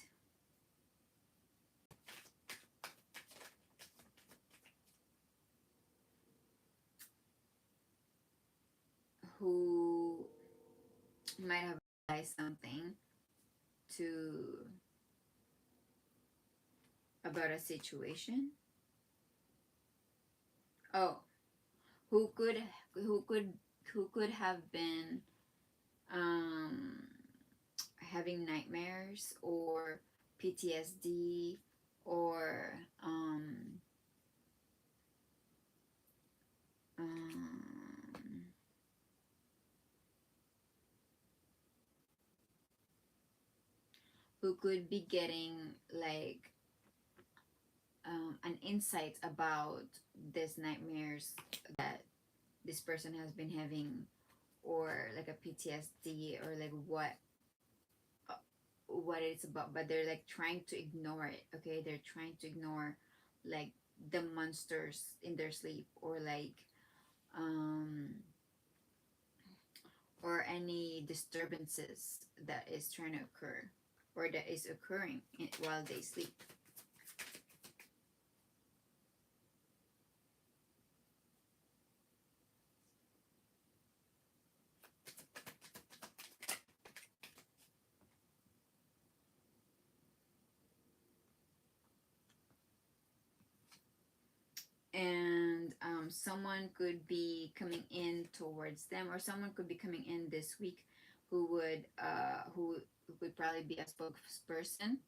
who might have realized something to about a situation. Oh, who could have been having nightmares or PTSD, or who could be getting like an insight about these nightmares that this person has been having, or like a PTSD, or like what it's about, but they're like trying to ignore it. Okay, they're trying to ignore like the monsters in their sleep, or like or any disturbances that is trying to occur, or that is occurring while they sleep. And someone could be coming in towards them, or someone could be coming in this week who would probably be a spokesperson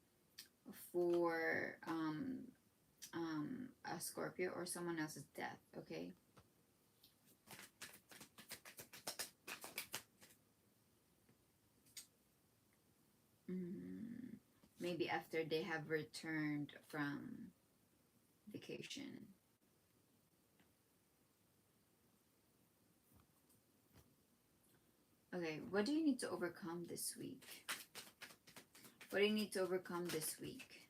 for a Scorpio or someone else's death. Okay. Maybe after they have returned from vacation. Okay, what do you need to overcome this week? What do you need to overcome this week?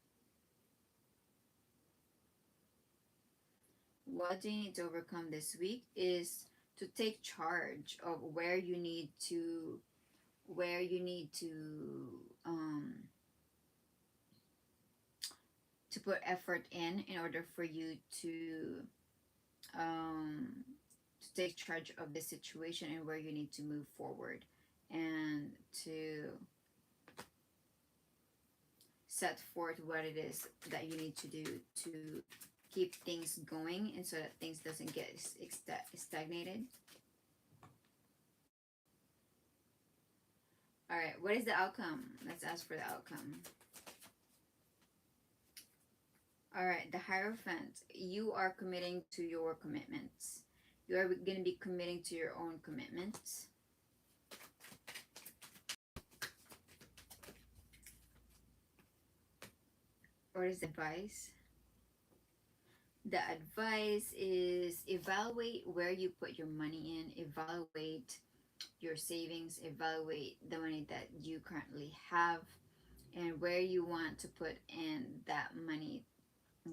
What do you need to overcome this week is to take charge of where you need to put effort in order for you to take charge of the situation, and where you need to move forward, and to set forth what it is that you need to do to keep things going, and so that things doesn't get stagnated. All right, what is the outcome? Let's ask for the outcome. All right, the Hierophant. You are committing to your commitments. You are going to be committing to your own commitments. What is the advice? The advice is evaluate where you put your money in, evaluate your savings, evaluate the money that you currently have, and where you want to put in that money.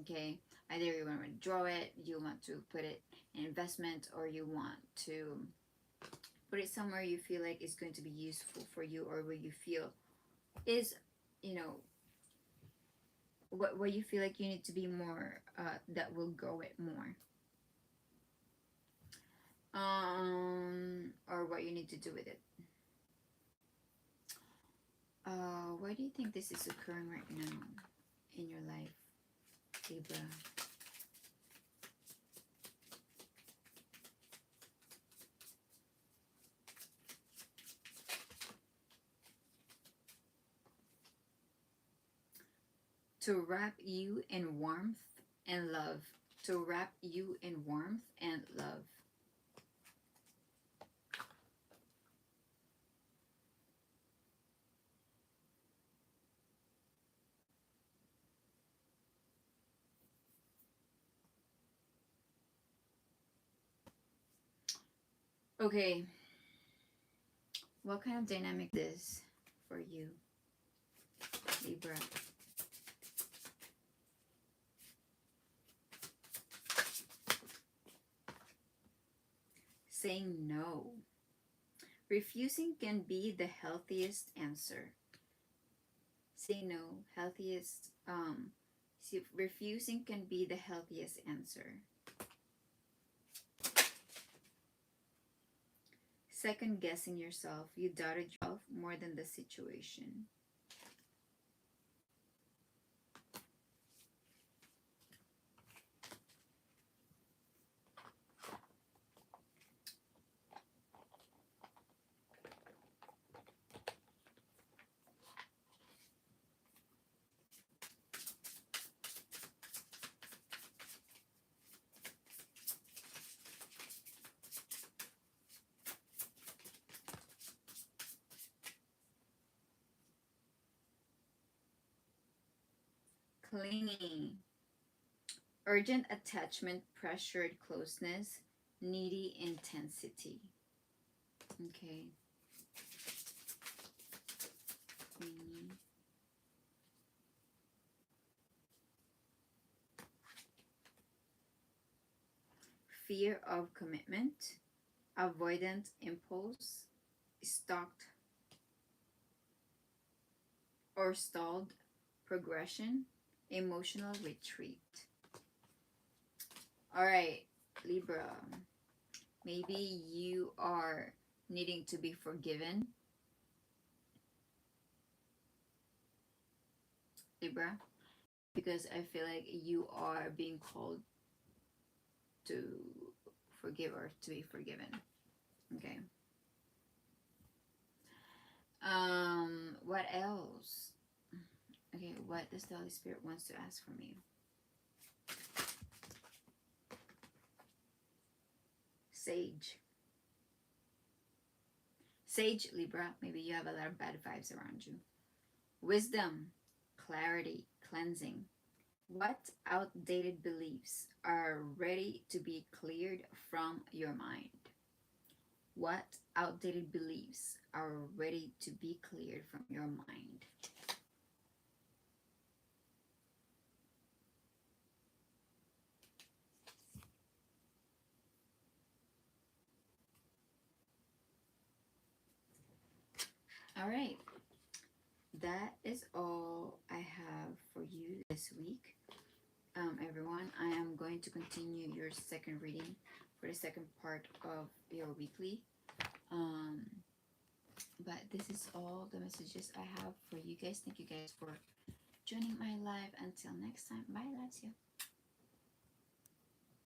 Okay, either you want to withdraw it, you want to put it in investment, or you want to put it somewhere you feel like is going to be useful for you, or where you feel is, you know, what you feel like you need to be more, that will grow it more, or what you need to do with it. Why do you think this is occurring right now in your life, Libra? To wrap you in warmth and love. To wrap you in warmth and love. Okay. What kind of dynamic is this for you, Libra? Saying no. Refusing can be the healthiest answer. Say no, healthiest. Refusing can be the healthiest answer. Second guessing yourself. You doubted yourself more than the situation. Clingy. Urgent attachment, pressured closeness, needy intensity. Okay. Clingy. Fear of commitment, avoidant impulse, stalked or stalled progression, emotional retreat. All right, Libra. Maybe you are needing to be forgiven, Libra, because I feel like you are being called to forgive or to be forgiven. Okay. What else? Okay, what does the Holy Spirit wants to ask from you? Sage. Sage, Libra, maybe you have a lot of bad vibes around you. Wisdom, clarity, cleansing. What outdated beliefs are ready to be cleared from your mind? What outdated beliefs are ready to be cleared from your mind? All right. That is all I have for you this week. Everyone, I am going to continue your second reading for the second part of your weekly. But this is all the messages I have for you guys. Thank you guys for joining my live. Until next time, bye, loves you.